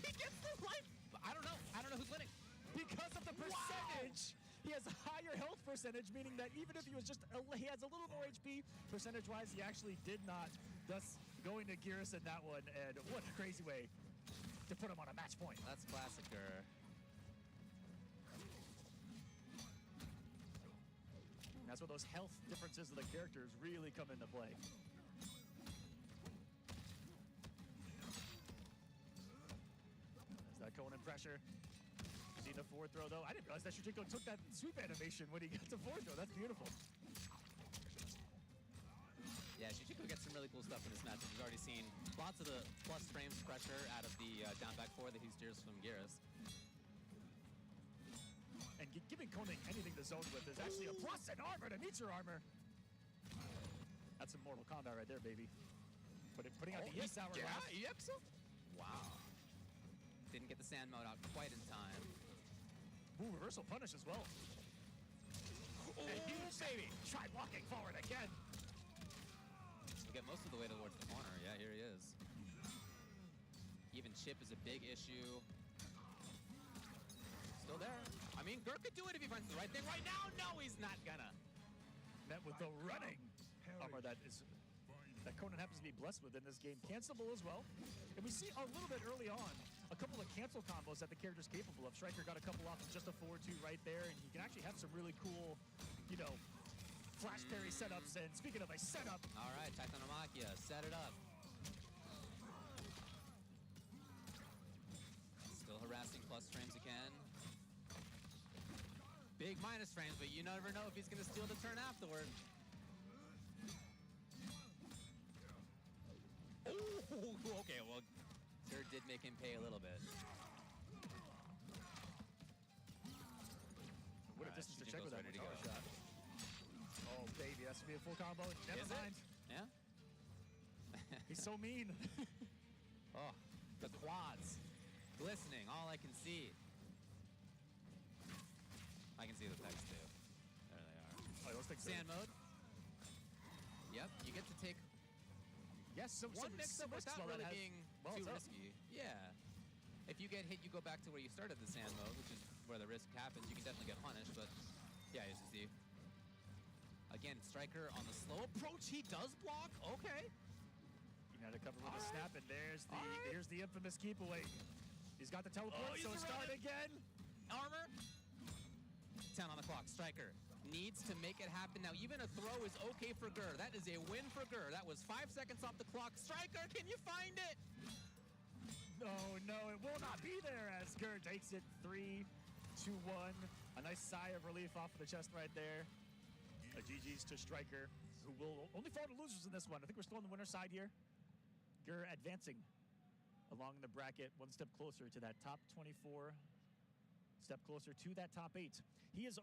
He gets the life. I don't know. I don't know who's winning. Because of the percentage. Wow. He has a higher health percentage, meaning that even if he was he has a little more HP, percentage-wise, he actually did not. Thus, going to Gears in that one, and what a crazy way to put him on a match point. That's classic Gur. That's where those health differences of the characters really come into play. There's that Conan pressure. See the 4 throw though. I didn't realize that Shujinko took that sweep animation when he got to 4 throw. That's beautiful. Yeah, Shujinko gets some really cool stuff in this match. We've already seen lots of the plus frames pressure out of the down back 4 that he steers from Geras. And giving Conan anything to zone with is actually a plus in armor to meet your armor. That's some Mortal Kombat right there, baby. Putting out the EX hour. Yeah, EX. Wow. Didn't get the sand mode out quite in time. Ooh, reversal punish as well. Oh, and huge baby. Try walking forward again. We get most of the way towards the corner. Yeah, here he is. Even chip is a big issue. Still there. I mean, Gur could do it if he finds the right thing right now. No, he's not gonna. Met with the running armor that Conan happens to be blessed with in this game. Cancelable as well. And we see a little bit early on a couple of cancel combos that the character's capable of. Striker got a couple off of just a 4-2 right there, and he can actually have some really cool, flash parry setups. And speaking of a setup. All right, Titanomakia, set it up. Still harassing plus frames again. Big minus frames, but you never know if he's going to steal the turn afterward. Oh, okay, well, third did make him pay a little bit. What a distance to check with that one tower shot. Oh, baby, that's going to be a full combo. Never mind. Yeah? He's so mean. Oh, the quads. Glistening, all I can see. I can see the pegs too. There they are. Oh, let's take Sand mode. Yep, you get to take one mix-up without really being too risky. Yeah. If you get hit, you go back to where you started the sand mode, which is where the risk happens. You can definitely get punished, but yeah, as you see. Again, Striker on the slow approach. He does block. Okay. You know, to cover with a snap, and here's the infamous keep away. He's got the teleport, so start again. Armor. 10 on the clock. Striker needs to make it happen. Now, even a throw is okay for Gur. That is a win for Gur. That was 5 seconds off the clock. Striker, can you find it? No, it will not be there as Gur takes it 3-2-1. A nice sigh of relief off of the chest right there. A GG's to Striker, who will only fall to losers in this one. I think we're still on the winner's side here. Gur advancing along the bracket, one step closer to that top 24, step closer to that top 8. He is